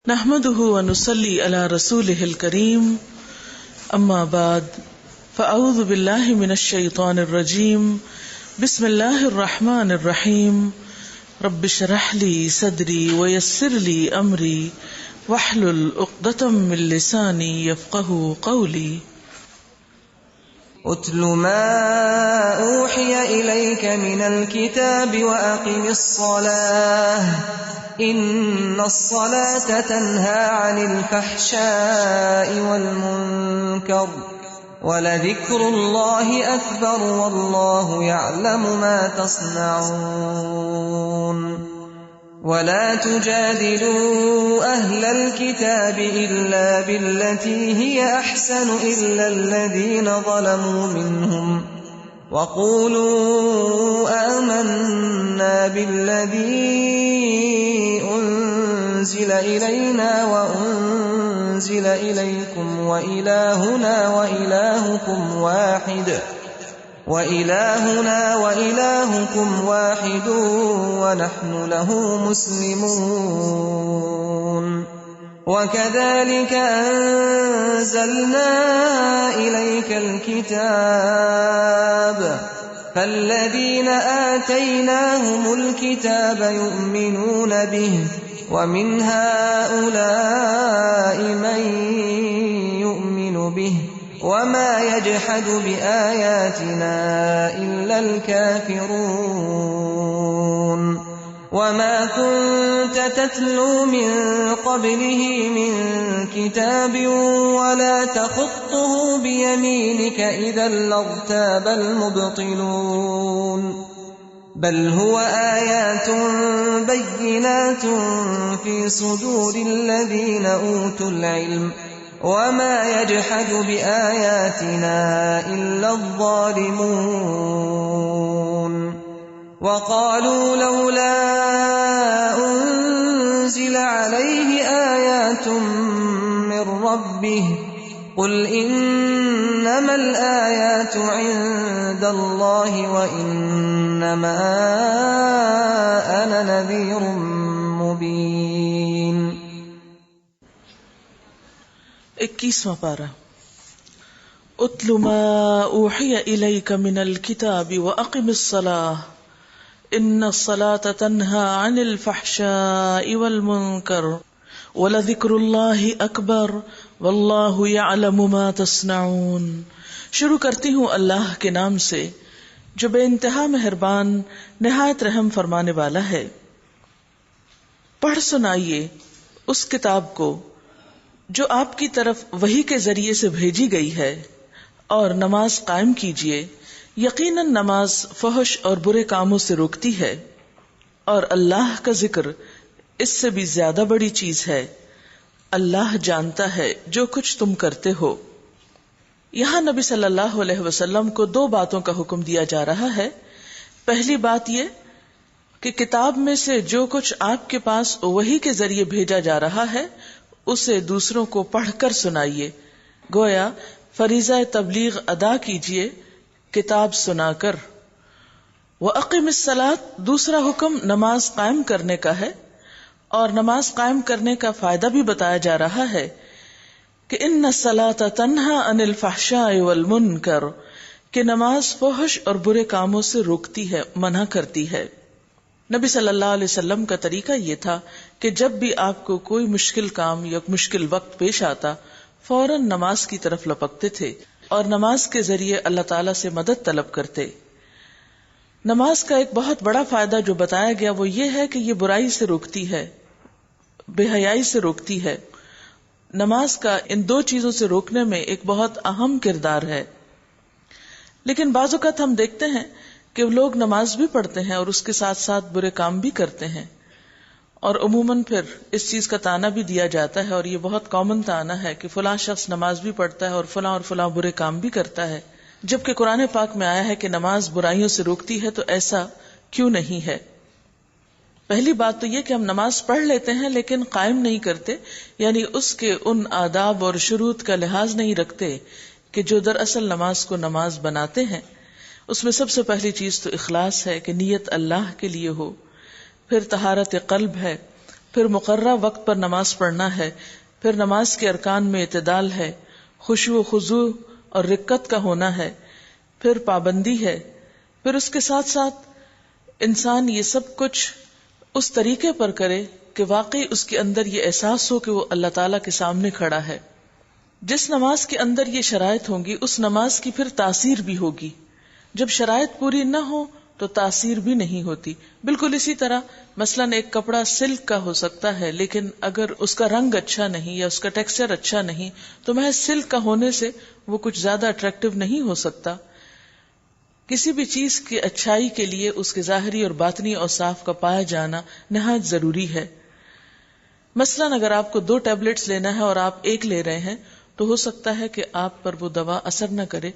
نحمده ونصلي على رسوله الكريم اما بعد فاعوذ بالله من الشيطان الرجيم بسم الله الرحمن الرحيم رب اشرح لي صدري ويسر لي امري واحلل عقدة من لساني يفقهوا قولي اتل ما اوحي اليك من الكتاب واقم الصلاة ان الصلاة تنهى عن الفحشاء والمنكر ولذكر الله اكبر والله يعلم ما تصنعون ولا تجادلوا اهل الكتاب الا بالتي هي احسن الا الذين ظلموا منهم وقولوا آمنا بالذي أنزل إلينا وأنزل إليكم وإلهنا وإلهكم واحد ونحن له مسلمون وكذلك أنزلنا إليك الكتاب فالذين آتيناهم الكتاب يؤمنون به ومن هؤلاء من يؤمن به وما يجحد بآياتنا إلا الكافرون وما كنت تتلو من قبله من كتاب ولا تخطه بيمينك إذا لارتاب المبطلون بل هو آيات بينات في صدور الذين أوتوا العلم وما يجحد بآياتنا إلا الظالمون وقالوا لولا أنزل عليه آيات من ربه قل إنما الآيات عند الله وإنما أنا نذير مبين 21واں پارہ اتل ما اوحی الیک من الکتاب واقم الصلاة ان الصلاة تنہی عن الفحشاء والمنکر ولذکر اللہ اکبر واللہ یعلم ما تصنعون. شروع کرتی ہوں اللہ کے نام سے جو بے انتہا مہربان نہایت رحم فرمانے والا ہے. پڑھ سنائیے اس کتاب کو جو آپ کی طرف وحی کے ذریعے سے بھیجی گئی ہے اور نماز قائم کیجیے. یقیناً نماز فحش اور برے کاموں سے روکتی ہے اور اللہ کا ذکر اس سے بھی زیادہ بڑی چیز ہے. اللہ جانتا ہے جو کچھ تم کرتے ہو. یہاں نبی صلی اللہ علیہ وسلم کو دو باتوں کا حکم دیا جا رہا ہے. پہلی بات یہ کہ کتاب میں سے جو کچھ آپ کے پاس وحی کے ذریعے بھیجا جا رہا ہے اسے دوسروں کو پڑھ کر سنائیے. گویا فریضہ تبلیغ ادا کیجیے کتاب سنا کر. وَأَقِمِ الصَّلَاةَ دوسرا حکم نماز قائم کرنے کا ہے اور نماز قائم کرنے کا فائدہ بھی بتایا جا رہا ہے کہ ان الصلاۃ تنہی عن الفحشاء والمنکر کہ نماز فحش اور برے کاموں سے روکتی ہے، منع کرتی ہے. نبی صلی اللہ علیہ وسلم کا طریقہ یہ تھا کہ جب بھی آپ کو کوئی مشکل کام یا مشکل وقت پیش آتا فوراً نماز کی طرف لپکتے تھے اور نماز کے ذریعے اللہ تعالیٰ سے مدد طلب کرتے. نماز کا ایک بہت بڑا فائدہ جو بتایا گیا وہ یہ ہے کہ یہ برائی سے روکتی ہے، بے حیائی سے روکتی ہے. نماز کا ان دو چیزوں سے روکنے میں ایک بہت اہم کردار ہے. لیکن بعض اوقات ہم دیکھتے ہیں کہ لوگ نماز بھی پڑھتے ہیں اور اس کے ساتھ ساتھ برے کام بھی کرتے ہیں، اور عموماً پھر اس چیز کا تانا بھی دیا جاتا ہے، اور یہ بہت کامن تانا ہے کہ فلاں شخص نماز بھی پڑھتا ہے اور فلاں برے کام بھی کرتا ہے. جبکہ قرآن پاک میں آیا ہے کہ نماز برائیوں سے روکتی ہے، تو ایسا کیوں نہیں ہے؟ پہلی بات تو یہ کہ ہم نماز پڑھ لیتے ہیں لیکن قائم نہیں کرتے، یعنی اس کے ان آداب اور شروط کا لحاظ نہیں رکھتے کہ جو دراصل نماز کو نماز بناتے ہیں. اس میں سب سے پہلی چیز تو اخلاص ہے کہ نیت اللہ کے لیے ہو، پھر طہارت قلب ہے، پھر مقررہ وقت پر نماز پڑھنا ہے، پھر نماز کے ارکان میں اعتدال ہے، خشوع و خضوع اور رکعت کا ہونا ہے، پھر پابندی ہے، پھر اس کے ساتھ ساتھ انسان یہ سب کچھ اس طریقے پر کرے کہ واقعی اس کے اندر یہ احساس ہو کہ وہ اللہ تعالیٰ کے سامنے کھڑا ہے. جس نماز کے اندر یہ شرائط ہوں گی اس نماز کی پھر تاثیر بھی ہوگی. جب شرائط پوری نہ ہو تو تاثیر بھی نہیں ہوتی. بالکل اسی طرح مثلاً ایک کپڑا سلک کا ہو سکتا ہے لیکن اگر اس کا رنگ اچھا نہیں یا اس کا ٹیکسچر اچھا نہیں تو محض سلک کا ہونے سے وہ کچھ زیادہ اٹریکٹیو نہیں ہو سکتا. کسی بھی چیز کی اچھائی کے لیے اس کے ظاہری اور باطنی اوصاف کا پایا جانا نہایت ضروری ہے. مثلاً اگر آپ کو 2 ٹیبلٹس لینا ہے اور آپ ایک لے رہے ہیں تو ہو سکتا ہے کہ آپ پر وہ دوا اثر نہ کرے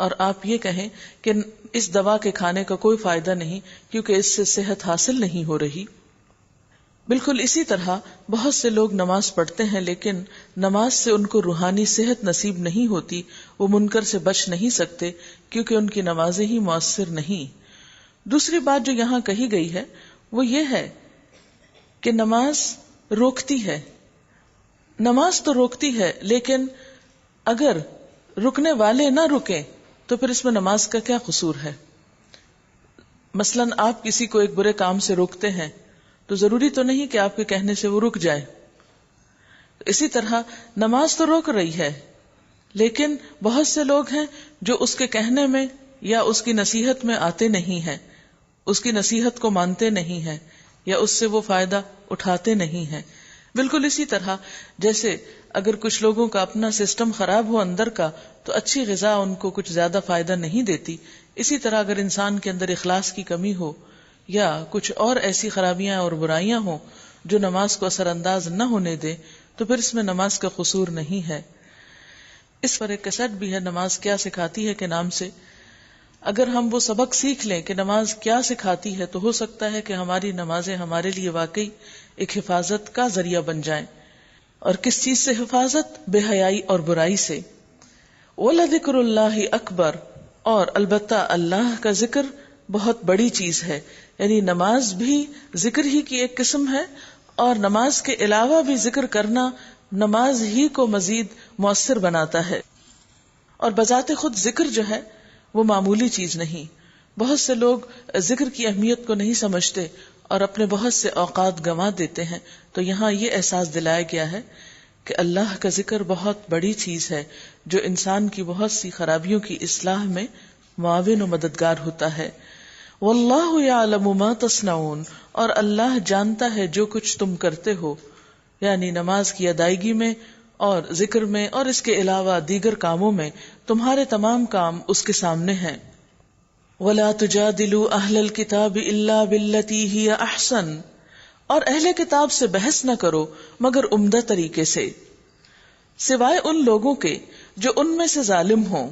اور آپ یہ کہیں کہ اس دوا کے کھانے کا کوئی فائدہ نہیں کیونکہ اس سے صحت حاصل نہیں ہو رہی. بالکل اسی طرح بہت سے لوگ نماز پڑھتے ہیں لیکن نماز سے ان کو روحانی صحت نصیب نہیں ہوتی، وہ منکر سے بچ نہیں سکتے کیونکہ ان کی نمازیں ہی مؤثر نہیں. دوسری بات جو یہاں کہی گئی ہے وہ یہ ہے کہ نماز روکتی ہے. نماز تو روکتی ہے لیکن اگر رکنے والے نہ رکیں تو پھر اس میں نماز کا کیا قصور ہے؟ مثلاً آپ کسی کو ایک برے کام سے روکتے ہیں تو ضروری تو نہیں کہ آپ کے کہنے سے وہ رک جائے. اسی طرح نماز تو روک رہی ہے لیکن بہت سے لوگ ہیں جو اس کے کہنے میں یا اس کی نصیحت میں آتے نہیں ہیں، اس کی نصیحت کو مانتے نہیں ہیں یا اس سے وہ فائدہ اٹھاتے نہیں ہیں. بالکل اسی طرح جیسے اگر کچھ لوگوں کا اپنا سسٹم خراب ہو اندر کا تو اچھی غذا ان کو کچھ زیادہ فائدہ نہیں دیتی. اسی طرح اگر انسان کے اندر اخلاص کی کمی ہو یا کچھ اور ایسی خرابیاں اور برائیاں ہوں جو نماز کو اثر انداز نہ ہونے دے تو پھر اس میں نماز کا قصور نہیں ہے. اس پر ایک کیسٹ بھی ہے نماز کیا سکھاتی ہے کے نام سے. اگر ہم وہ سبق سیکھ لیں کہ نماز کیا سکھاتی ہے تو ہو سکتا ہے کہ ہماری نمازیں ہمارے لیے واقعی ایک حفاظت کا ذریعہ بن جائیں. اور کس چیز سے حفاظت؟ بے حیائی اور برائی سے. وَلَذِكْرُ اللَّهِ أَكْبَرُ، اور البتہ اللہ کا ذکر بہت بڑی چیز ہے. یعنی نماز بھی ذکر ہی کی ایک قسم ہے اور نماز کے علاوہ بھی ذکر کرنا نماز ہی کو مزید مؤثر بناتا ہے. اور بذات خود ذکر جو ہے وہ معمولی چیز نہیں. بہت سے لوگ ذکر کی اہمیت کو نہیں سمجھتے اور اپنے بہت سے اوقات گنوا دیتے ہیں. تو یہاں یہ احساس دلایا گیا ہے کہ اللہ کا ذکر بہت بڑی چیز ہے جو انسان کی بہت سی خرابیوں کی اصلاح میں معاون و مددگار ہوتا ہے. واللہ یعلم ما تصنعون، اور اللہ جانتا ہے جو کچھ تم کرتے ہو. یعنی نماز کی ادائیگی میں اور ذکر میں اور اس کے علاوہ دیگر کاموں میں تمہارے تمام کام اس کے سامنے ہیں. وَلَا تُجَادِلُوا أَهْلَ الْكِتَابِ إِلَّا بِالَّتِي هِيَ أَحْسَنُ، اور اہل کتاب سے بحث نہ کرو مگر عمدہ طریقے سے، سوائے ان لوگوں کے جو ان میں سے ظالم ہوں.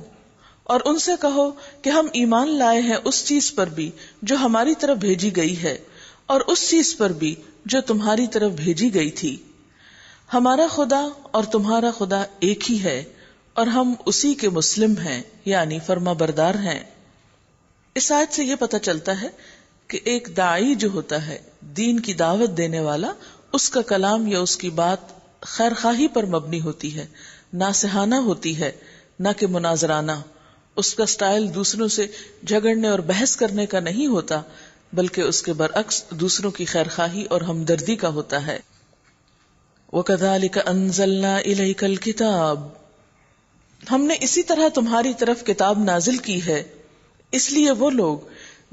اور ان سے کہو کہ ہم ایمان لائے ہیں اس چیز پر بھی جو ہماری طرف بھیجی گئی ہے اور اس چیز پر بھی جو تمہاری طرف بھیجی گئی تھی. ہمارا خدا اور تمہارا خدا ایک ہی ہے اور ہم اسی کے مسلم ہیں، یعنی فرما بردار ہیں. اس آیت سے یہ پتہ چلتا ہے کہ ایک داعی جو ہوتا ہے، دین کی دعوت دینے والا، اس کا کلام یا اس کی بات خیر خواہی پر مبنی ہوتی ہے، ناصحانہ ہوتی ہے، نہ کہ مناظرانہ. اس کا سٹائل دوسروں سے جھگڑنے اور بحث کرنے کا نہیں ہوتا بلکہ اس کے برعکس دوسروں کی خیر خواہی اور ہمدردی کا ہوتا ہے. وَكَذَلِكَ أَنزَلْنَا إِلَيْكَ الْكِتَابَ، ہم نے اسی طرح تمہاری طرف کتاب نازل کی ہے. اس لیے وہ لوگ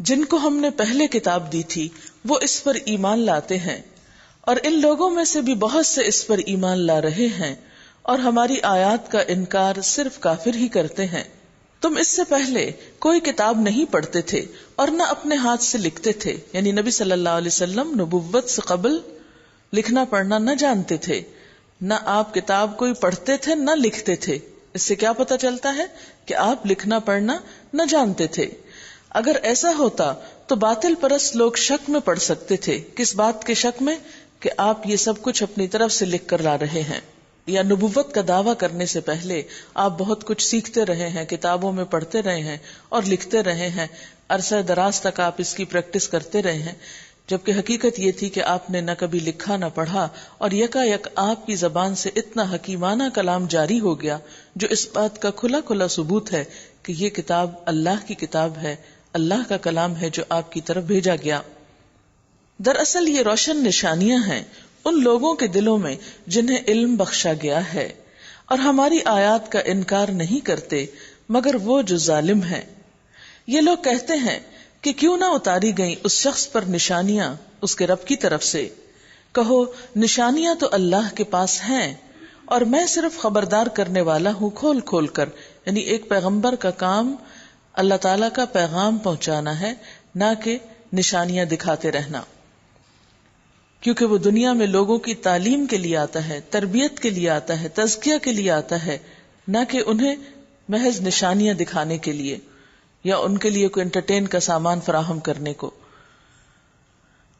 جن کو ہم نے پہلے کتاب دی تھی وہ اس پر ایمان لاتے ہیں، اور ان لوگوں میں سے بھی بہت سے اس پر ایمان لا رہے ہیں، اور ہماری آیات کا انکار صرف کافر ہی کرتے ہیں. تم اس سے پہلے کوئی کتاب نہیں پڑھتے تھے اور نہ اپنے ہاتھ سے لکھتے تھے. یعنی نبی صلی اللہ علیہ وسلم نبوت سے قبل لکھنا پڑھنا نہ جانتے تھے، نہ آپ کتاب کوئی پڑھتے تھے نہ لکھتے تھے. اس سے کیا پتہ چلتا ہے کہ آپ لکھنا پڑھنا نہ جانتے تھے. اگر ایسا ہوتا تو باطل پرست لوگ شک میں پڑ سکتے تھے. کس بات کے شک میں؟ کہ آپ یہ سب کچھ اپنی طرف سے لکھ کر لا رہے ہیں. یا نبوت کا دعویٰ کرنے سے پہلے آپ بہت کچھ سیکھتے رہے ہیں، کتابوں میں پڑھتے رہے ہیں اور لکھتے رہے ہیں، عرصہ دراز تک آپ اس کی پریکٹس کرتے رہے ہیں. جبکہ حقیقت یہ تھی کہ آپ نے نہ کبھی لکھا نہ پڑھا، اور یکا یک آپ کی زبان سے اتنا حکیمانہ کلام جاری ہو گیا جو اس بات کا کھلا کھلا ثبوت ہے کہ یہ کتاب اللہ کی کتاب ہے، اللہ کا کلام ہے جو آپ کی طرف بھیجا گیا۔ دراصل یہ روشن نشانیاں ہیں ان لوگوں کے دلوں میں جنہیں علم بخشا گیا ہے اور ہماری آیات کا انکار نہیں کرتے مگر وہ جو ظالم ہیں۔ یہ لوگ کہتے ہیں کہ کیوں نہ اتاری گئیں اس شخص پر نشانیاں اس کے رب کی طرف سے۔ کہو نشانیاں تو اللہ کے پاس ہیں اور میں صرف خبردار کرنے والا ہوں کھول کھول کر، یعنی ایک پیغمبر کا کام اللہ تعالیٰ کا پیغام پہنچانا ہے، نہ کہ نشانیاں دکھاتے رہنا، کیونکہ وہ دنیا میں لوگوں کی تعلیم کے لیے آتا ہے، تربیت کے لیے آتا ہے، تزکیہ کے لیے آتا ہے، نہ کہ انہیں محض نشانیاں دکھانے کے لیے یا ان کے لیے کوئی انٹرٹین کا سامان فراہم کرنے کو۔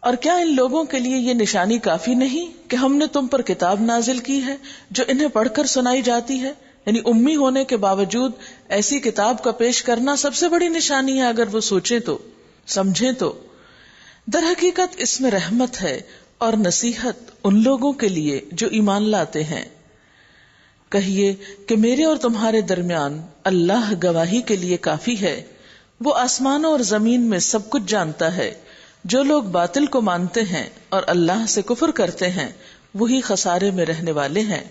اور کیا ان لوگوں کے لیے یہ نشانی کافی نہیں کہ ہم نے تم پر کتاب نازل کی ہے جو انہیں پڑھ کر سنائی جاتی ہے؟ یعنی امی ہونے کے باوجود ایسی کتاب کا پیش کرنا سب سے بڑی نشانی ہے اگر وہ سوچیں تو، سمجھیں تو۔ در حقیقت اس میں رحمت ہے اور نصیحت ان لوگوں کے لیے جو ایمان لاتے ہیں۔ کہیے کہ میرے اور تمہارے درمیان اللہ گواہی کے لیے کافی ہے، وہ آسمانوں اور زمین میں سب کچھ جانتا ہے۔ جو لوگ باطل کو مانتے ہیں اور اللہ سے کفر کرتے ہیں وہی خسارے میں رہنے والے ہیں۔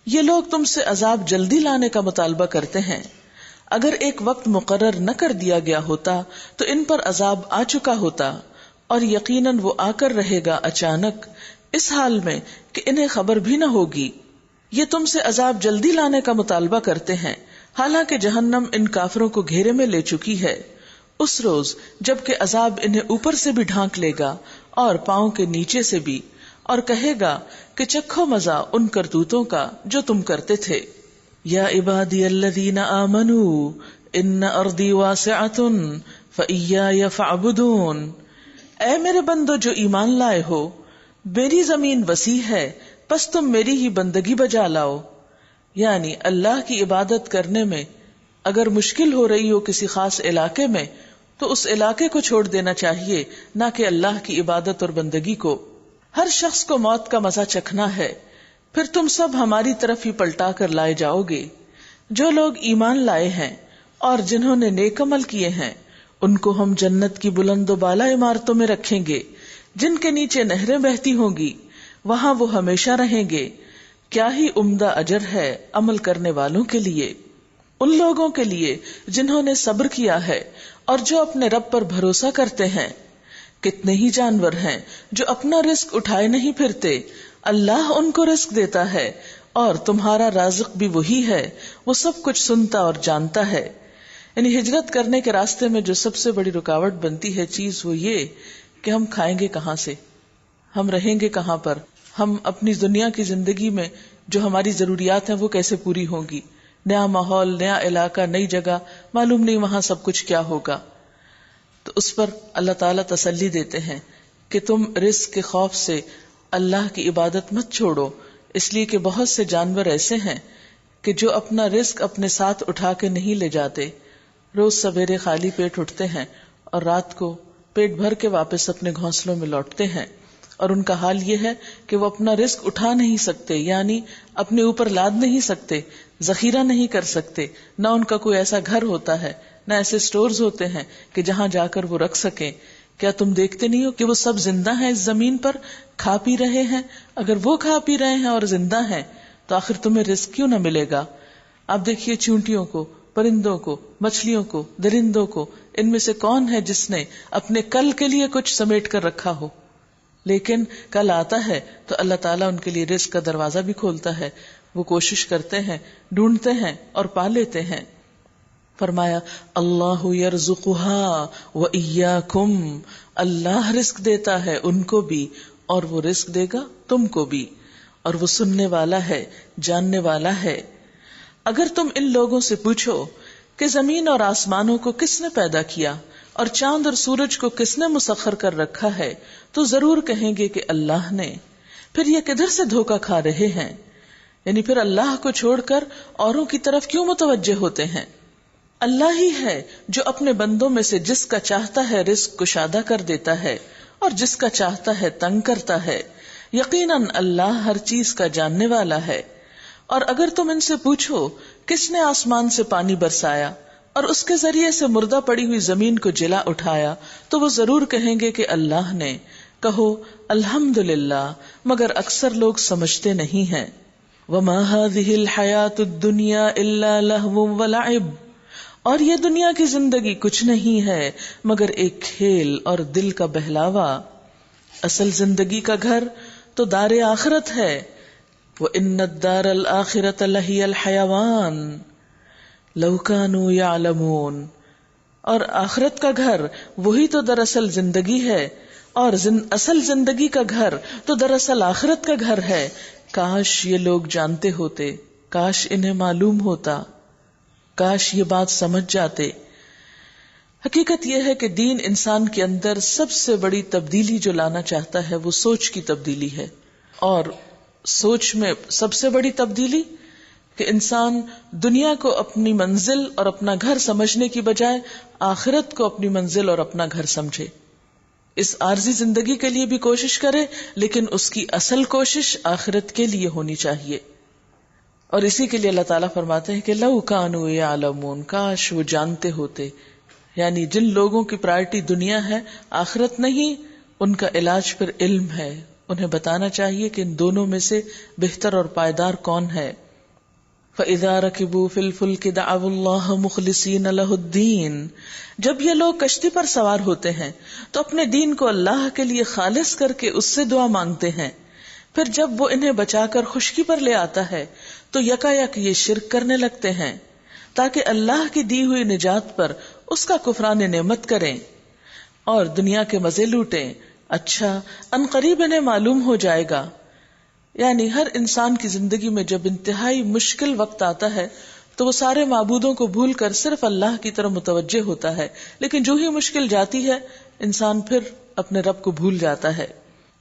یہ لوگ تم سے عذاب جلدی لانے کا مطالبہ کرتے ہیں، اگر ایک وقت مقرر نہ کر دیا گیا ہوتا تو ان پر عذاب آ چکا ہوتا، اور یقیناً وہ آ کر رہے گا اچانک، اس حال میں کہ انہیں خبر بھی نہ ہوگی۔ یہ تم سے عذاب جلدی لانے کا مطالبہ کرتے ہیں، حالانکہ جہنم ان کافروں کو گھیرے میں لے چکی ہے۔ اس روز جب کہ عذاب انہیں اوپر سے بھی ڈھانک لے گا اور پاؤں کے نیچے سے بھی، اور کہے گا کہ چکھو مزہ ان کرتوتوں کا جو تم کرتے تھے۔ یا عبادی الذین آمنوا ان ارضی واسعۃ فإیای فاعبدون، اے میرے بندو جو ایمان لائے ہو، میری زمین وسیع ہے پس تم میری ہی بندگی بجا لاؤ۔ یعنی اللہ کی عبادت کرنے میں اگر مشکل ہو رہی ہو کسی خاص علاقے میں تو اس علاقے کو چھوڑ دینا چاہیے، نہ کہ اللہ کی عبادت اور بندگی کو۔ ہر شخص کو موت کا مزہ چکھنا ہے، پھر تم سب ہماری طرف ہی پلٹا کر لائے جاؤ گے۔ جو لوگ ایمان لائے ہیں اور جنہوں نے نیک عمل کیے ہیں ان کو ہم جنت کی بلند و بالا عمارتوں میں رکھیں گے جن کے نیچے نہریں بہتی ہوں گی، وہاں وہ ہمیشہ رہیں گے۔ کیا ہی عمدہ اجر ہے عمل کرنے والوں کے لیے، ان لوگوں کے لیے جنہوں نے صبر کیا ہے اور جو اپنے رب پر بھروسہ کرتے ہیں۔ کتنے ہی جانور ہیں جو اپنا رزق اٹھائے نہیں پھرتے، اللہ ان کو رزق دیتا ہے اور تمہارا رازق بھی وہی ہے، وہ سب کچھ سنتا اور جانتا ہے۔ یعنی ہجرت کرنے کے راستے میں جو سب سے بڑی رکاوٹ بنتی ہے چیز وہ یہ کہ ہم کھائیں گے کہاں سے، ہم رہیں گے کہاں پر، ہم اپنی دنیا کی زندگی میں جو ہماری ضروریات ہیں وہ کیسے پوری ہوں گی۔ نیا ماحول، نیا علاقہ، نئی جگہ، معلوم نہیں وہاں سب کچھ کیا ہوگا۔ تو اس پر اللہ تعالیٰ تسلی دیتے ہیں کہ تم رزق کے خوف سے اللہ کی عبادت مت چھوڑو، اس لیے کہ بہت سے جانور ایسے ہیں کہ جو اپنا رزق اپنے ساتھ اٹھا کے نہیں لے جاتے، روز سویرے خالی پیٹ اٹھتے ہیں اور رات کو پیٹ بھر کے واپس اپنے گھونسلوں میں لوٹتے ہیں، اور ان کا حال یہ ہے کہ وہ اپنا رزق اٹھا نہیں سکتے، یعنی اپنے اوپر لاد نہیں سکتے، ذخیرہ نہیں کر سکتے، نہ ان کا کوئی ایسا گھر ہوتا ہے، نہ ایسے سٹورز ہوتے ہیں کہ جہاں جا کر وہ رکھ سکیں۔ کیا تم دیکھتے نہیں ہو کہ وہ سب زندہ ہیں اس زمین پر، کھا پی رہے ہیں؟ اگر وہ کھا پی رہے ہیں اور زندہ ہیں تو آخر تمہیں رزق کیوں نہ ملے گا؟ آپ دیکھیے چونٹیوں کو، پرندوں کو، مچھلیوں کو، درندوں کو، ان میں سے کون ہے جس نے اپنے کل کے لیے کچھ سمیٹ کر رکھا ہو؟ لیکن کل آتا ہے تو اللہ تعالیٰ ان کے لیے رزق کا دروازہ بھی کھولتا ہے، وہ کوشش کرتے ہیں، ڈھونڈتے ہیں اور پا لیتے ہیں۔ فرمایا اللہ یرزقها وإیاکم، اللہ رزق دیتا ہے ان کو بھی اور وہ رزق دے گا تم کو بھی، اور وہ سننے والا ہے، جاننے والا ہے۔ اگر تم ان لوگوں سے پوچھو کہ زمین اور آسمانوں کو کس نے پیدا کیا اور چاند اور سورج کو کس نے مسخر کر رکھا ہے تو ضرور کہیں گے کہ اللہ نے۔ پھر یہ کدھر سے دھوکہ کھا رہے ہیں؟ یعنی پھر اللہ کو چھوڑ کر اوروں کی طرف کیوں متوجہ ہوتے ہیں؟ اللہ ہی ہے جو اپنے بندوں میں سے جس کا چاہتا ہے رزق کشادہ کر دیتا ہے اور جس کا چاہتا ہے تنگ کرتا ہے. یقیناً اللہ ہر چیز کا جاننے والا ہے. اور اگر تم ان سے پوچھو کس نے آسمان سے پانی برسایا اور اس کے ذریعے سے مردہ پڑی ہوئی زمین کو جلا اٹھایا تو وہ ضرور کہیں گے کہ اللہ نے. کہو الحمدللہ، مگر اکثر لوگ سمجھتے نہیں ہیں. وما هذه الحیات الدنیا الا لہو ولعب، اور یہ دنیا کی زندگی کچھ نہیں ہے مگر ایک کھیل اور دل کا بہلاوا. اصل زندگی کا گھر تو دار آخرت ہے. وَإِنَّ الدَّارَ الْآخِرَةَ لَهِيَ الْحَيَوَانُ لَوْ كَانُوا يَعْلَمُونَ، اور آخرت کا گھر وہی تو دراصل زندگی ہے، اور اصل زندگی کا گھر تو دراصل آخرت کا گھر ہے. کاش یہ لوگ جانتے ہوتے، کاش انہیں معلوم ہوتا، کاش یہ بات سمجھ جاتے. حقیقت یہ ہے کہ دین انسان کے اندر سب سے بڑی تبدیلی جو لانا چاہتا ہے وہ سوچ کی تبدیلی ہے. اور سوچ میں سب سے بڑی تبدیلی کہ انسان دنیا کو اپنی منزل اور اپنا گھر سمجھنے کی بجائے آخرت کو اپنی منزل اور اپنا گھر سمجھے. اس عارضی زندگی کے لیے بھی کوشش کرے، لیکن اس کی اصل کوشش آخرت کے لیے ہونی چاہیے. اور اسی کے لیے اللہ تعالیٰ فرماتے ہیں کہ لو کانوا یعلمون، کاش وہ جانتے ہوتے. یعنی جن لوگوں کی پرائرٹی دنیا ہے، آخرت نہیں، ان کا علاج پھر علم ہے. انہیں بتانا چاہیے کہ ان دونوں میں سے بہتر اور پائیدار کون ہے. فَإِذَا رَكِبُوا فِي الْفُلْكِ دَعَوُا اللَّهَ مُخْلِصِينَ لَهُ الدِّينَ، جب یہ لوگ کشتی پر سوار ہوتے ہیں تو اپنے دین کو اللہ کے لیے خالص کر کے اس سے دعا مانگتے ہیں. پھر جب وہ انہیں بچا کر خشکی پر لے آتا ہے تو یکا یک یہ شرک کرنے لگتے ہیں تاکہ اللہ کی دی ہوئی نجات پر اس کا کفران نعمت کریں اور دنیا کے مزے لوٹیں. اچھا ان قریب انہیں معلوم ہو جائے گا. یعنی ہر انسان کی زندگی میں جب انتہائی مشکل وقت آتا ہے تو وہ سارے معبودوں کو بھول کر صرف اللہ کی طرف متوجہ ہوتا ہے، لیکن جو ہی مشکل جاتی ہے انسان پھر اپنے رب کو بھول جاتا ہے.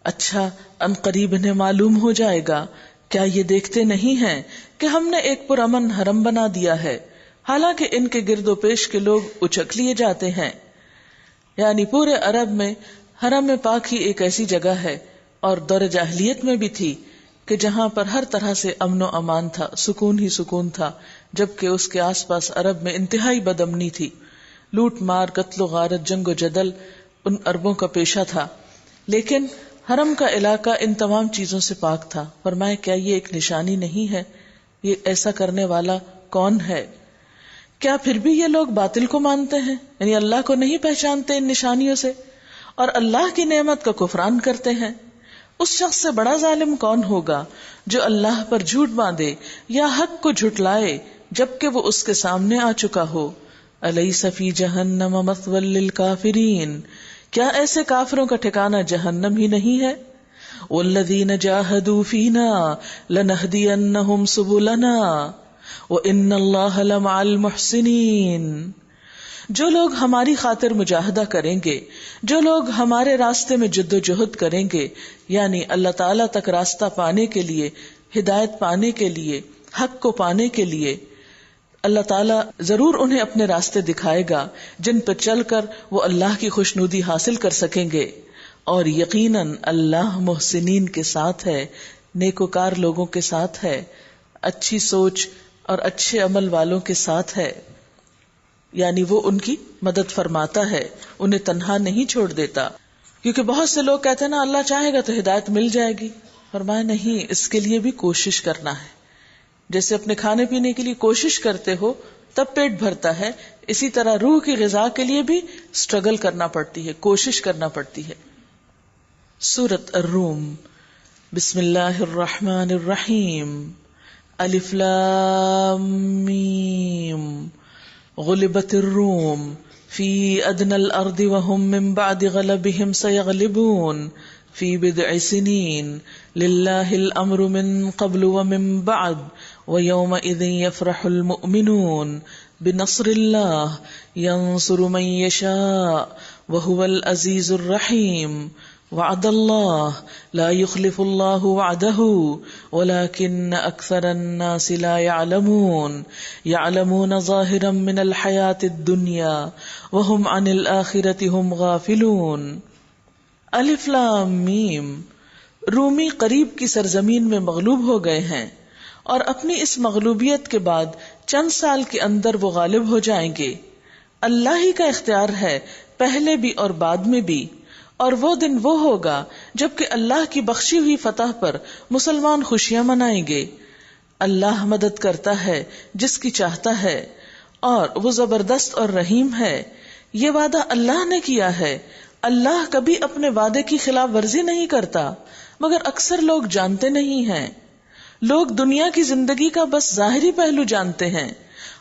اچھا ان قریب انہیں معلوم ہو جائے گا، کیا یہ دیکھتے نہیں ہیں کہ ہم نے ایک پرامن حرم بنا دیا ہے، حالانکہ ان کے گرد و پیش کے لوگ اچک لیے جاتے ہیں. یعنی پورے عرب میں حرم پاک ہی ایک ایسی جگہ ہے، اور دور جاہلیت میں بھی تھی، کہ جہاں پر ہر طرح سے امن و امان تھا، سکون ہی سکون تھا، جبکہ اس کے آس پاس عرب میں انتہائی بد امنی تھی. لوٹ مار، قتل و غارت، جنگ و جدل ان عربوں کا پیشہ تھا. لیکن حرم کا علاقہ ان تمام چیزوں سے پاک تھا. فرمائے کیا یہ ایک نشانی نہیں ہے؟ یہ ایسا کرنے والا کون ہے؟ کیا پھر بھی یہ لوگ باطل کو مانتے ہیں، یعنی اللہ کو نہیں پہچانتے ان نشانیوں سے، اور اللہ کی نعمت کا کفران کرتے ہیں؟ اس شخص سے بڑا ظالم کون ہوگا جو اللہ پر جھوٹ باندھے یا حق کو جھٹلائے جبکہ وہ اس کے سامنے آ چکا ہو. الیس فی جہنم مثوی للکافرین، کیا ایسے کافروں کا ٹھکانہ جہنم ہی نہیں ہے؟ والذین جاہدوا فینا لنہدینہم سبلنا وان اللہ لمع المحسنین. جو لوگ ہماری خاطر مجاہدہ کریں گے، جو لوگ ہمارے راستے میں جد و جہد کریں گے، یعنی اللہ تعالیٰ تک راستہ پانے کے لیے، ہدایت پانے کے لیے، حق کو پانے کے لیے، اللہ تعالیٰ ضرور انہیں اپنے راستے دکھائے گا جن پر چل کر وہ اللہ کی خوشنودی حاصل کر سکیں گے. اور یقیناً اللہ محسنین کے ساتھ ہے، نیکوکار لوگوں کے ساتھ ہے، اچھی سوچ اور اچھے عمل والوں کے ساتھ ہے. یعنی وہ ان کی مدد فرماتا ہے، انہیں تنہا نہیں چھوڑ دیتا. کیونکہ بہت سے لوگ کہتے ہیں نا اللہ چاہے گا تو ہدایت مل جائے گی. فرمایا نہیں، اس کے لیے بھی کوشش کرنا ہے. جیسے اپنے کھانے پینے کے لیے کوشش کرتے ہو تب پیٹ بھرتا ہے، اسی طرح روح کی غذا کے لیے بھی سٹرگل کرنا پڑتی ہے، کوشش کرنا پڑتی ہے. سورۃ الروم. بسم اللہ الرحمن الرحیم. الف لام میم. غلبت الروم فی ادنى الارض وهم من بعد غلبهم سيغلبون فی بضع سنین للہ الامر من قبل ومن بعد ویومئذ یفرح المؤمنون بنصر اللہ ینصر من یشاء وهو العزیز الرحیم. وعد اللہ لا يخلف اللہ وعدہ ولكن اکثر الناس لا يعلمون يعلمون ظاہرا من الحیاة الدنیا وهم عن الآخرة هم غافلون. الف لام میم، رومی قریب کی سرزمین میں مغلوب ہو گئے ہیں اور اپنی اس مغلوبیت کے بعد چند سال کے اندر وہ غالب ہو جائیں گے. اللہ ہی کا اختیار ہے پہلے بھی اور بعد میں بھی، اور وہ دن وہ ہوگا جبکہ اللہ کی بخشی ہوئی فتح پر مسلمان خوشیاں منائیں گے. اللہ مدد کرتا ہے جس کی چاہتا ہے اور وہ زبردست اور رحیم ہے. یہ وعدہ اللہ نے کیا ہے. اللہ کبھی اپنے وعدے کی خلاف ورزی نہیں کرتا، مگر اکثر لوگ جانتے نہیں ہیں. لوگ دنیا کی زندگی کا بس ظاہری پہلو جانتے ہیں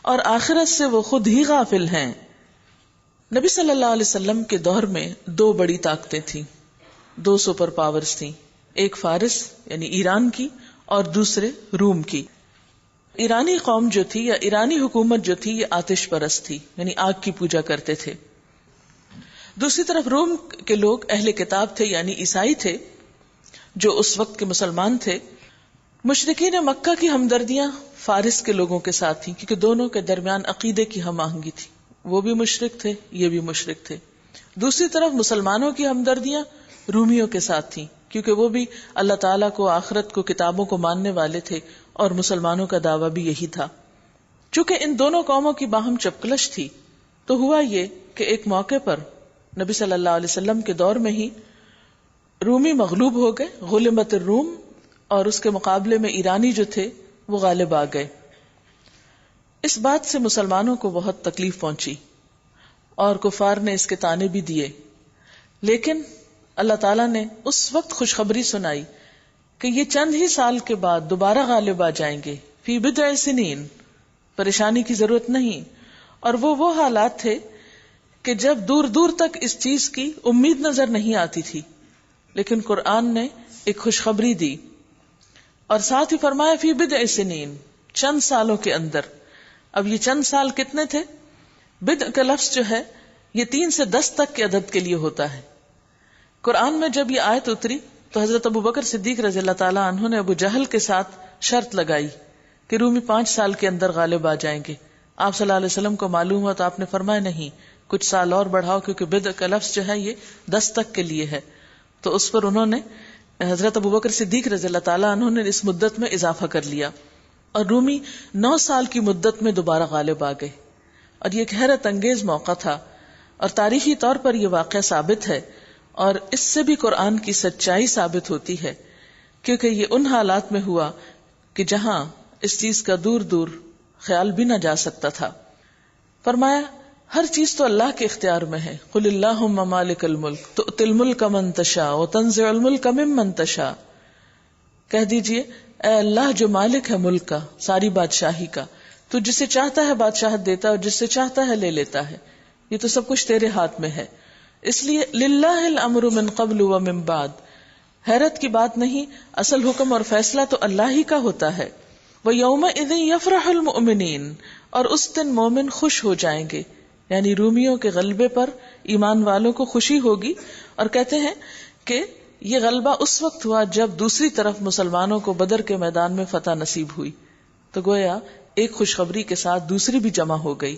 اور آخرت سے وہ خود ہی غافل ہیں. نبی صلی اللہ علیہ وسلم کے دور میں دو بڑی طاقتیں تھیں، دو سپر پاورز تھیں، ایک فارس یعنی ایران کی اور دوسرے روم کی. ایرانی قوم جو تھی یا ایرانی حکومت جو تھی یہ آتش پرست تھی، یعنی آگ کی پوجا کرتے تھے. دوسری طرف روم کے لوگ اہل کتاب تھے، یعنی عیسائی تھے جو اس وقت کے مسلمان تھے. مشرکین مکہ کی ہمدردیاں فارس کے لوگوں کے ساتھ تھیں کیونکہ دونوں کے درمیان عقیدے کی ہم آہنگی تھی، وہ بھی مشرک تھے یہ بھی مشرک تھے. دوسری طرف مسلمانوں کی ہمدردیاں رومیوں کے ساتھ تھیں کیونکہ وہ بھی اللہ تعالیٰ کو، آخرت کو، کتابوں کو ماننے والے تھے اور مسلمانوں کا دعویٰ بھی یہی تھا. چونکہ ان دونوں قوموں کی باہم چپکلش تھی تو ہوا یہ کہ ایک موقع پر نبی صلی اللہ علیہ وسلم کے دور میں ہی رومی مغلوب ہو گئے، غلبت الروم، اور اس کے مقابلے میں ایرانی جو تھے وہ غالب آ گئے. اس بات سے مسلمانوں کو بہت تکلیف پہنچی اور کفار نے اس کے طعنے بھی دیے، لیکن اللہ تعالیٰ نے اس وقت خوشخبری سنائی کہ یہ چند ہی سال کے بعد دوبارہ غالب آ جائیں گے. فی بضع سنین، پریشانی کی ضرورت نہیں. اور وہ حالات تھے کہ جب دور دور تک اس چیز کی امید نظر نہیں آتی تھی، لیکن قرآن نے ایک خوشخبری دی اور ساتھ ہی فرمایا فی بضع سنین، چند سالوں کے اندر. اب یہ چند سال کتنے تھے؟ بدء کا لفظ جو ہے یہ 3 سے 10 تک کے عدد کے لیے ہوتا ہے. قرآن میں جب یہ آیت اتری تو حضرت ابو بکر صدیق رضی اللہ تعالیٰ عنہ نے ابو جہل کے ساتھ شرط لگائی کہ رومی 5 سال کے اندر غالب آ جائیں گے. آپ صلی اللہ علیہ وسلم کو معلوم ہوا تو آپ نے فرمایا نہیں، کچھ سال اور بڑھاؤ کیونکہ بدء کا لفظ جو ہے یہ 10 تک کے لیے ہے. تو اس پر انہوں نے، حضرت ابو بکر صدیق رضی اللہ تعالیٰ عنہ نے اس مدت میں اضافہ کر لیا اور رومی 9 سال کی مدت میں دوبارہ غالب آ گئے. اور یہ ایک حیرت انگیز موقع تھا اور تاریخی طور پر یہ واقعہ ثابت ہے، اور اس سے بھی قرآن کی سچائی ثابت ہوتی ہے کیونکہ یہ ان حالات میں ہوا کہ جہاں اس چیز کا دور دور خیال بھی نہ جا سکتا تھا. فرمایا ہر چیز تو اللہ کے اختیار میں ہے. قل اللہم مالک الملک تؤتی الملک من تشاء وتنزع الملک ممن تشاء، کہہ دیجئے اے اللہ جو مالک ہے ملک کا، ساری بادشاہی کا، تو جسے چاہتا ہے بادشاہت دیتا ہے اور جس سے چاہتا ہے لے لیتا ہے. یہ تو سب کچھ تیرے ہاتھ میں ہے. اس لیے للہ الامر من قبل ومن بعد، حیرت کی بات نہیں، اصل حکم اور فیصلہ تو اللہ ہی کا ہوتا ہے. وَيَوْمَئِذٍ يَفْرَحُ الْمُؤْمِنِينَ، اور اس دن مومن خوش ہو جائیں گے، یعنی رومیوں کے غلبے پر ایمان والوں کو خوشی ہوگی. اور کہتے ہیں کہ یہ غلبہ اس وقت ہوا جب دوسری طرف مسلمانوں کو بدر کے میدان میں فتح نصیب ہوئی. تو گویا ایک خوشخبری کے ساتھ دوسری بھی جمع ہو گئی.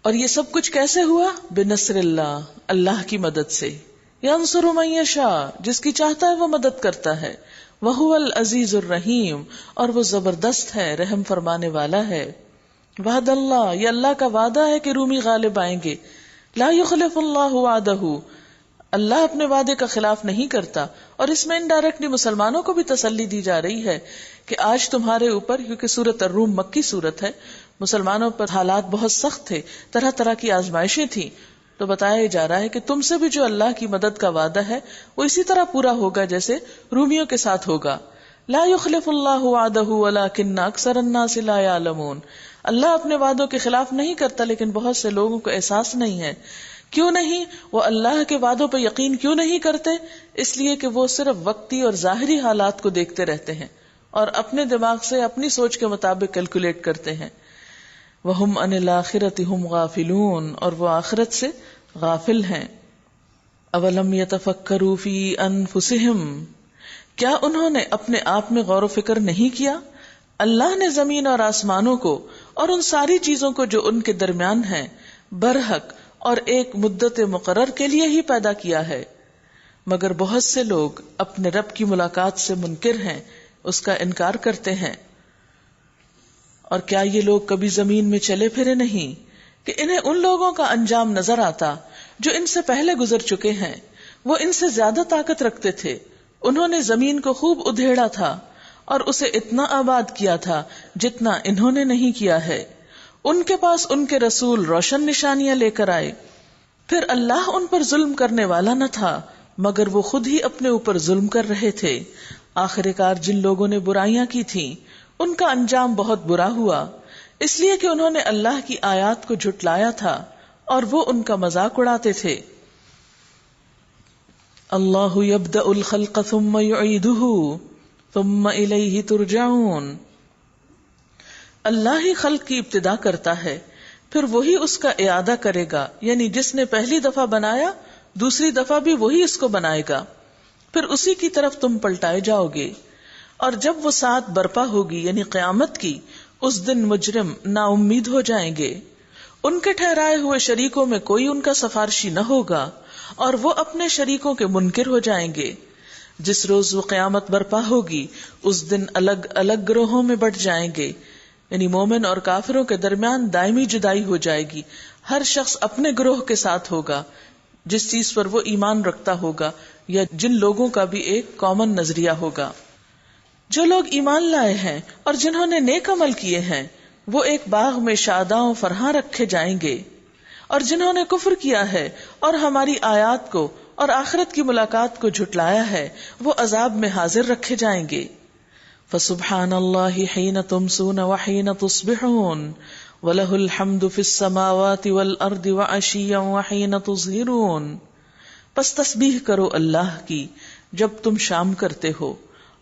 اور یہ سب کچھ کیسے ہوا؟ بنصر اللہ، اللہ کی مدد سے. ینصر من یشاء، جس کی چاہتا ہے وہ مدد کرتا ہے. وہو العزیز الرحیم، اور وہ زبردست ہے، رحم فرمانے والا ہے. وعد اللہ، یہ اللہ کا وعدہ ہے کہ رومی غالب آئیں گے. لا یخلف اللہ وعدہ، اللہ اپنے وعدے کا خلاف نہیں کرتا. اور اس میں انڈائریکٹلی مسلمانوں کو بھی تسلی دی جا رہی ہے کہ آج تمہارے اوپر، کیونکہ سورۃ الروم مکی سورت ہے، مسلمانوں پر حالات بہت سخت تھے، طرح طرح کی آزمائشیں تھیں، تو بتایا جا رہا ہے کہ تم سے بھی جو اللہ کی مدد کا وعدہ ہے وہ اسی طرح پورا ہوگا جیسے رومیوں کے ساتھ ہوگا. لا یخلف اللہ وعدہ ولکن اکثر الناس لا یعلمون، اللہ اپنے وعدوں کے خلاف نہیں کرتا لیکن بہت سے لوگوں کو احساس نہیں ہے. کیوں نہیں؟ وہ اللہ کے وعدوں پر یقین کیوں نہیں کرتے؟ اس لیے کہ وہ صرف وقتی اور ظاہری حالات کو دیکھتے رہتے ہیں اور اپنے دماغ سے اپنی سوچ کے مطابق کیلکولیٹ کرتے ہیں. وَهُمْ عَنِ الْآخِرَةِ هُمْ غَافِلُونَ، اور وہ آخرت سے غافل ہیں. أَوَلَمْ يَتَفَكَّرُوا فِي أَنفُسِهِمْ، کیا انہوں نے اپنے آپ میں غور و فکر نہیں کیا؟ اللہ نے زمین اور آسمانوں کو اور ان ساری چیزوں کو جو ان کے درمیان ہیں برحق اور ایک مدت مقرر کے لیے ہی پیدا کیا ہے. مگر بہت سے لوگ اپنے رب کی ملاقات سے منکر ہیں، اس کا انکار کرتے ہیں۔ اور کیا یہ لوگ کبھی زمین میں چلے پھرے نہیں کہ انہیں ان لوگوں کا انجام نظر آتا جو ان سے پہلے گزر چکے ہیں، وہ ان سے زیادہ طاقت رکھتے تھے، انہوں نے زمین کو خوب ادھیڑا تھا اور اسے اتنا آباد کیا تھا جتنا انہوں نے نہیں کیا ہے۔ ان کے پاس ان کے رسول روشن نشانیاں لے کر آئے، پھر اللہ ان پر ظلم کرنے والا نہ تھا مگر وہ خود ہی اپنے اوپر ظلم کر رہے تھے۔ آخر کار جن لوگوں نے برائیاں کی تھیں ان کا انجام بہت برا ہوا، اس لیے کہ انہوں نے اللہ کی آیات کو جھٹلایا تھا اور وہ ان کا مذاق اڑاتے تھے۔ اللہ یبدأ الخلق ثم یعیدہ ثم الیہ ترجعون، اللہ ہی خلق کی ابتدا کرتا ہے پھر وہی اس کا اعادہ کرے گا، یعنی جس نے پہلی دفعہ بنایا دوسری دفعہ بھی وہی اس کو بنائے گا، پھر اسی کی طرف تم پلٹائے جاؤ گے۔ اور جب وہ ساعت برپا ہوگی یعنی قیامت کی، اس دن مجرم نا امید ہو جائیں گے، ان کے ٹھہرائے ہوئے شریکوں میں کوئی ان کا سفارشی نہ ہوگا اور وہ اپنے شریکوں کے منکر ہو جائیں گے۔ جس روز وہ قیامت برپا ہوگی اس دن الگ الگ گروہوں میں بٹ جائیں گے، یعنی مومن اور کافروں کے درمیان دائمی جدائی ہو جائے گی، ہر شخص اپنے گروہ کے ساتھ ہوگا جس چیز پر وہ ایمان رکھتا ہوگا یا جن لوگوں کا بھی ایک کامن نظریہ ہوگا۔ جو لوگ ایمان لائے ہیں اور جنہوں نے نیک عمل کیے ہیں وہ ایک باغ میں شاداں و فرحاں رکھے جائیں گے، اور جنہوں نے کفر کیا ہے اور ہماری آیات کو اور آخرت کی ملاقات کو جھٹلایا ہے وہ عذاب میں حاضر رکھے جائیں گے۔ فسبحان اللہ حین تمسون وحین تصبحون وَلَهُ الْحَمْدُ فِي السَّمَاوَاتِ وَالْأَرْضِ وَعَشِيًّا وَحِينَ تُظْهِرُونَ، پس تسبیح کرو اللہ کی جب تم شام کرتے ہو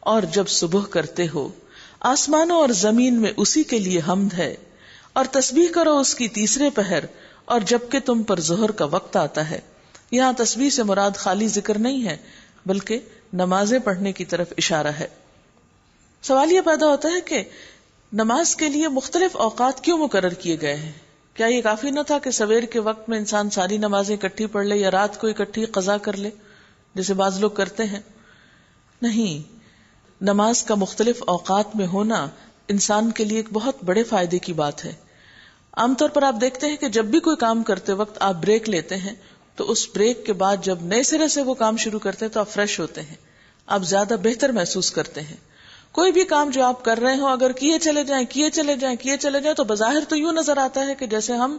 اور جب صبح کرتے ہو، آسمانوں اور زمین میں اسی کے لیے حمد ہے، اور تسبیح کرو اس کی تیسرے پہر اور جبکہ تم پر ظہر کا وقت آتا ہے۔ یہاں تسبیح سے مراد خالی ذکر نہیں ہے بلکہ نمازیں پڑھنے کی طرف اشارہ ہے۔ سوال یہ پیدا ہوتا ہے کہ نماز کے لیے مختلف اوقات کیوں مقرر کیے گئے ہیں؟ کیا یہ کافی نہ تھا کہ سویر کے وقت میں انسان ساری نمازیں اکٹھی پڑھ لے یا رات کو اکٹھی قضا کر لے جیسے بعض لوگ کرتے ہیں؟ نہیں، نماز کا مختلف اوقات میں ہونا انسان کے لیے ایک بہت بڑے فائدے کی بات ہے۔ عام طور پر آپ دیکھتے ہیں کہ جب بھی کوئی کام کرتے وقت آپ بریک لیتے ہیں تو اس بریک کے بعد جب نئے سرے سے وہ کام شروع کرتے ہیں تو آپ فریش ہوتے ہیں، آپ زیادہ بہتر محسوس کرتے ہیں۔ کوئی بھی کام جو آپ کر رہے ہو اگر کیے چلے جائیں تو بظاہر تو یوں نظر آتا ہے کہ جیسے ہم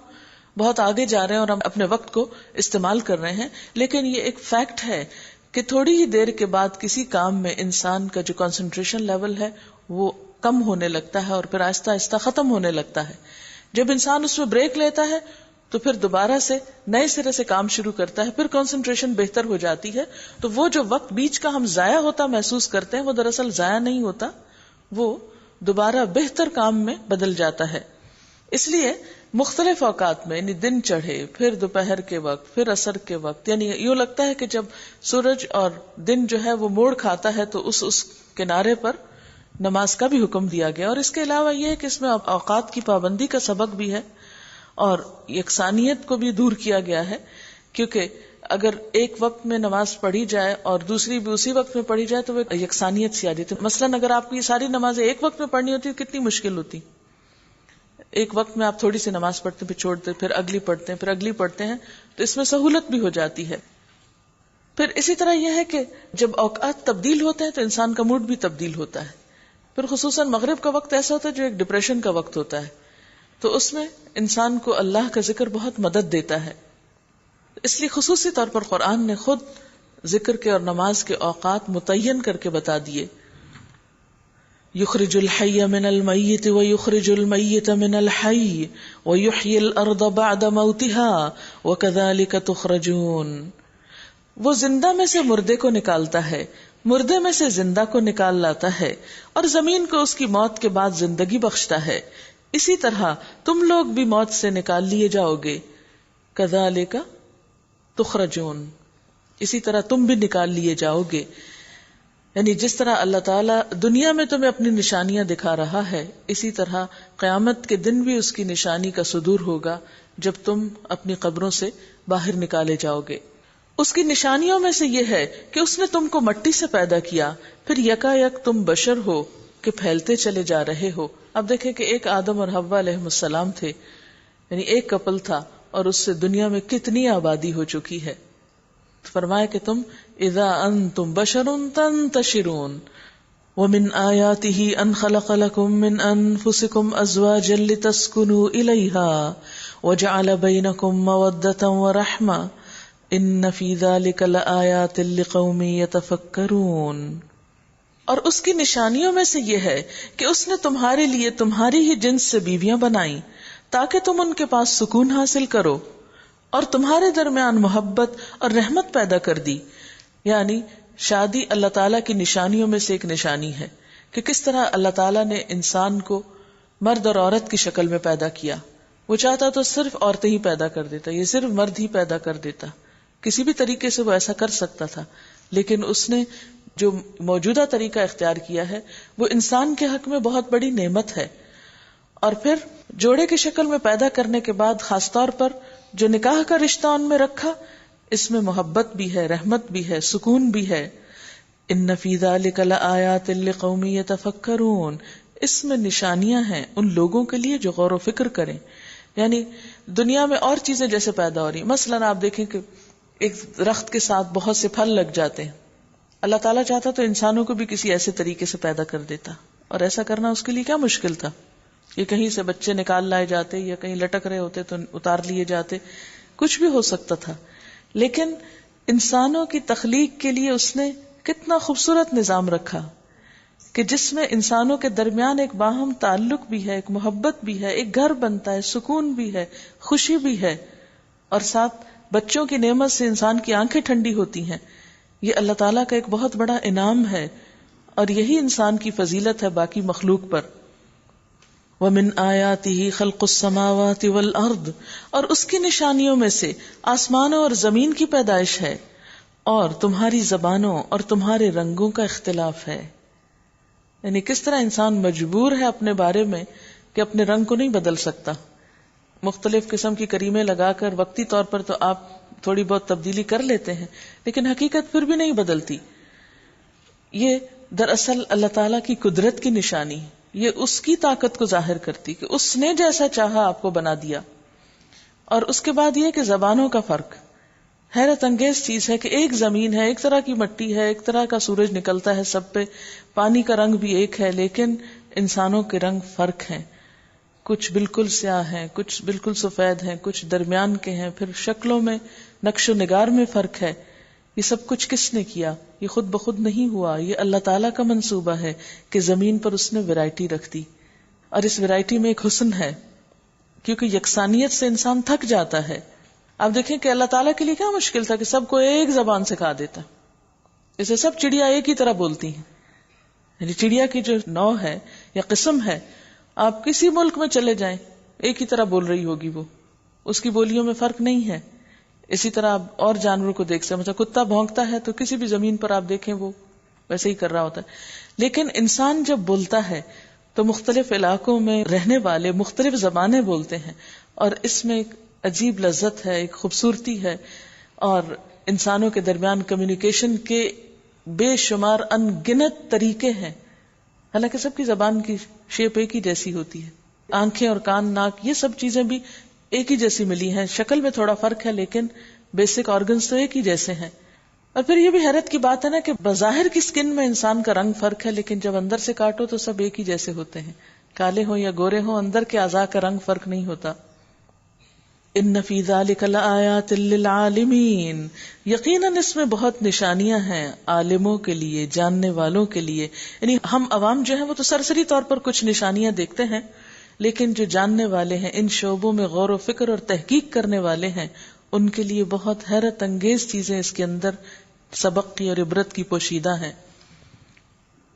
بہت آگے جا رہے ہیں اور ہم اپنے وقت کو استعمال کر رہے ہیں، لیکن یہ ایک فیکٹ ہے کہ تھوڑی ہی دیر کے بعد کسی کام میں انسان کا جو کنسنٹریشن لیول ہے وہ کم ہونے لگتا ہے اور پھر آہستہ آہستہ ختم ہونے لگتا ہے۔ جب انسان اس میں بریک لیتا ہے تو پھر دوبارہ سے نئے سرے سے کام شروع کرتا ہے، پھر کنسنٹریشن بہتر ہو جاتی ہے، تو وہ جو وقت بیچ کا ہم ضائع ہوتا محسوس کرتے ہیں وہ دراصل ضائع نہیں ہوتا، وہ دوبارہ بہتر کام میں بدل جاتا ہے۔ اس لیے مختلف اوقات میں، یعنی دن چڑھے پھر دوپہر کے وقت پھر عصر کے وقت، یعنی یوں لگتا ہے کہ جب سورج اور دن جو ہے وہ موڑ کھاتا ہے تو اس کنارے پر نماز کا بھی حکم دیا گیا۔ اور اس کے علاوہ یہ ہے کہ اس میں اوقات کی پابندی کا سبق بھی ہے اور یکسانیت کو بھی دور کیا گیا ہے، کیونکہ اگر ایک وقت میں نماز پڑھی جائے اور دوسری بھی اسی وقت میں پڑھی جائے تو وہ یکسانیت سی آ جاتی ہے۔ مثلاً اگر آپ کی ساری نمازیں ایک وقت میں پڑھنی ہوتی کتنی مشکل ہوتی، ایک وقت میں آپ تھوڑی سی نماز پڑھتے پھر چھوڑتے پھر اگلی پڑھتے ہیں پھر اگلی پڑھتے ہیں، تو اس میں سہولت بھی ہو جاتی ہے۔ پھر اسی طرح یہ ہے کہ جب اوقات تبدیل ہوتے ہیں تو انسان کا موڈ بھی تبدیل ہوتا ہے، پھر خصوصاً مغرب کا وقت ایسا ہوتا ہے جو ایک ڈپریشن کا وقت ہوتا ہے، تو اس میں انسان کو اللہ کا ذکر بہت مدد دیتا ہے۔ اس لیے خصوصی طور پر قرآن نے خود ذکر کے اور نماز کے اوقات متعین کر کے بتا دیے۔ یخرج الحی من المیت ویخرج المیت من الحی ویحیی الارض بعد موتها وکذالک تخرجون، وہ زندہ میں سے مردے کو نکالتا ہے، مردے میں سے زندہ کو نکال لاتا ہے، اور زمین کو اس کی موت کے بعد زندگی بخشتا ہے، اسی طرح تم لوگ بھی موت سے نکال لیے جاؤ گے، کذالک تخرجون، اسی طرح تم بھی نکال لیے جاؤ گے۔ یعنی جس طرح اللہ تعالیٰ دنیا میں تمہیں اپنی نشانیاں دکھا رہا ہے، اسی طرح قیامت کے دن بھی اس کی نشانی کا صدور ہوگا جب تم اپنی قبروں سے باہر نکالے جاؤ گے۔ اس کی نشانیوں میں سے یہ ہے کہ اس نے تم کو مٹی سے پیدا کیا، پھر یکا یک تم بشر ہو کہ پھیلتے چلے جا رہے ہو. اب دیکھیں کہ ایک آدم اور حوا علیہ السلام تھے، یعنی ایک کپل تھا، اور اس سے دنیا میں کتنی آبادی ہو چکی ہے. فرمایا کہ تم اذا انتم بشر تنتشرون ومن آیاته ان خلق لكم من انفسكم ازواجا لتسكنوا اليها وجعل بينكم مودة ورحمة ان في ذلك لآیات لقوم يتفکرون. اور اس کی نشانیوں میں سے یہ ہے کہ اس نے تمہارے لیے تمہاری ہی جنس سے بیویاں بنائی تاکہ تم ان کے پاس سکون حاصل کرو، اور تمہارے درمیان محبت اور رحمت پیدا کر دی. یعنی شادی اللہ تعالیٰ کی نشانیوں میں سے ایک نشانی ہے کہ کس طرح اللہ تعالیٰ نے انسان کو مرد اور عورت کی شکل میں پیدا کیا. وہ چاہتا تو صرف عورتیں ہی پیدا کر دیتا، یہ صرف مرد ہی پیدا کر دیتا، کسی بھی طریقے سے وہ ایسا کر سکتا تھا. لیکن اس نے جو موجودہ طریقہ اختیار کیا ہے وہ انسان کے حق میں بہت بڑی نعمت ہے. اور پھر جوڑے کی شکل میں پیدا کرنے کے بعد خاص طور پر جو نکاح کا رشتہ ان میں رکھا، اس میں محبت بھی ہے، رحمت بھی ہے، سکون بھی ہے. ان فی ذلک لآیات لقوم یتفکرون، اس میں نشانیاں ہیں ان لوگوں کے لیے جو غور و فکر کریں. یعنی دنیا میں اور چیزیں جیسے پیدا ہو رہی، مثلا آپ دیکھیں کہ ایک درخت کے ساتھ بہت سے پھل لگ جاتے ہیں. اللہ تعالیٰ چاہتا تو انسانوں کو بھی کسی ایسے طریقے سے پیدا کر دیتا، اور ایسا کرنا اس کے لیے کیا مشکل تھا. یہ کہیں سے بچے نکال لائے جاتے یا کہیں لٹک رہے ہوتے تو اتار لیے جاتے، کچھ بھی ہو سکتا تھا. لیکن انسانوں کی تخلیق کے لیے اس نے کتنا خوبصورت نظام رکھا کہ جس میں انسانوں کے درمیان ایک باہم تعلق بھی ہے، ایک محبت بھی ہے، ایک گھر بنتا ہے، سکون بھی ہے، خوشی بھی ہے، اور ساتھ بچوں کی نعمت سے انسان کی آنکھیں ٹھنڈی ہوتی ہیں. یہ اللہ تعالیٰ کا ایک بہت بڑا انعام ہے، اور یہی انسان کی فضیلت ہے باقی مخلوق پر. وَمِنْ آیَاتِهِ خَلْقُ السَّمَاوَاتِ وَالْأَرْضِ، اور اس کی نشانیوں میں سے آسمانوں اور زمین کی پیدائش ہے، اور تمہاری زبانوں اور تمہارے رنگوں کا اختلاف ہے. یعنی کس طرح انسان مجبور ہے اپنے بارے میں کہ اپنے رنگ کو نہیں بدل سکتا. مختلف قسم کی کریمیں لگا کر وقتی طور پر تو آپ تھوڑی بہت تبدیلی کر لیتے ہیں، لیکن حقیقت پھر بھی نہیں بدلتی. یہ دراصل اللہ تعالیٰ کی قدرت کی نشانی، یہ اس کی طاقت کو ظاہر کرتی کہ اس نے جیسا چاہا آپ کو بنا دیا. اور اس کے بعد یہ کہ زبانوں کا فرق حیرت انگیز چیز ہے کہ ایک زمین ہے، ایک طرح کی مٹی ہے، ایک طرح کا سورج نکلتا ہے سب پہ، پانی کا رنگ بھی ایک ہے، لیکن انسانوں کے رنگ فرق ہیں. کچھ بالکل سیاہ ہیں، کچھ بالکل سفید ہیں، کچھ درمیان کے ہیں، پھر شکلوں میں نقش و نگار میں فرق ہے. یہ سب کچھ کس نے کیا؟ یہ خود بخود نہیں ہوا، یہ اللہ تعالیٰ کا منصوبہ ہے کہ زمین پر اس نے ویرائٹی رکھ دی. اور اس ویرائٹی میں ایک حسن ہے، کیونکہ یکسانیت سے انسان تھک جاتا ہے. آپ دیکھیں کہ اللہ تعالیٰ کے لیے کیا مشکل تھا کہ سب کو ایک زبان سکھا دیتا. اسے سب چڑیا ایک ہی طرح بولتی ہیں، یعنی چڑیا کی جو نوع ہے یا قسم ہے، آپ کسی ملک میں چلے جائیں ایک ہی طرح بول رہی ہوگی، وہ اس کی بولیوں میں فرق نہیں ہے. اسی طرح آپ اور جانوروں کو دیکھ سکتے، مثلا کتا بھونکتا ہے تو کسی بھی زمین پر آپ دیکھیں وہ ویسے ہی کر رہا ہوتا ہے. لیکن انسان جب بولتا ہے تو مختلف علاقوں میں رہنے والے مختلف زبانیں بولتے ہیں، اور اس میں ایک عجیب لذت ہے، ایک خوبصورتی ہے، اور انسانوں کے درمیان کمیونیکیشن کے بے شمار ان گنت طریقے ہیں. حالانکہ سب کی زبان کی شیپ ایک ہی جیسی ہوتی ہے، آنکھیں اور کان، ناک، یہ سب چیزیں بھی ایک ہی جیسی ملی ہیں، شکل میں تھوڑا فرق ہے لیکن بیسک آرگنز تو ایک ہی جیسے ہیں. اور پھر یہ بھی حیرت کی بات ہے نا کہ بظاہر کی سکن میں انسان کا رنگ فرق ہے، لیکن جب اندر سے کاٹو تو سب ایک ہی جیسے ہوتے ہیں، کالے ہوں یا گورے ہوں، اندر کے اعضاء کا رنگ فرق نہیں ہوتا. ان فی ذلک لآیات للعالمین، یقیناً اس میں بہت نشانیاں ہیں عالموں کے لیے، جاننے والوں کے لیے. یعنی ہم عوام جو ہیں وہ تو سرسری طور پر کچھ نشانیاں دیکھتے ہیں، لیکن جو جاننے والے ہیں، ان شعبوں میں غور و فکر اور تحقیق کرنے والے ہیں، ان کے لیے بہت حیرت انگیز چیزیں اس کے اندر سبق کی اور عبرت کی پوشیدہ ہیں.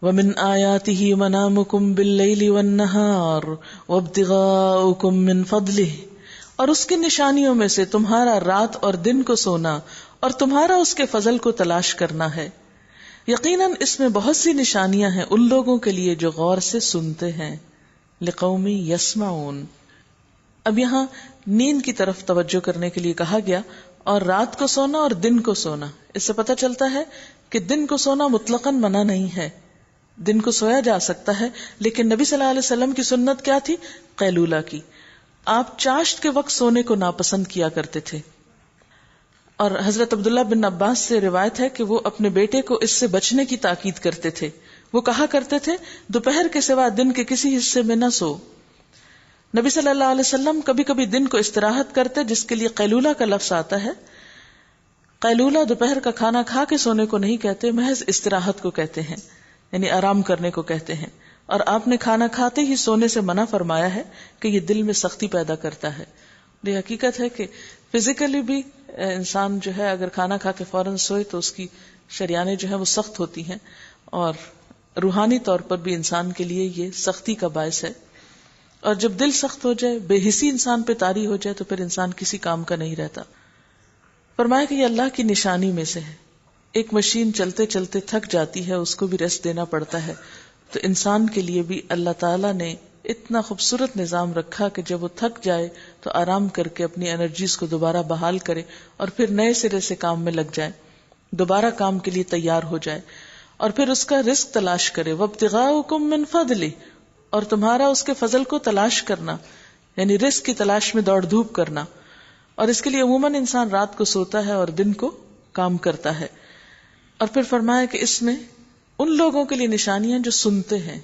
وَمِنْ آيَاتِهِ مَنَامُكُمْ بِاللَّيْلِ وَالنَّهَارِ وَابْتِغَاؤُكُمْ مِنْ فَضْلِهِ، اور اس کی نشانیوں میں سے تمہارا رات اور دن کو سونا اور تمہارا اس کے فضل کو تلاش کرنا ہے. یقیناً اس میں بہت سی نشانیاں ہیں ان لوگوں کے لیے جو غور سے سنتے ہیں. لقوم یسمعون. اب یہاں نیند کی طرف توجہ کرنے کے لیے کہا گیا، اور رات کو سونا اور دن کو سونا. اس سے پتہ چلتا ہے کہ دن کو سونا مطلقاً منع نہیں ہے، دن کو سویا جا سکتا ہے، لیکن نبی صلی اللہ علیہ وسلم کی سنت کیا تھی؟ قیلولہ کی. آپ چاشت کے وقت سونے کو ناپسند کیا کرتے تھے. اور حضرت عبداللہ بن عباس سے روایت ہے کہ وہ اپنے بیٹے کو اس سے بچنے کی تاکید کرتے تھے. وہ کہا کرتے تھے دوپہر کے سوا دن کے کسی حصے میں نہ سو. نبی صلی اللہ علیہ وسلم کبھی کبھی دن کو استراحت کرتے، جس کے لیے قیلولہ کا لفظ آتا ہے. قیلولہ دوپہر کا کھانا کھا کے سونے کو نہیں کہتے، محض استراحت کو کہتے ہیں، یعنی آرام کرنے کو کہتے ہیں. اور آپ نے کھانا کھاتے ہی سونے سے منع فرمایا ہے کہ یہ دل میں سختی پیدا کرتا ہے. یہ حقیقت ہے کہ فزیکلی بھی انسان جو ہے اگر کھانا کھا کے فوراً سوئے تو اس کی شریانیں جو ہے وہ سخت ہوتی ہیں، اور روحانی طور پر بھی انسان کے لیے یہ سختی کا باعث ہے. اور جب دل سخت ہو جائے، بے حسی انسان پہ طاری ہو جائے، تو پھر انسان کسی کام کا نہیں رہتا. فرمایا کہ یہ اللہ کی نشانی میں سے ہے. ایک مشین چلتے چلتے تھک جاتی ہے، اس کو بھی ریسٹ دینا پڑتا ہے. تو انسان کے لیے بھی اللہ تعالیٰ نے اتنا خوبصورت نظام رکھا کہ جب وہ تھک جائے تو آرام کر کے اپنی انرجیز کو دوبارہ بحال کرے اور پھر نئے سرے سے کام میں لگ جائے، دوبارہ کام کے لیے تیار ہو جائے، اور پھر اس کا رزق تلاش کرے. وابتغاؤکم من فضلہ، اور تمہارا اس کے فضل کو تلاش کرنا، یعنی رزق کی تلاش میں دوڑ دھوپ کرنا. اور اس کے لیے عموماً انسان رات کو سوتا ہے اور دن کو کام کرتا ہے. اور پھر فرمایا کہ اس میں ان لوگوں کے لیے نشانیاں جو سنتے ہیں.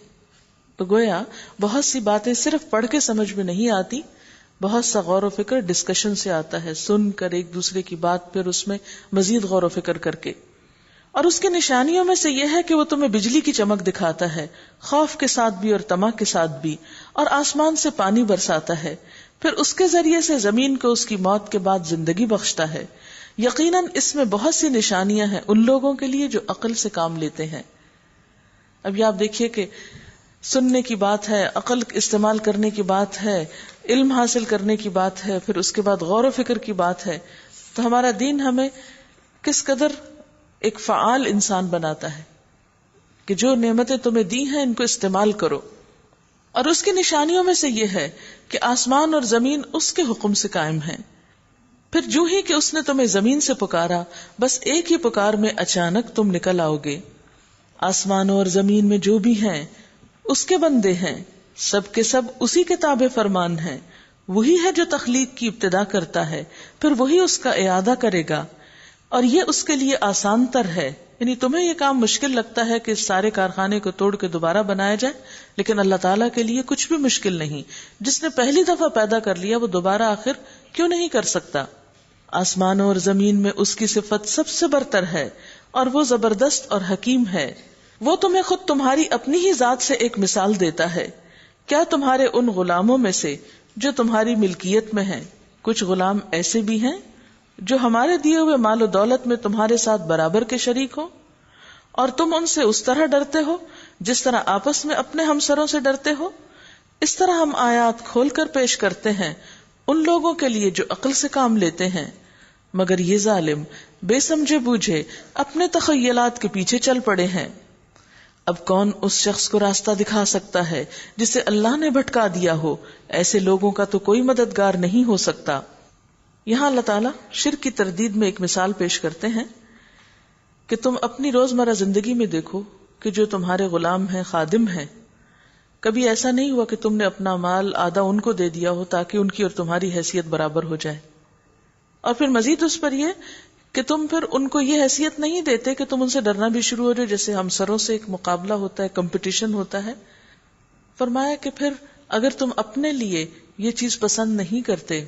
تو گویا بہت سی باتیں صرف پڑھ کے سمجھ میں نہیں آتی، بہت سا غور و فکر ڈسکشن سے آتا ہے، سن کر ایک دوسرے کی بات، پھر اس میں مزید غور و فکر کر کے. اور اس کے نشانیوں میں سے یہ ہے کہ وہ تمہیں بجلی کی چمک دکھاتا ہے، خوف کے ساتھ بھی اور طمع کے ساتھ بھی، اور آسمان سے پانی برساتا ہے، پھر اس کے ذریعے سے زمین کو اس کی موت کے بعد زندگی بخشتا ہے. یقیناً اس میں بہت سی نشانیاں ہیں ان لوگوں کے لیے جو عقل سے کام لیتے ہیں. اب یہ آپ دیکھیے کہ سننے کی بات ہے، عقل استعمال کرنے کی بات ہے، علم حاصل کرنے کی بات ہے، پھر اس کے بعد غور و فکر کی بات ہے. تو ہمارا دین ہمیں کس قدر ایک فعال انسان بناتا ہے کہ جو نعمتیں تمہیں دی ہیں ان کو استعمال کرو. اور اس کی نشانیوں میں سے یہ ہے کہ آسمان اور زمین اس کے حکم سے قائم ہیں. پھر جو ہی کہ اس نے تمہیں زمین سے پکارا، بس ایک ہی پکار میں اچانک تم نکل آؤ گے. آسمانوں اور زمین میں جو بھی ہیں اس کے بندے ہیں، سب کے سب اسی کے تابع فرمان ہیں. وہی ہے جو تخلیق کی ابتدا کرتا ہے، پھر وہی اس کا اعادہ کرے گا، اور یہ اس کے لیے آسان تر ہے. یعنی تمہیں یہ کام مشکل لگتا ہے کہ اس سارے کارخانے کو توڑ کے دوبارہ بنایا جائے، لیکن اللہ تعالیٰ کے لیے کچھ بھی مشکل نہیں. جس نے پہلی دفعہ پیدا کر لیا وہ دوبارہ آخر کیوں نہیں کر سکتا. آسمانوں اور زمین میں اس کی صفت سب سے برتر ہے، اور وہ زبردست اور حکیم ہے. وہ تمہیں خود تمہاری اپنی ہی ذات سے ایک مثال دیتا ہے. کیا تمہارے ان غلاموں میں سے جو تمہاری ملکیت میں ہیں کچھ غلام ایسے بھی ہیں جو ہمارے دیے ہوئے مال و دولت میں تمہارے ساتھ برابر کے شریک ہو، اور تم ان سے اس طرح ڈرتے ہو جس طرح آپس میں اپنے ہمسروں سے ڈرتے ہو؟ اس طرح ہم آیات کھول کر پیش کرتے ہیں ان لوگوں کے لیے جو عقل سے کام لیتے ہیں. مگر یہ ظالم بے سمجھے بوجھے اپنے تخیلات کے پیچھے چل پڑے ہیں. اب کون اس شخص کو راستہ دکھا سکتا ہے جسے اللہ نے بھٹکا دیا ہو؟ ایسے لوگوں کا تو کوئی مددگار نہیں ہو سکتا. یہاں اللہ تعالیٰ شرک کی تردید میں ایک مثال پیش کرتے ہیں کہ تم اپنی روزمرہ زندگی میں دیکھو کہ جو تمہارے غلام ہیں، خادم ہیں، کبھی ایسا نہیں ہوا کہ تم نے اپنا مال آدھا ان کو دے دیا ہو تاکہ ان کی اور تمہاری حیثیت برابر ہو جائے. اور پھر مزید اس پر یہ کہ تم پھر ان کو یہ حیثیت نہیں دیتے کہ تم ان سے ڈرنا بھی شروع ہو جائے، جیسے ہمسروں سے ایک مقابلہ ہوتا ہے، کمپٹیشن ہوتا ہے. فرمایا کہ پھر اگر تم اپنے لیے یہ چیز پسند نہیں کرتے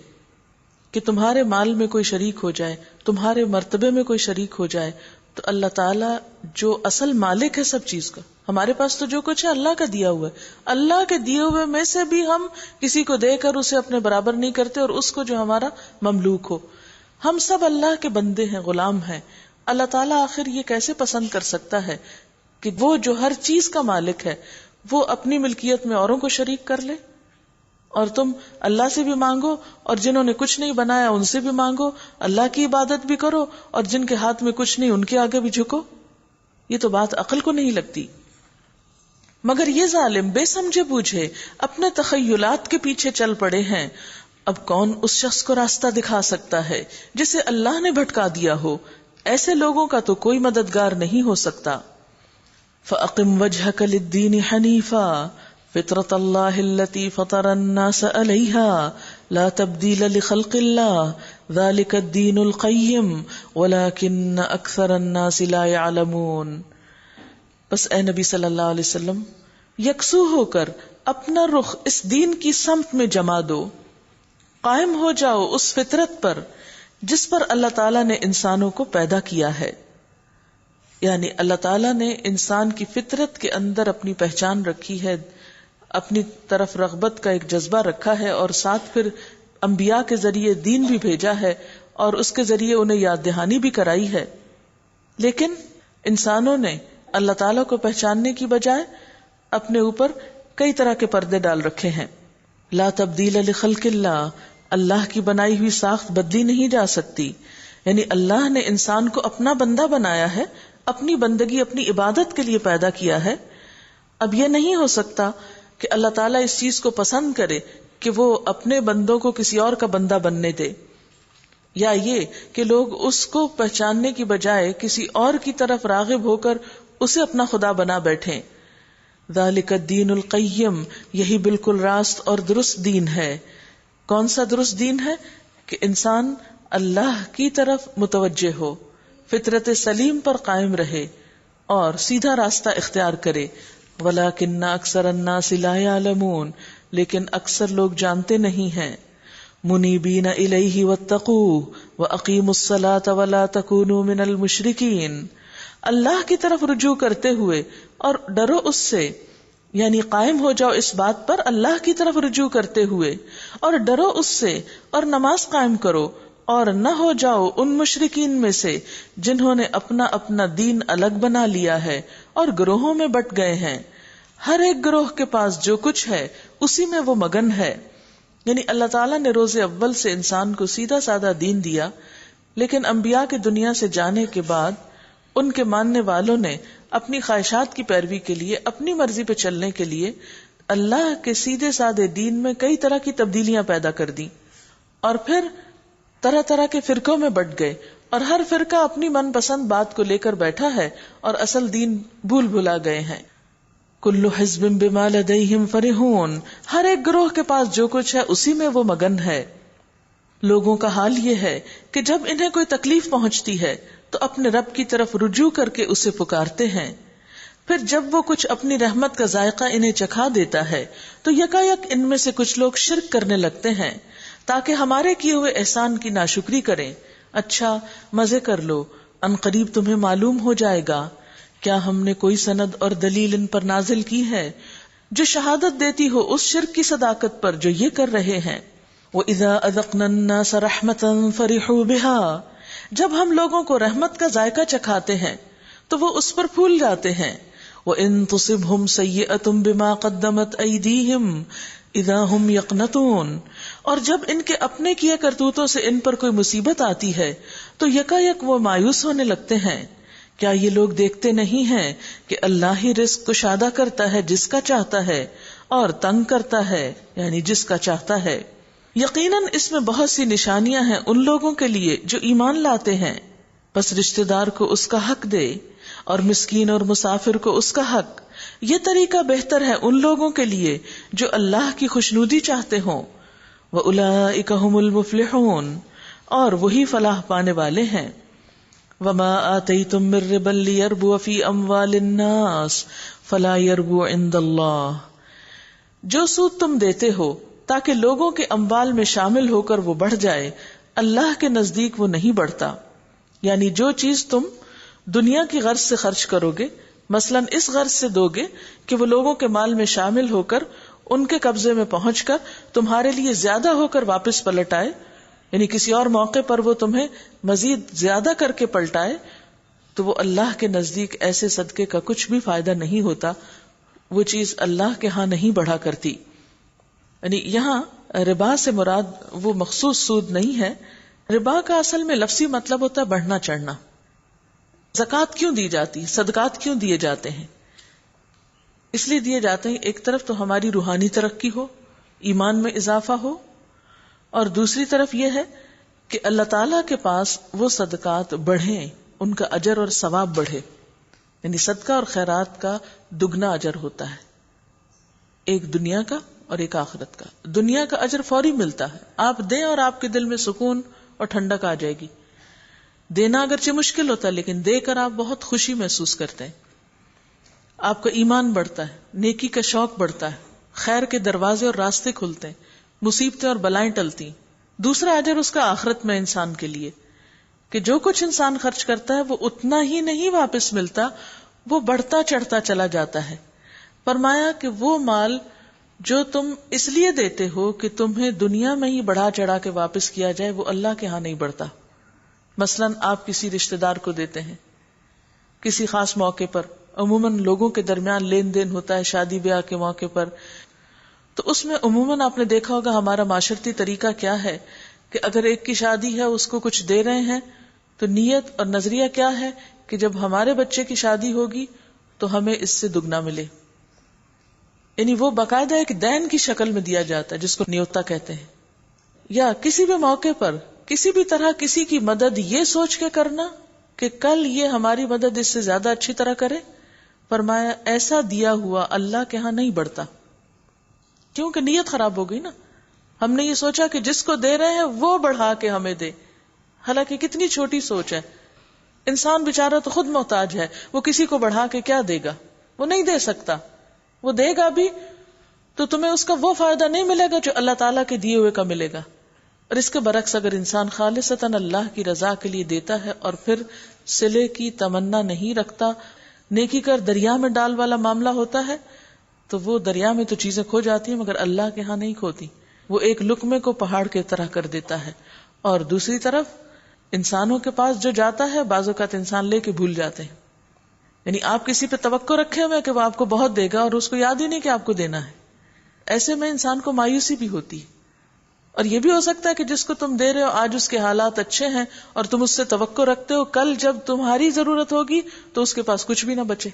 کہ تمہارے مال میں کوئی شریک ہو جائے، تمہارے مرتبے میں کوئی شریک ہو جائے، تو اللہ تعالیٰ جو اصل مالک ہے سب چیز کا، ہمارے پاس تو جو کچھ ہے اللہ کا دیا ہوا ہے، اللہ کے دیے ہوئے میں سے بھی ہم کسی کو دے کر اسے اپنے برابر نہیں کرتے، اور اس کو جو ہمارا مملوک ہو. ہم سب اللہ کے بندے ہیں، غلام ہیں. اللہ تعالیٰ آخر یہ کیسے پسند کر سکتا ہے کہ وہ جو ہر چیز کا مالک ہے وہ اپنی ملکیت میں اوروں کو شریک کر لے؟ اور تم اللہ سے بھی مانگو، اور جنہوں نے کچھ نہیں بنایا ان سے بھی مانگو، اللہ کی عبادت بھی کرو، اور جن کے ہاتھ میں کچھ نہیں ان کے آگے بھی جھکو. یہ تو بات عقل کو نہیں لگتی. مگر یہ ظالم بے سمجھے بوجھے اپنے تخیلات کے پیچھے چل پڑے ہیں، اب کون اس شخص کو راستہ دکھا سکتا ہے جسے اللہ نے بھٹکا دیا ہو؟ ایسے لوگوں کا تو کوئی مددگار نہیں ہو سکتا. فَأَقِمْ وَجْهَكَ لِلدِّينِ حَنِيفًا فِطْرَةَ اللَّهِ الَّتِي فَطَرَ النَّاسَ عَلَيْهَا لَا تَبْدِيلَ لِخَلْقِ اللَّهِ ذَلِكَ الدِّينُ الْقَيِّمُ وَلَكِنَّ أَكْثَرَ النَّاسِ لَا يَعْلَمُونَ. بس اے نبی صلی اللہ علیہ وسلم یکسو ہو کر اپنا رخ اس دین کی سمت میں جما دو، قائم ہو جاؤ اس فطرت پر جس پر اللہ تعالیٰ نے انسانوں کو پیدا کیا ہے. یعنی اللہ تعالیٰ نے انسان کی فطرت کے اندر اپنی پہچان رکھی ہے، اپنی طرف رغبت کا ایک جذبہ رکھا ہے، اور ساتھ پھر انبیاء کے ذریعے دین بھی بھیجا ہے اور اس کے ذریعے انہیں یاد دہانی بھی کرائی ہے. لیکن انسانوں نے اللہ تعالیٰ کو پہچاننے کی بجائے اپنے اوپر کئی طرح کے پردے ڈال رکھے ہیں. لا تبدیل لخلق اللہ، اللہ کی بنائی ہوئی ساخت بدلی نہیں جا سکتی. یعنی اللہ نے انسان کو اپنا بندہ بنایا ہے، اپنی بندگی اپنی عبادت کے لیے پیدا کیا ہے. اب یہ نہیں ہو سکتا کہ اللہ تعالیٰ اس چیز کو پسند کرے کہ وہ اپنے بندوں کو کسی اور کا بندہ بننے دے، یا یہ کہ لوگ اس کو پہچاننے کی بجائے کسی اور کی طرف راغب ہو کر اسے اپنا خدا بنا بیٹھیں. ذالک الدین القیم، یہی بالکل راست اور درست دین ہے. کون سا درست دین ہے؟ کہ انسان اللہ کی طرف متوجہ ہو، فطرت سلیم پر قائم رہے اور سیدھا راستہ اختیار کرے. وَلَكِنَّ أَكْثَرَ النَّاسِ لَا يَعْلَمُونَ، لیکن اکثر لوگ جانتے نہیں ہیں. مُنِيبِينَ إِلَيْهِ وَاتَّقُوهُ وَأَقِيمُوا الصَّلَاةَ وَلَا تَكُونُوا مِنَ الْمُشْرِكِينَ، اللہ کی طرف رجوع کرتے ہوئے اور ڈرو اس سے، یعنی قائم ہو جاؤ اس بات پر اللہ کی طرف رجوع کرتے ہوئے اور ڈرو اس سے، اور نماز قائم کرو، اور نہ ہو جاؤ ان مشرکین میں سے جنہوں نے اپنا اپنا دین الگ بنا لیا ہے اور گروہوں میں بٹ گئے ہیں. ہر ایک گروہ کے پاس جو کچھ ہے اسی میں وہ مگن ہے. یعنی اللہ تعالیٰ نے روز اول سے انسان کو سیدھا سادہ دین دیا، لیکن انبیاء کے دنیا سے جانے کے بعد ان کے ماننے والوں نے اپنی خواہشات کی پیروی کے لیے، اپنی مرضی پہ چلنے کے لیے اللہ کے سیدھے سادے دین میں کئی طرح کی تبدیلیاں پیدا کر دی، اور پھر طرح طرح کے فرقوں میں بٹ گئے، اور ہر فرقہ اپنی من پسند بات کو لے کر بیٹھا ہے اور اصل دین بھول بھلا گئے ہیں. کل حزب بما لدیہم فرحون، ہر ایک گروہ کے پاس جو کچھ ہے اسی میں وہ مگن ہے. لوگوں کا حال یہ ہے کہ جب انہیں کوئی تکلیف پہنچتی ہے تو اپنے رب کی طرف رجوع کر کے اسے پکارتے ہیں، پھر جب وہ کچھ اپنی رحمت کا ذائقہ انہیں چکھا دیتا ہے تو یکایک ان میں سے کچھ لوگ شرک کرنے لگتے ہیں تاکہ ہمارے کیے ہوئے احسان کی ناشکری کریں. اچھا مزے کر لو، ان قریب تمہیں معلوم ہو جائے گا. کیا ہم نے کوئی سند اور دلیل ان پر نازل کی ہے جو شہادت دیتی ہو اس شرک کی صداقت پر جو یہ کر رہے ہیں. وَإِذَا أَذَقْنَا النَّاسَ رَحْمَةً فَرِحُوا بِهَا، جب ہم لوگوں کو رحمت کا ذائقہ چکھاتے ہیں تو وہ اس پر پھول جاتے ہیں. وَإِن تُصِبْهُمْ سَيِّئَةٌ بِمَا قَدَّمَتْ أَيْدِيهِمْ إِذَا هُمْ يَقْنَطُونَ، اور جب ان کے اپنے کیے کرتوتوں سے ان پر کوئی مصیبت آتی ہے تو یکایک وہ مایوس ہونے لگتے ہیں. کیا یہ لوگ دیکھتے نہیں ہیں کہ اللہ ہی رزق کشادہ کرتا ہے جس کا چاہتا ہے اور تنگ کرتا ہے یعنی جس کا چاہتا ہے. یقیناً اس میں بہت سی نشانیاں ہیں ان لوگوں کے لیے جو ایمان لاتے ہیں. بس رشتہ دار کو اس کا حق دے اور مسکین اور مسافر کو اس کا حق. یہ طریقہ بہتر ہے ان لوگوں کے لیے جو اللہ کی خوشنودی چاہتے ہوں. وَأُولَئِكَ هُمُ الْمُفْلِحُونَ، اور وہی فلاح پانے والے ہیں. وَمَا آتَيْتُم مِّن رِّبًا لِّيَرْبُوَ فِي أَمْوَالِ النَّاسِ فَلَا يَرْبُو عِندَ اللَّهِ، جو سود تم دیتے ہو تاکہ لوگوں کے اموال میں شامل ہو کر وہ بڑھ جائے، اللہ کے نزدیک وہ نہیں بڑھتا. یعنی جو چیز تم دنیا کی غرض سے خرچ کرو گے، مثلاً اس غرض سے دو گے کہ وہ لوگوں کے مال میں شامل ہو کر ان کے قبضے میں پہنچ کر تمہارے لیے زیادہ ہو کر واپس پلٹ آئے، یعنی کسی اور موقع پر وہ تمہیں مزید زیادہ کر کے پلٹائے، تو وہ اللہ کے نزدیک ایسے صدقے کا کچھ بھی فائدہ نہیں ہوتا، وہ چیز اللہ کے ہاں نہیں بڑھا کرتی. یعنی یہاں ربا سے مراد وہ مخصوص سود نہیں ہے. ربا کا اصل میں لفظی مطلب ہوتا ہے بڑھنا چڑھنا. زکوٰۃ کیوں دی جاتی، صدقات کیوں دیے جاتے ہیں؟ اس لیے دیے جاتے ہیں ایک طرف تو ہماری روحانی ترقی ہو، ایمان میں اضافہ ہو، اور دوسری طرف یہ ہے کہ اللہ تعالیٰ کے پاس وہ صدقات بڑھیں، ان کا اجر اور ثواب بڑھے، یعنی صدقہ اور خیرات کا دگنا اجر ہوتا ہے، ایک دنیا کا اور ایک آخرت کا۔ دنیا کا اجر فوری ملتا ہے، آپ دیں اور آپ کے دل میں سکون اور ٹھنڈک آ جائے گی۔ دینا اگرچہ مشکل ہوتا ہے لیکن دے کر آپ بہت خوشی محسوس کرتے ہیں، آپ کا ایمان بڑھتا ہے، نیکی کا شوق بڑھتا ہے، خیر کے دروازے اور راستے کھلتے ہیں، مصیبتیں اور بلائیں ٹلتی ہیں۔ دوسرا اجر اس کا آخرت میں انسان کے لیے کہ جو کچھ انسان خرچ کرتا ہے وہ اتنا ہی نہیں واپس ملتا، وہ بڑھتا چڑھتا چلا جاتا ہے۔ فرمایا کہ وہ مال جو تم اس لیے دیتے ہو کہ تمہیں دنیا میں ہی بڑھا چڑھا کے واپس کیا جائے، وہ اللہ کے ہاں نہیں بڑھتا۔ مثلاً آپ کسی رشتہ دار کو دیتے ہیں کسی خاص موقع پر، عموماً لوگوں کے درمیان لین دین ہوتا ہے شادی بیاہ کے موقع پر، تو اس میں عموماً آپ نے دیکھا ہوگا ہمارا معاشرتی طریقہ کیا ہے کہ اگر ایک کی شادی ہے اس کو کچھ دے رہے ہیں تو نیت اور نظریہ کیا ہے کہ جب ہمارے بچے کی شادی ہوگی تو ہمیں اس سے دگنا ملے، یعنی وہ باقاعدہ ایک دین کی شکل میں دیا جاتا ہے جس کو نیوتا کہتے ہیں۔ یا کسی بھی موقع پر کسی بھی طرح کسی کی مدد یہ سوچ کے کرنا کہ کل یہ ہماری مدد اس سے زیادہ اچھی طرح کرے، فرمایا ایسا دیا ہوا اللہ کے ہاں نہیں بڑھتا، کیونکہ نیت خراب ہو گئی نا۔ ہم نے یہ سوچا کہ جس کو دے رہے ہیں وہ بڑھا کے ہمیں دے، حالانکہ کتنی چھوٹی سوچ ہے۔ انسان بیچارہ تو خود محتاج ہے، وہ کسی کو بڑھا کے کیا دے گا؟ وہ نہیں دے سکتا، وہ دے گا بھی تو تمہیں اس کا وہ فائدہ نہیں ملے گا جو اللہ تعالیٰ کے دیے ہوئے کا ملے گا۔ اور اس کے برعکس اگر انسان خالصتاً اللہ کی رضا کے لیے دیتا ہے اور پھر صلے کی تمنا نہیں رکھتا، نیکی کر دریا میں ڈال والا معاملہ ہوتا ہے، تو وہ دریا میں تو چیزیں کھو جاتی ہیں مگر اللہ کے ہاں نہیں کھوتی، وہ ایک لقمے کو پہاڑ کی طرح کر دیتا ہے۔ اور دوسری طرف انسانوں کے پاس جو جاتا ہے بعض اوقات انسان لے کے بھول جاتے ہیں، یعنی آپ کسی پہ توقع رکھے ہوئے کہ وہ آپ کو بہت دے گا اور اس کو یاد ہی نہیں کہ آپ کو دینا ہے، ایسے میں انسان کو مایوسی بھی ہوتی ہے۔ اور یہ بھی ہو سکتا ہے کہ جس کو تم دے رہے ہو آج اس کے حالات اچھے ہیں اور تم اس سے توقع رکھتے ہو کل جب تمہاری ضرورت ہوگی تو اس کے پاس کچھ بھی نہ بچے۔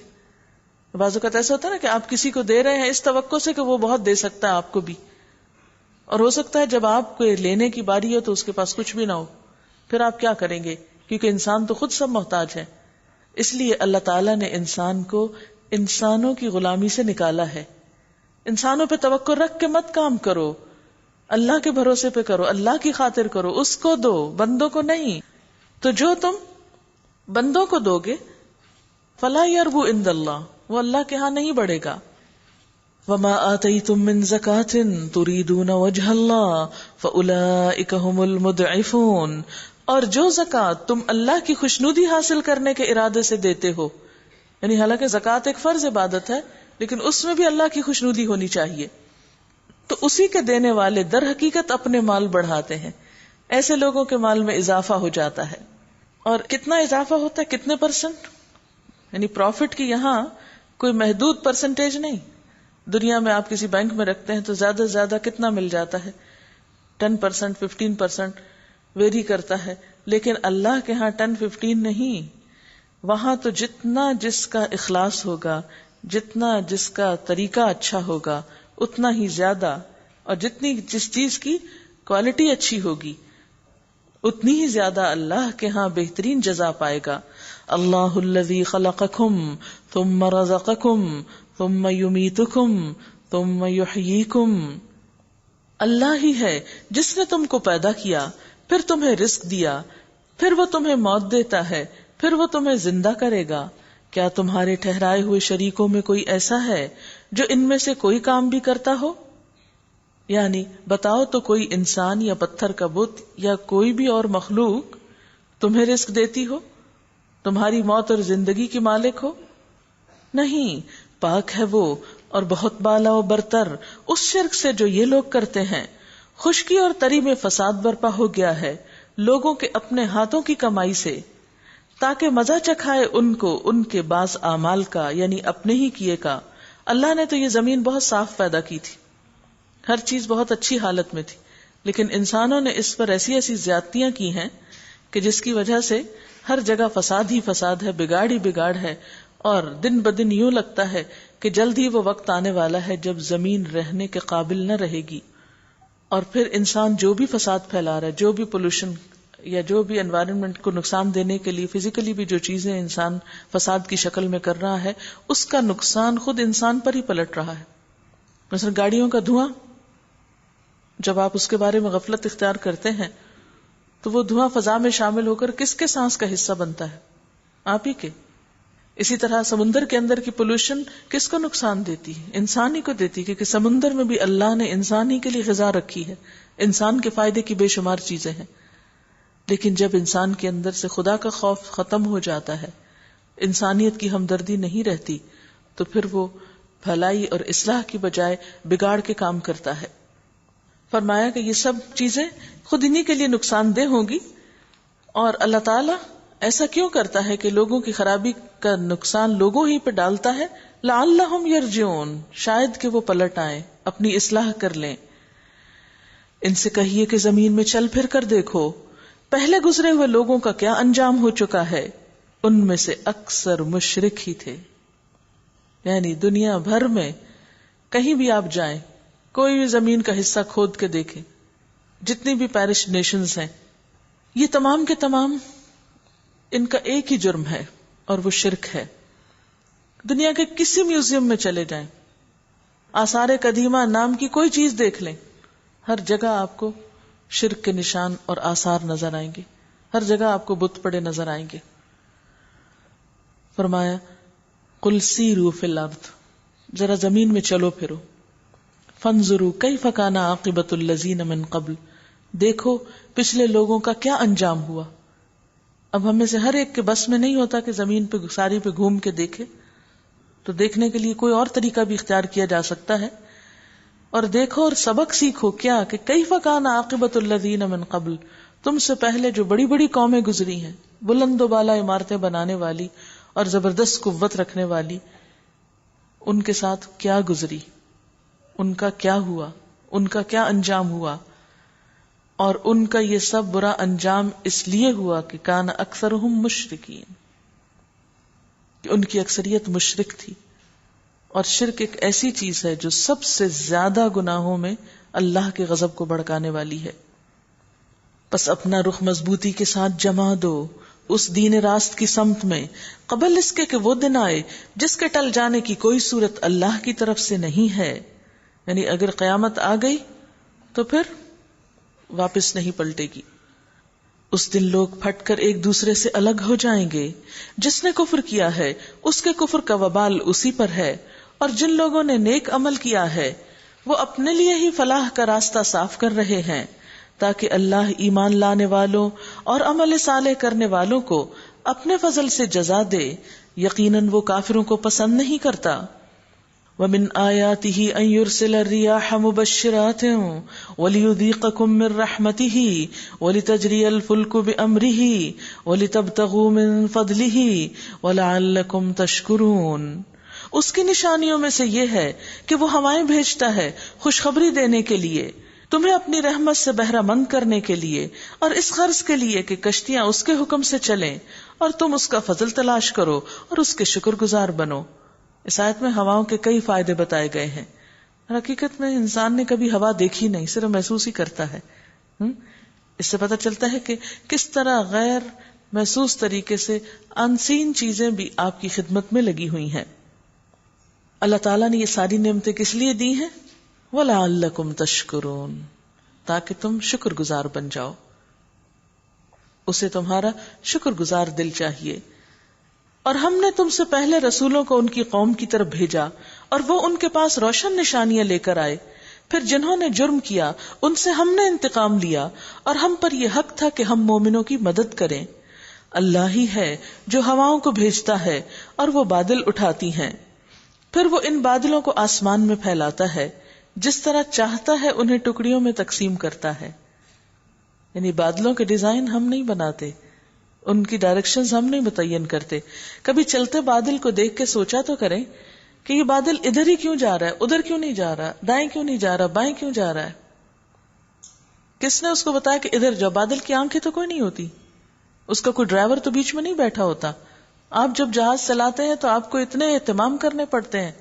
بعض اوقات ایسا ہوتا ہے نا کہ آپ کسی کو دے رہے ہیں اس توقع سے کہ وہ بہت دے سکتا ہے آپ کو بھی، اور ہو سکتا ہے جب آپ کو لینے کی باری ہو تو اس کے پاس کچھ بھی نہ ہو، پھر آپ کیا کریں گے؟ کیونکہ انسان تو خود سب محتاج ہے۔ اس لیے اللہ تعالیٰ نے انسان کو انسانوں کی غلامی سے نکالا ہے۔ انسانوں پہ توقع رکھ کے مت کام کرو، اللہ کے بھروسے پہ کرو، اللہ کی خاطر کرو، اس کو دو، بندوں کو نہیں۔ تو جو تم بندوں کو دو گے فلا یربو عند اللہ، وہ اللہ کے ہاں نہیں بڑھے گا۔ وما آتیتم من زکاة تریدون وجہ اللہ فاولئک هم المضعفون، اور جو زکوٰۃ تم اللہ کی خوشنودی حاصل کرنے کے ارادے سے دیتے ہو، یعنی حالانکہ زکوٰۃ ایک فرض عبادت ہے لیکن اس میں بھی اللہ کی خوشنودی ہونی چاہیے، تو اسی کے دینے والے در حقیقت اپنے مال بڑھاتے ہیں، ایسے لوگوں کے مال میں اضافہ ہو جاتا ہے۔ اور کتنا اضافہ ہوتا ہے؟ کتنے پرسنٹ؟ یعنی پروفٹ کی یہاں کوئی محدود پرسنٹیج نہیں۔ دنیا میں آپ کسی بینک میں رکھتے ہیں تو زیادہ سے زیادہ کتنا مل جاتا ہے؟ 10%، 15% ویری کرتا ہے، لیکن اللہ کے ہاں 10-15 نہیں، وہاں تو جتنا جس کا اخلاص ہوگا، جتنا جس کا طریقہ اچھا ہوگا اتنا ہی زیادہ، اور جتنی جس چیز کی کوالٹی اچھی ہوگی اتنی ہی زیادہ اللہ کے ہاں بہترین جزا پائے گا۔ اللہ الذی خلقکم ثم رزقکم ثم یمیتکم ثم یحییکم، اللہ ہی ہے جس نے تم کو پیدا کیا، پھر تمہیں رزق دیا، پھر وہ تمہیں موت دیتا ہے، پھر وہ تمہیں زندہ کرے گا۔ کیا تمہارے ٹھہرائے ہوئے شریکوں میں کوئی ایسا ہے جو ان میں سے کوئی کام بھی کرتا ہو؟ یعنی بتاؤ تو کوئی انسان یا پتھر کا بت یا کوئی بھی اور مخلوق تمہیں رزق دیتی ہو، تمہاری موت اور زندگی کی مالک ہو؟ نہیں، پاک ہے وہ اور بہت بالا و برتر اس شرک سے جو یہ لوگ کرتے ہیں۔ خشکی اور تری میں فساد برپا ہو گیا ہے لوگوں کے اپنے ہاتھوں کی کمائی سے، تاکہ مزہ چکھائے ان کو ان کے بعض اعمال کا، یعنی اپنے ہی کیے کا۔ اللہ نے تو یہ زمین بہت صاف پیدا کی تھی، ہر چیز بہت اچھی حالت میں تھی، لیکن انسانوں نے اس پر ایسی ایسی زیادتیاں کی ہیں کہ جس کی وجہ سے ہر جگہ فساد ہی فساد ہے، بگاڑ ہی بگاڑ ہے، اور دن بدن یوں لگتا ہے کہ جلد ہی وہ وقت آنے والا ہے جب زمین رہنے کے قابل نہ رہے گی۔ اور پھر انسان جو بھی فساد پھیلا رہا ہے، جو بھی پولوشن یا جو بھی انوائرمنٹ کو نقصان دینے کے لیے فزیکلی بھی جو چیزیں انسان فساد کی شکل میں کر رہا ہے، اس کا نقصان خود انسان پر ہی پلٹ رہا ہے. مثلا گاڑیوں کا دھواں، جب آپ اس کے بارے میں غفلت اختیار کرتے ہیں تو وہ دھواں فضا میں شامل ہو کر کس کے سانس کا حصہ بنتا ہے؟ آپ ہی کے. اسی طرح سمندر کے اندر کی پولوشن کس کو نقصان دیتی ہے؟ انسان ہی کو دیتی ہے، کیونکہ سمندر میں بھی اللہ نے انسان ہی کے لیے غذا رکھی ہے، انسان کے فائدے کی بے شمار چیزیں ہیں. لیکن جب انسان کے اندر سے خدا کا خوف ختم ہو جاتا ہے، انسانیت کی ہمدردی نہیں رہتی، تو پھر وہ بھلائی اور اصلاح کی بجائے بگاڑ کے کام کرتا ہے. فرمایا کہ یہ سب چیزیں خود انہی کے لیے نقصان دہ ہوں گی، اور اللہ تعالیٰ ایسا کیوں کرتا ہے کہ لوگوں کی خرابی کا نقصان لوگوں ہی پہ ڈالتا ہے؟ لعلہم یرجعون، شاید کہ وہ پلٹ آئیں، اپنی اصلاح کر لیں. ان سے کہیے کہ زمین میں چل پھر کر دیکھو پہلے گزرے ہوئے لوگوں کا کیا انجام ہو چکا ہے، ان میں سے اکثر مشرک ہی تھے. یعنی دنیا بھر میں کہیں بھی آپ جائیں، کوئی بھی زمین کا حصہ کھود کے دیکھیں، جتنی بھی پیرش نیشنز ہیں، یہ تمام کے تمام ان کا ایک ہی جرم ہے، اور وہ شرک ہے. دنیا کے کسی میوزیم میں چلے جائیں، آثار قدیمہ نام کی کوئی چیز دیکھ لیں، ہر جگہ آپ کو شرک کے نشان اور آثار نظر آئیں گے، ہر جگہ آپ کو بت پڑے نظر آئیں گے. فرمایا قل سیروا فی الارض، ذرا زمین میں چلو پھرو، فانظروا کیف کان عاقبۃ الذین من قبل، دیکھو پچھلے لوگوں کا کیا انجام ہوا. اب ہمیں سے ہر ایک کے بس میں نہیں ہوتا کہ زمین پہ ساری پہ گھوم کے دیکھے، تو دیکھنے کے لیے کوئی اور طریقہ بھی اختیار کیا جا سکتا ہے. اور دیکھو اور سبق سیکھو، کیا کہ کیف کان عاقبۃ الذین من قبل، تم سے پہلے جو بڑی بڑی قومیں گزری ہیں، بلند و بالا عمارتیں بنانے والی اور زبردست قوت رکھنے والی، ان کے ساتھ کیا گزری، ان کا کیا ہوا، ان کا کیا انجام ہوا. اور ان کا یہ سب برا انجام اس لیے ہوا کہ کان اکثرہم مشرکین، کہ ان کی اکثریت مشرک تھی. اور شرک ایک ایسی چیز ہے جو سب سے زیادہ گناہوں میں اللہ کے غضب کو بھڑکانے والی ہے. پس اپنا رخ مضبوطی کے ساتھ جما دو اس دین راست کی سمت میں، قبل اس کے کہ وہ دن آئے جس کے ٹل جانے کی کوئی صورت اللہ کی طرف سے نہیں ہے. یعنی اگر قیامت آ گئی تو پھر واپس نہیں پلٹے گی. اس دن لوگ پھٹ کر ایک دوسرے سے الگ ہو جائیں گے. جس نے کفر کیا ہے اس کے کفر کا وبال اسی پر ہے، اور جن لوگوں نے نیک عمل کیا ہے وہ اپنے لیے ہی فلاح کا راستہ صاف کر رہے ہیں، تاکہ اللہ ایمان لانے والوں اور عمل صالح کرنے والوں کو اپنے فضل سے جزا دے. یقیناً وہ کافروں کو پسند نہیں کرتا. وَمِنْ آيَاتِهِ أَن يُرْسِلَ الرِّيَاحَ مُبَشِّرَاتٍ وَلِيُذِيقَكُم مِّن رَّحْمَتِهِ وَلِتَجْرِيَ الْفُلْكُ بِأَمْرِهِ وَلِتَبْتَغُوا مِن فَضْلِهِ وَلَعَلَّكُمْ تَشْكُرُونَ. اس کی نشانیوں میں سے یہ ہے کہ وہ ہوائیں بھیجتا ہے خوشخبری دینے کے لیے، تمہیں اپنی رحمت سے بہرہ مند کرنے کے لیے، اور اس غرض کے لیے کہ کشتیاں اس کے حکم سے چلیں، اور تم اس کا فضل تلاش کرو اور اس کے شکر گزار بنو. اس آیت میں ہواؤں کے کئی فائدے بتائے گئے ہیں. حقیقت میں انسان نے کبھی ہوا دیکھی نہیں، صرف محسوس ہی کرتا ہے. اس سے پتہ چلتا ہے کہ کس طرح غیر محسوس طریقے سے انسین چیزیں بھی آپ کی خدمت میں لگی ہوئی ہیں. اللہ تعالیٰ نے یہ ساری نعمتیں کس لیے دی ہیں؟ وَلَعَلَّكُمْ تَشْكُرُونَ، تاکہ تم شکر گزار بن جاؤ. اسے تمہارا شکر گزار دل چاہیے. اور ہم نے تم سے پہلے رسولوں کو ان کی قوم کی طرف بھیجا، اور وہ ان کے پاس روشن نشانیاں لے کر آئے. پھر جنہوں نے جرم کیا ان سے ہم نے انتقام لیا، اور ہم پر یہ حق تھا کہ ہم مومنوں کی مدد کریں. اللہ ہی ہے جو ہواؤں کو بھیجتا ہے اور وہ بادل اٹھاتی ہیں، پھر وہ ان بادلوں کو آسمان میں پھیلاتا ہے، جس طرح چاہتا ہے انہیں ٹکڑیوں میں تقسیم کرتا ہے. یعنی بادلوں کے ڈیزائن ہم نہیں بناتے، ان کی ڈائریکشنز ہم نہیں متعین کرتے. کبھی چلتے بادل کو دیکھ کے سوچا تو کریں کہ یہ بادل ادھر ہی کیوں جا رہا ہے، ادھر کیوں نہیں جا رہا، دائیں کیوں نہیں جا رہا، بائیں کیوں جا رہا ہے؟ کس نے اس کو بتایا کہ ادھر جاؤ؟ بادل کی آنکھیں تو کوئی نہیں ہوتی، اس کا کوئی ڈرائیور تو بیچ میں نہیں بیٹھا ہوتا. آپ جب جہاز چلاتے ہیں تو آپ کو اتنے اہتمام کرنے پڑتے ہیں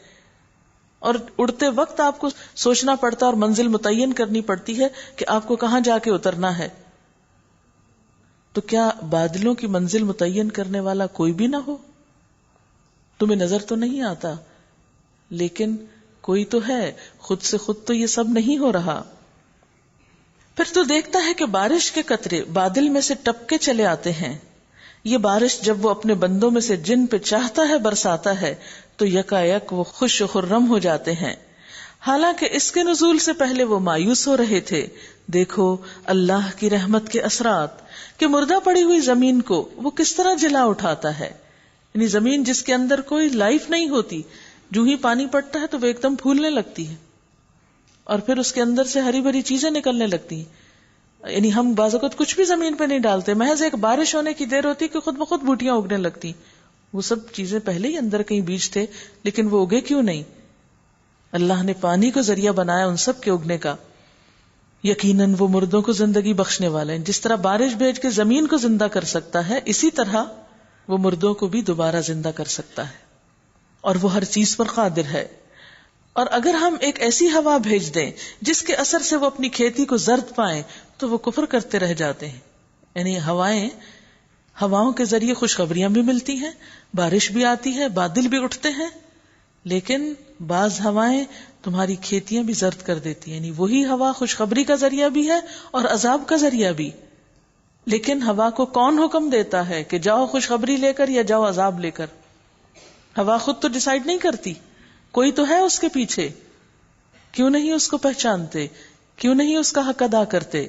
اور اڑتے وقت آپ کو سوچنا پڑتا اور منزل متعین کرنی پڑتی ہے کہ آپ کو کہاں جا کے اترنا ہے. تو کیا بادلوں کی منزل متعین کرنے والا کوئی بھی نہ ہو؟ تمہیں نظر تو نہیں آتا، لیکن کوئی تو ہے. خود سے خود تو یہ سب نہیں ہو رہا. پھر تو دیکھتا ہے کہ بارش کے قطرے بادل میں سے ٹپکے چلے آتے ہیں. یہ بارش جب وہ اپنے بندوں میں سے جن پہ چاہتا ہے برساتا ہے تو یکا یک وہ خوش و خرم ہو جاتے ہیں، حالانکہ اس کے نزول سے پہلے وہ مایوس ہو رہے تھے. دیکھو اللہ کی رحمت کے اثرات کہ مردہ پڑی ہوئی زمین کو وہ کس طرح جلا اٹھاتا ہے. یعنی زمین جس کے اندر کوئی لائف نہیں ہوتی، جو ہی پانی پڑتا ہے تو وہ ایک دم پھولنے لگتی ہے اور پھر اس کے اندر سے ہری بھری چیزیں نکلنے لگتی ہیں. یعنی ہم بعض اوقات کچھ بھی زمین پہ نہیں ڈالتے، محض ایک بارش ہونے کی دیر ہوتی کہ خود بخود بوٹیاں اگنے لگتی. وہ سب چیزیں پہلے ہی اندر کہیں بیج تھے، لیکن وہ اگے کیوں نہیں؟ اللہ نے پانی کو ذریعہ بنایا ان سب کے اگنے کا. یقیناً وہ مردوں کو زندگی بخشنے والا ہے. جس طرح بارش بھیج کے زمین کو زندہ کر سکتا ہے، اسی طرح وہ مردوں کو بھی دوبارہ زندہ کر سکتا ہے، اور وہ ہر چیز پر قادر ہے. اور اگر ہم ایک ایسی ہوا بھیج دیں جس کے اثر سے وہ اپنی کھیتی کو زرد پائیں تو وہ کفر کرتے رہ جاتے ہیں. یعنی ہواؤں کے ذریعے خوشخبریاں بھی ملتی ہیں، بارش بھی آتی ہے، بادل بھی اٹھتے ہیں، لیکن بعض ہوائیں تمہاری کھیتیاں بھی زرد کر دیتی ہیں. یعنی وہی ہوا خوشخبری کا ذریعہ بھی ہے اور عذاب کا ذریعہ بھی. لیکن ہوا کو کون حکم دیتا ہے کہ جاؤ خوشخبری لے کر یا جاؤ عذاب لے کر؟ ہوا خود تو ڈیسائیڈ نہیں کرتی، کوئی تو ہے اس کے پیچھے. کیوں نہیں اس کو پہچانتے؟ کیوں نہیں اس کا حق ادا کرتے؟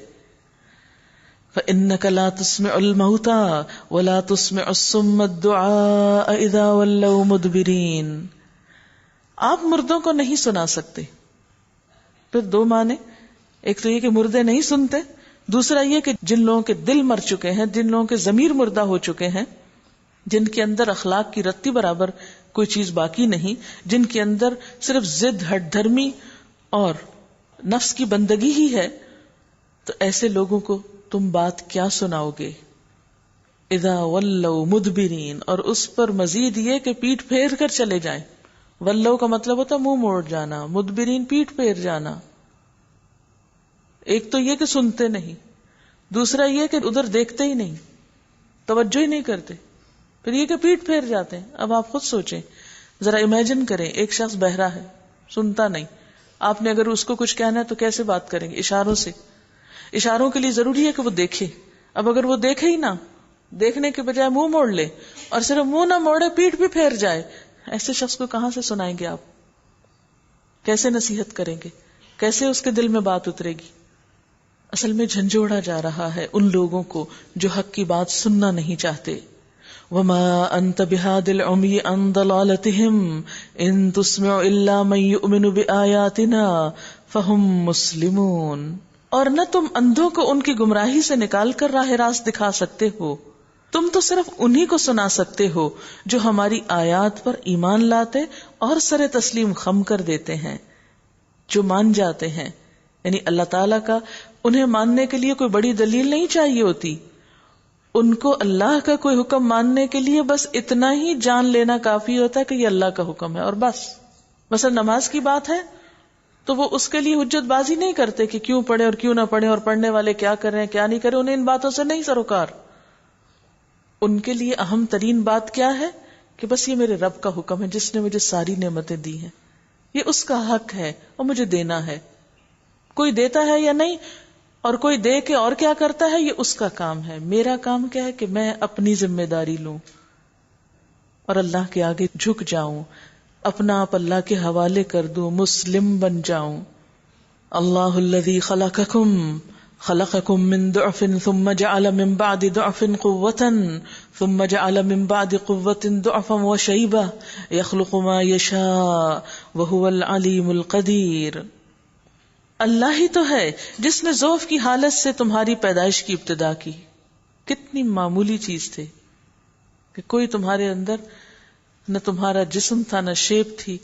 فَإِنَّكَ لَا تُسْمِعُ الْمَوْتَى وَلَا تُسْمِعُ الصُّمَّ الدُّعَاءَ إِذَا وَلَّوْا مُدْبِرِينَ. آپ مردوں کو نہیں سنا سکتے. پھر دو معنی، ایک تو یہ کہ مردے نہیں سنتے، دوسرا یہ کہ جن لوگوں کے دل مر چکے ہیں، جن لوگوں کے ضمیر مردہ ہو چکے ہیں، جن کے اندر اخلاق کی رتی برابر کوئی چیز باقی نہیں، جن کے اندر صرف ضد، ہٹ دھرمی اور نفس کی بندگی ہی ہے، تو ایسے لوگوں کو تم بات کیا سناؤ گے؟ اذا ولوا مدبرین، اور اس پر مزید یہ کہ پیٹ پھیر کر چلے جائیں. ولو کا مطلب ہوتا منہ موڑ جانا، مدبرین پیٹ پھیر جانا. ایک تو یہ کہ سنتے نہیں، دوسرا یہ کہ ادھر دیکھتے ہی نہیں، توجہ ہی نہیں کرتے، پھر یہ کہ پیٹ پھیر جاتے ہیں. اب آپ خود سوچیں، ذرا امیجن کریں، ایک شخص بہرا ہے، سنتا نہیں، آپ نے اگر اس کو کچھ کہنا ہے تو کیسے بات کریں گے؟ اشاروں سے. اشاروں کے لیے ضروری ہے کہ وہ دیکھے. اب اگر وہ دیکھے ہی نہ، دیکھنے کے بجائے منہ موڑ لے اور صرف منہ نہ موڑے پیٹ بھی پھیر جائے، ایسے شخص کو کہاں سے سنائیں گے آپ؟ کیسے نصیحت کریں گے؟ کیسے اس کے دل میں بات اترے گی؟ اصل میں جھنجھوڑا جا رہا ہے ان لوگوں کو جو حق کی بات سننا نہیں چاہتے. وَمَا أَنْتَ بِهَادِ الْعُمْيِ عَنْ ضَلَالَتِهِمْ إِن تُسْمِعُ إِلَّا مَن يُؤْمِنُ بِآيَاتِنَا فَهُمْ مُسْلِمُونَ. اور نہ تم اندھوں کو ان کی گمراہی سے نکال کر راہ راست دکھا سکتے ہو، تم تو صرف انہی کو سنا سکتے ہو جو ہماری آیات پر ایمان لاتے اور سر تسلیم خم کر دیتے ہیں، جو مان جاتے ہیں. یعنی اللہ تعالیٰ کا انہیں ماننے کے لیے کوئی بڑی دلیل نہیں چاہیے ہوتی، ان کو اللہ کا کوئی حکم ماننے کے لیے بس اتنا ہی جان لینا کافی ہوتا ہے کہ یہ اللہ کا حکم ہے، اور بس. مثلا نماز کی بات ہے تو وہ اس کے لیے حجت بازی نہیں کرتے کہ کیوں پڑھے اور کیوں نہ پڑھے اور پڑھنے والے کیا کر رہے ہیں کیا نہیں کرے، انہیں ان باتوں سے نہیں سروکار. ان کے لیے اہم ترین بات کیا ہے کہ بس یہ میرے رب کا حکم ہے جس نے مجھے ساری نعمتیں دی ہیں، یہ اس کا حق ہے اور مجھے دینا ہے. کوئی دیتا ہے یا نہیں اور کوئی دے کے اور کیا کرتا ہے یہ اس کا کام ہے. میرا کام کیا ہے کہ میں اپنی ذمہ داری لوں اور اللہ کے آگے جھک جاؤں، اپنا آپ اللہ کے حوالے کر دوں، مسلم بن جاؤں. اللہ الذی خلقکم من ضعف ثم جعل من بعد ضعف قوة ثم جعل من بعد قوة ضعفا وشیبہ یخلق ما یشاء وهو العلیم القدیر. اللہ ہی تو ہے جس نے ضعف کی حالت سے تمہاری پیدائش کی ابتدا کی. کتنی معمولی چیز تھی کہ کوئی تمہارے اندر نہ تمہارا جسم تھا، نہ شیپ تھی،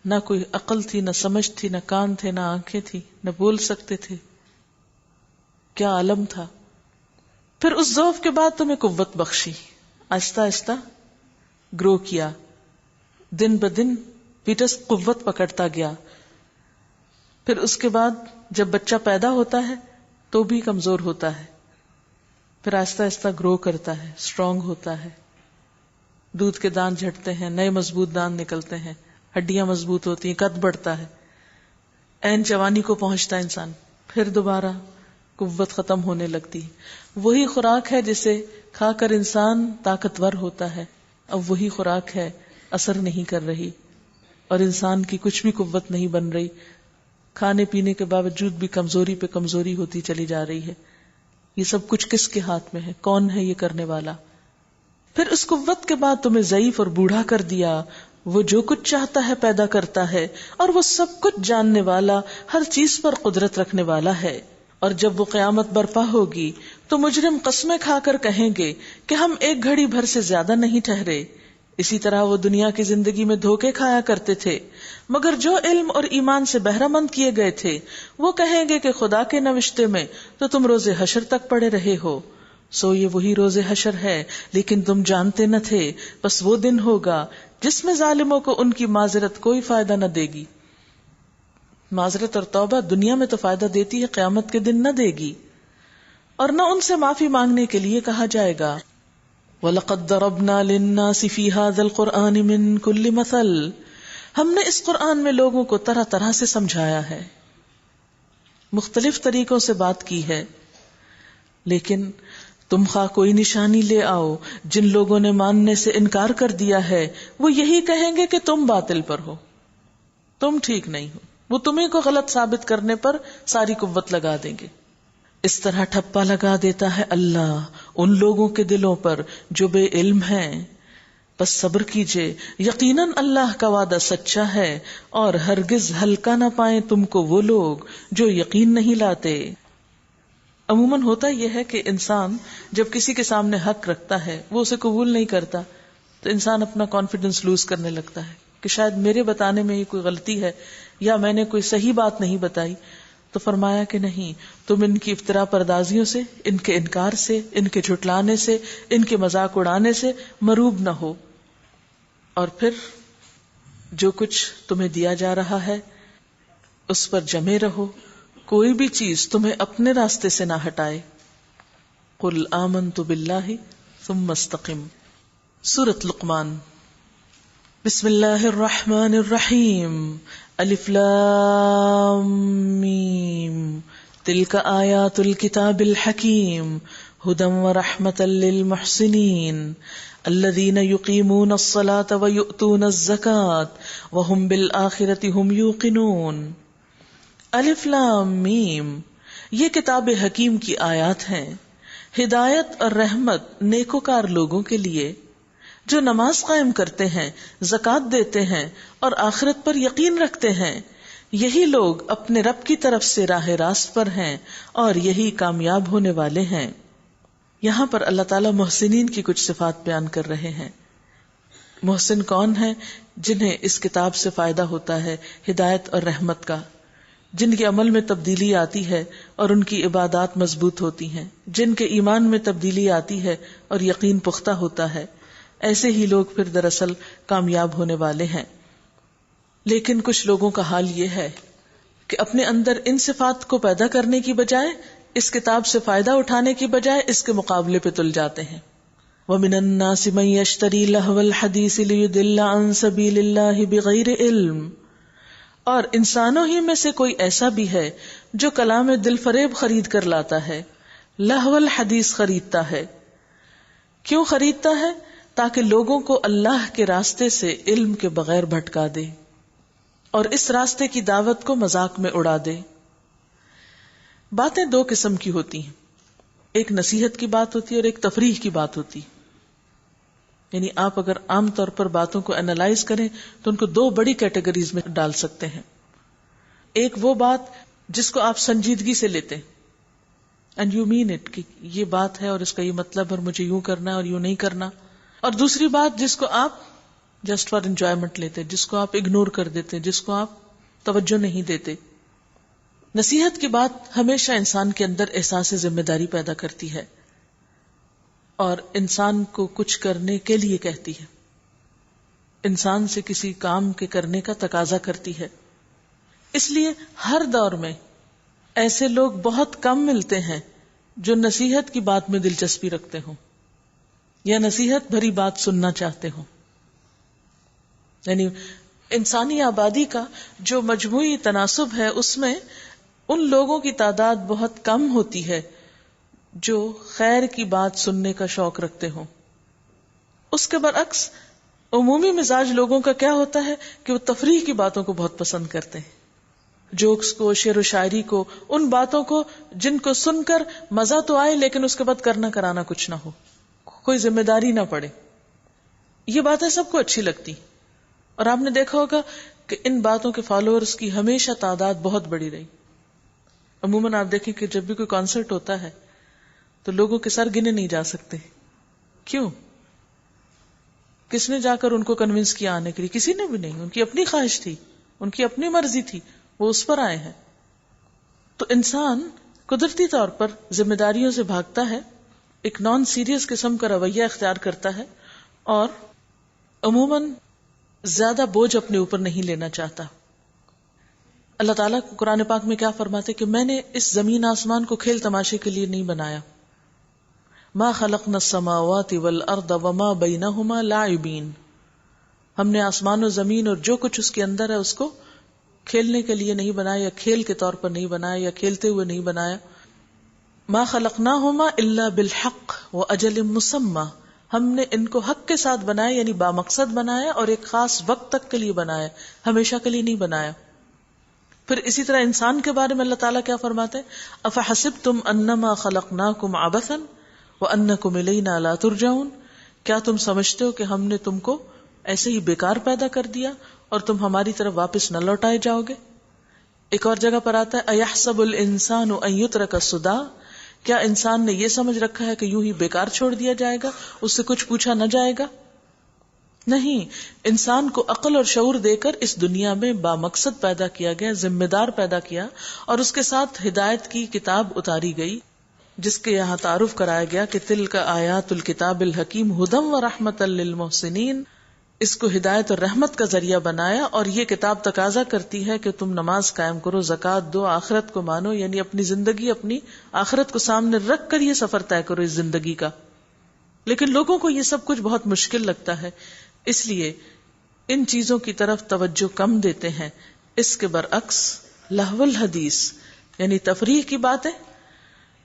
نہ کوئی عقل تھی، نہ سمجھ تھی، نہ کان تھے، نہ آنکھیں تھی، نہ بول سکتے تھے. کیا عالم تھا. پھر اس ضعف کے بعد تمہیں قوت بخشی، آہستہ آہستہ گرو کیا، دن بدن فیٹس قوت پکڑتا گیا. پھر اس کے بعد جب بچہ پیدا ہوتا ہے تو بھی کمزور ہوتا ہے، پھر آہستہ آہستہ گرو کرتا ہے، اسٹرانگ ہوتا ہے، دودھ کے دانت جھڑتے ہیں، نئے مضبوط دانت نکلتے ہیں، ہڈیاں مضبوط ہوتی ہیں، قد بڑھتا ہے، عین جوانی کو پہنچتا ہے انسان، پھر دوبارہ قوت ختم ہونے لگتی ہے. وہی خوراک ہے جسے کھا کر انسان طاقتور ہوتا ہے، اب وہی خوراک ہے اثر نہیں کر رہی اور انسان کی کچھ بھی قوت نہیں بن رہی، کھانے پینے کے باوجود بھی کمزوری پہ کمزوری ہوتی چلی جا رہی ہے. یہ سب کچھ کس کے ہاتھ میں ہے؟ کون ہے یہ کرنے والا؟ پھر اس قوت کے بعد تمہیں ضعیف اور بوڑھا کر دیا. وہ جو کچھ چاہتا ہے پیدا کرتا ہے اور وہ سب کچھ جاننے والا، ہر چیز پر قدرت رکھنے والا ہے. اور جب وہ قیامت برپا ہوگی تو مجرم قسمیں کھا کر کہیں گے کہ ہم ایک گھڑی بھر سے زیادہ نہیں ٹھہرے. اسی طرح وہ دنیا کی زندگی میں دھوکے کھایا کرتے تھے، مگر جو علم اور ایمان سے بہرہ مند کیے گئے تھے وہ کہیں گے کہ خدا کے نوشتے میں تو تم روز حشر تک پڑے رہے ہو. سو یہ وہی روز حشر ہے لیکن تم جانتے نہ تھے. بس وہ دن ہوگا جس میں ظالموں کو ان کی معذرت کوئی فائدہ نہ دے گی. معذرت اور توبہ دنیا میں تو فائدہ دیتی ہے، قیامت کے دن نہ دے گی. اور نہ ان سے معافی مانگنے کے لیے کہا جائے گا. وَلَقَدْ ضَرَبْنَا لِلنَّاسِ فِي هَذَا الْقُرْآنِ مِنْ كُلِّ مَثَلٍ، ہم نے اس قرآن میں لوگوں کو طرح طرح سے سمجھایا ہے، مختلف طریقوں سے بات کی ہے. لیکن تم خواہ کوئی نشانی لے آؤ، جن لوگوں نے ماننے سے انکار کر دیا ہے وہ یہی کہیں گے کہ تم باطل پر ہو، تم ٹھیک نہیں ہو. وہ تمہیں کو غلط ثابت کرنے پر ساری قوت لگا دیں گے. اس طرح ٹھپا لگا دیتا ہے اللہ ان لوگوں کے دلوں پر جو بے علم ہیں. بس صبر کیجئے، یقیناً اللہ کا وعدہ سچا ہے اور ہرگز ہلکا نہ پائیں تم کو وہ لوگ جو یقین نہیں لاتے. عموماً ہوتا یہ ہے کہ انسان جب کسی کے سامنے حق رکھتا ہے وہ اسے قبول نہیں کرتا تو انسان اپنا کانفیڈنس لوز کرنے لگتا ہے کہ شاید میرے بتانے میں یہ کوئی غلطی ہے یا میں نے کوئی صحیح بات نہیں بتائی. تو فرمایا کہ نہیں، تم ان کی افترا پردازیوں سے، ان کے انکار سے، ان کے جھٹلانے سے، ان کے مذاق اڑانے سے مروب نہ ہو. اور پھر جو کچھ تمہیں دیا جا رہا ہے اس پر جمے رہو، کوئی بھی چیز تمہیں اپنے راستے سے نہ ہٹائے. قل آمنت باللہ ثم استقم. سورۃ لقمان. بسم اللہ الرحمن الرحیم. الف لام میم. تلک آیات الکتاب الحکیم ھدی ورحمۃ للمحسنین الذین یقیمون الصلاۃ ویؤتون الزکاۃ وہم بالآخرۃ ھم یوقنون. الف لام میم یہ کتاب حکیم کی آیات ہیں، ہدایت اور رحمت نیکوکار لوگوں کے لیے جو نماز قائم کرتے ہیں، زکوٰۃ دیتے ہیں اور آخرت پر یقین رکھتے ہیں. یہی لوگ اپنے رب کی طرف سے راہ راست پر ہیں اور یہی کامیاب ہونے والے ہیں. یہاں پر اللہ تعالیٰ محسنین کی کچھ صفات بیان کر رہے ہیں. محسن کون ہیں؟ جنہیں اس کتاب سے فائدہ ہوتا ہے ہدایت اور رحمت کا، جن کے عمل میں تبدیلی آتی ہے اور ان کی عبادات مضبوط ہوتی ہیں، جن کے ایمان میں تبدیلی آتی ہے اور یقین پختہ ہوتا ہے. ایسے ہی لوگ پھر دراصل کامیاب ہونے والے ہیں. لیکن کچھ لوگوں کا حال یہ ہے کہ اپنے اندر ان صفات کو پیدا کرنے کی بجائے، اس کتاب سے فائدہ اٹھانے کی بجائے اس کے مقابلے پہ تل جاتے ہیں. وَمِنَ النَّاسِ مَن يَشْتَرِي لَهْوَ الْحَدِيثِ لِيُضِلَّ عَن سَبِيلِ اللَّهِ بِغَيْرِ عِلْمٍ. اور انسانوں ہی میں سے کوئی ایسا بھی ہے جو کلام دل فریب خرید کر لاتا ہے، لہو الحدیث خریدتا ہے. کیوں خریدتا ہے؟ تاکہ لوگوں کو اللہ کے راستے سے علم کے بغیر بھٹکا دے اور اس راستے کی دعوت کو مذاق میں اڑا دے. باتیں دو قسم کی ہوتی ہیں، ایک نصیحت کی بات ہوتی ہے اور ایک تفریح کی بات ہوتی. یعنی آپ اگر عام طور پر باتوں کو انالائز کریں تو ان کو دو بڑی کیٹیگریز میں ڈال سکتے ہیں. ایک وہ بات جس کو آپ سنجیدگی سے لیتے اینڈ یو مین اٹ، کہ یہ بات ہے اور اس کا یہ مطلب اور مجھے یوں کرنا ہے اور یوں نہیں کرنا. اور دوسری بات جس کو آپ جسٹ فار انجوائمنٹ لیتے، جس کو آپ اگنور کر دیتے، جس کو آپ توجہ نہیں دیتے. نصیحت کی بات ہمیشہ انسان کے اندر احساس ذمہ داری پیدا کرتی ہے اور انسان کو کچھ کرنے کے لیے کہتی ہے. انسان سے کسی کام کے کرنے کا تقاضا کرتی ہے. اس لیے ہر دور میں ایسے لوگ بہت کم ملتے ہیں جو نصیحت کی بات میں دلچسپی رکھتے ہوں یا نصیحت بھری بات سننا چاہتے ہوں. یعنی انسانی آبادی کا جو مجموعی تناسب ہے اس میں ان لوگوں کی تعداد بہت کم ہوتی ہے جو خیر کی بات سننے کا شوق رکھتے ہوں. اس کے برعکس عمومی مزاج لوگوں کا کیا ہوتا ہے کہ وہ تفریح کی باتوں کو بہت پسند کرتے ہیں، جوکس کو، شعر و شاعری کو، ان باتوں کو جن کو سن کر مزہ تو آئے لیکن اس کے بعد کرنا کرانا کچھ نہ ہو، کوئی ذمہ داری نہ پڑے. یہ باتیں سب کو اچھی لگتی اور آپ نے دیکھا ہوگا کہ ان باتوں کے فالوورز کی ہمیشہ تعداد بہت بڑی رہی. عموماً آپ دیکھیں کہ جب بھی کوئی کانسرٹ ہوتا ہے تو لوگوں کے سر گنے نہیں جا سکتے. کیوں؟ کس نے جا کر ان کو کنونس کیا آنے کے لیے؟ کسی نے بھی نہیں. ان کی اپنی خواہش تھی، ان کی اپنی مرضی تھی، وہ اس پر آئے ہیں. تو انسان قدرتی طور پر ذمہ داریوں سے بھاگتا ہے، ایک نان سیریس قسم کا رویہ اختیار کرتا ہے اور عموماً زیادہ بوجھ اپنے اوپر نہیں لینا چاہتا. اللہ تعالیٰ قرآن پاک میں کیا فرماتے کہ میں نے اس زمین آسمان کو کھیل تماشے کے لیے نہیں بنایا. ما خلقنا السماوات والارض وما بینہما لاعبین. ہم نے آسمان و زمین اور جو کچھ اس کے اندر ہے اس کو کھیلنے کے لیے نہیں بنایا یا کھیل کے طور پر نہیں بنایا یا کھیلتے ہوئے نہیں بنایا. ما خلقناہما الا بالحق واجل مسمى. ہم نے ان کو حق کے ساتھ بنایا یعنی بامقصد بنایا اور ایک خاص وقت تک کے لیے بنایا، ہمیشہ کے لیے نہیں بنایا. پھر اسی طرح انسان کے بارے میں اللہ تعالیٰ کیا فرماتے ہیں؟ افحسبتم انما خلقناکم عبثا وانکم الینا لا ترجعون. کیا تم سمجھتے ہو کہ ہم نے تم کو ایسے ہی بیکار پیدا کر دیا اور تم ہماری طرف واپس نہ لوٹائے جاؤ گے؟ ایک اور جگہ پر آتا ہے ایحسب الانسان ان یترک سدی. کیا انسان نے یہ سمجھ رکھا ہے کہ یوں ہی بیکار چھوڑ دیا جائے گا، اس سے کچھ پوچھا نہ جائے گا؟ نہیں، انسان کو عقل اور شعور دے کر اس دنیا میں بامقصد پیدا کیا گیا، ذمہ دار پیدا کیا اور اس کے ساتھ ہدایت کی کتاب اتاری گئی جس کے یہاں تعارف کرایا گیا کہ تلک آیات الکتاب الحکیم ھدی ورحمۃ للمحسنین. اس کو ہدایت اور رحمت کا ذریعہ بنایا اور یہ کتاب تقاضا کرتی ہے کہ تم نماز قائم کرو، زکوٰۃ دو، آخرت کو مانو، یعنی اپنی زندگی اپنی آخرت کو سامنے رکھ کر یہ سفر طے کرو اس زندگی کا. لیکن لوگوں کو یہ سب کچھ بہت مشکل لگتا ہے، اس لیے ان چیزوں کی طرف توجہ کم دیتے ہیں. اس کے برعکس لہو الحدیث یعنی تفریح کی باتیں،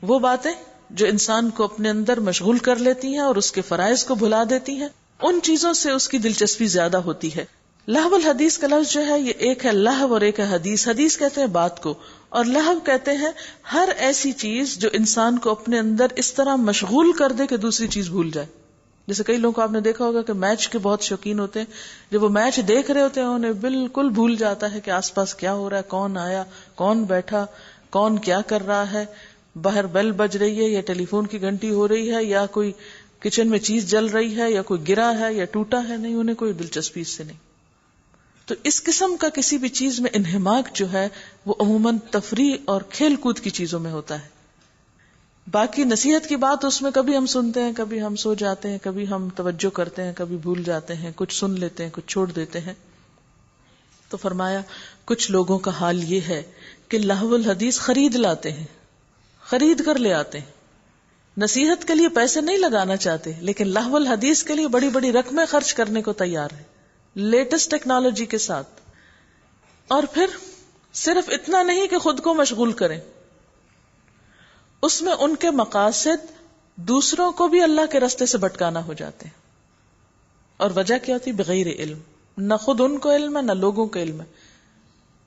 وہ باتیں جو انسان کو اپنے اندر مشغول کر لیتی ہیں اور اس کے فرائض کو بھلا دیتی ہیں، ان چیزوں سے اس کی دلچسپی زیادہ ہوتی ہے. لہو الحدیث کا لفظ جو ہے یہ ایک ہے لہو اور ایک ہے حدیث. حدیث کہتے ہیں بات کو اور لہو کہتے ہیں ہر ایسی چیز جو انسان کو اپنے اندر اس طرح مشغول کر دے کہ دوسری چیز بھول جائے. جیسے کئی لوگوں کو آپ نے دیکھا ہوگا کہ میچ کے بہت شوقین ہوتے ہیں، جب وہ میچ دیکھ رہے ہوتے ہیں انہیں بالکل بھول جاتا ہے کہ آس پاس کیا ہو رہا ہے، کون آیا، کون بیٹھا، کون کیا کر رہا ہے، باہر بیل بج رہی ہے یا ٹیلی فون کی گھنٹی ہو رہی ہے یا کوئی کچن میں چیز جل رہی ہے یا کوئی گرا ہے یا ٹوٹا ہے. نہیں، انہیں کوئی دلچسپی اس سے نہیں. تو اس قسم کا کسی بھی چیز میں انہماک جو ہے وہ عموماً تفریح اور کھیل کود کی چیزوں میں ہوتا ہے. باقی نصیحت کی بات اس میں کبھی ہم سنتے ہیں، کبھی ہم سو جاتے ہیں، کبھی ہم توجہ کرتے ہیں، کبھی بھول جاتے ہیں، کچھ سن لیتے ہیں، کچھ چھوڑ دیتے ہیں. تو فرمایا کچھ لوگوں کا حال یہ ہے کہ لہو الحدیث خرید لاتے ہیں، خرید کر لے آتے ہیں. نصیحت کے لیے پیسے نہیں لگانا چاہتے لیکن لہو الحدیث کے لیے بڑی بڑی رقمیں خرچ کرنے کو تیار ہے لیٹسٹ ٹیکنالوجی کے ساتھ. اور پھر صرف اتنا نہیں کہ خود کو مشغول کریں، اس میں ان کے مقاصد دوسروں کو بھی اللہ کے راستے سے بھٹکانا ہو جاتے ہیں. اور وجہ کیا ہوتی؟ بغیر علم. نہ خود ان کو علم ہے نہ لوگوں کو علم ہے.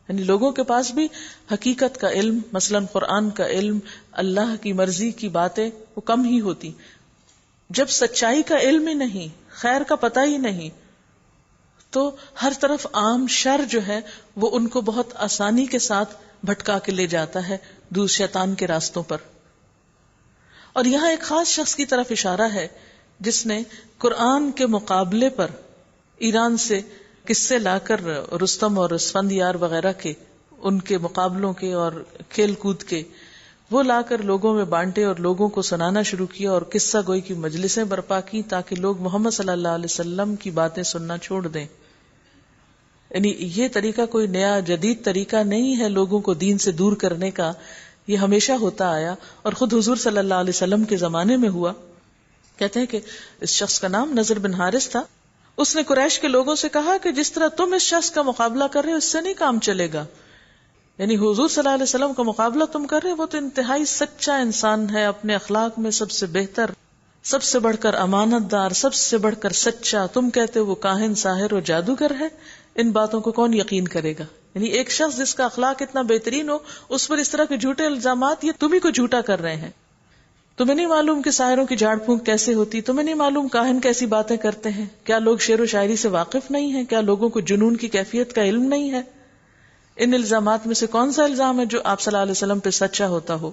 یعنی لوگوں کے پاس بھی حقیقت کا علم، مثلا قرآن کا علم، اللہ کی مرضی کی باتیں وہ کم ہی ہوتی. جب سچائی کا علم ہی نہیں، خیر کا پتہ ہی نہیں، تو ہر طرف عام شر جو ہے وہ ان کو بہت آسانی کے ساتھ بھٹکا کے لے جاتا ہے دور شیطان کے راستوں پر. اور یہاں ایک خاص شخص کی طرف اشارہ ہے جس نے قرآن کے مقابلے پر ایران سے قصے لا کر رستم اور اسفندیار وغیرہ کے ان کے مقابلوں کے اور کھیل کود کے وہ لا کر لوگوں میں بانٹے اور لوگوں کو سنانا شروع کیا اور قصہ گوئی کی مجلسیں برپا کی تاکہ لوگ محمد صلی اللہ علیہ وسلم کی باتیں سننا چھوڑ دیں. یعنی یہ طریقہ کوئی نیا جدید طریقہ نہیں ہے لوگوں کو دین سے دور کرنے کا، یہ ہمیشہ ہوتا آیا اور خود حضور صلی اللہ علیہ وسلم کے زمانے میں ہوا. کہتے ہیں کہ اس شخص کا نام نضر بن حارث تھا. اس نے قریش کے لوگوں سے کہا کہ جس طرح تم اس شخص کا مقابلہ کر رہے ہو اس سے نہیں کام چلے گا. یعنی حضور صلی اللہ علیہ وسلم کا مقابلہ تم کر رہے ہو، وہ تو انتہائی سچا انسان ہے، اپنے اخلاق میں سب سے بہتر، سب سے بڑھ کر امانت دار، سب سے بڑھ کر سچا. تم کہتے ہو وہ کاہن ساحر اور جادوگر ہے. ان باتوں کو کون یقین کرے گا؟ یعنی ایک شخص جس کا اخلاق اتنا بہترین ہو اس پر اس طرح کے جھوٹے الزامات، یہ تم ہی کو جھوٹا کر رہے ہیں. تمہیں نہیں معلوم کہ ساحروں کی جھاڑ پھونک کیسے ہوتی؟ تمہیں نہیں معلوم کاہن کیسی باتیں کرتے ہیں؟ کیا لوگ شعر و شاعری سے واقف نہیں ہیں؟ کیا لوگوں کو جنون کی کیفیت کا علم نہیں ہے؟ ان الزامات میں سے کون سا الزام ہے جو آپ صلی اللہ علیہ وسلم پہ سچا ہوتا ہو؟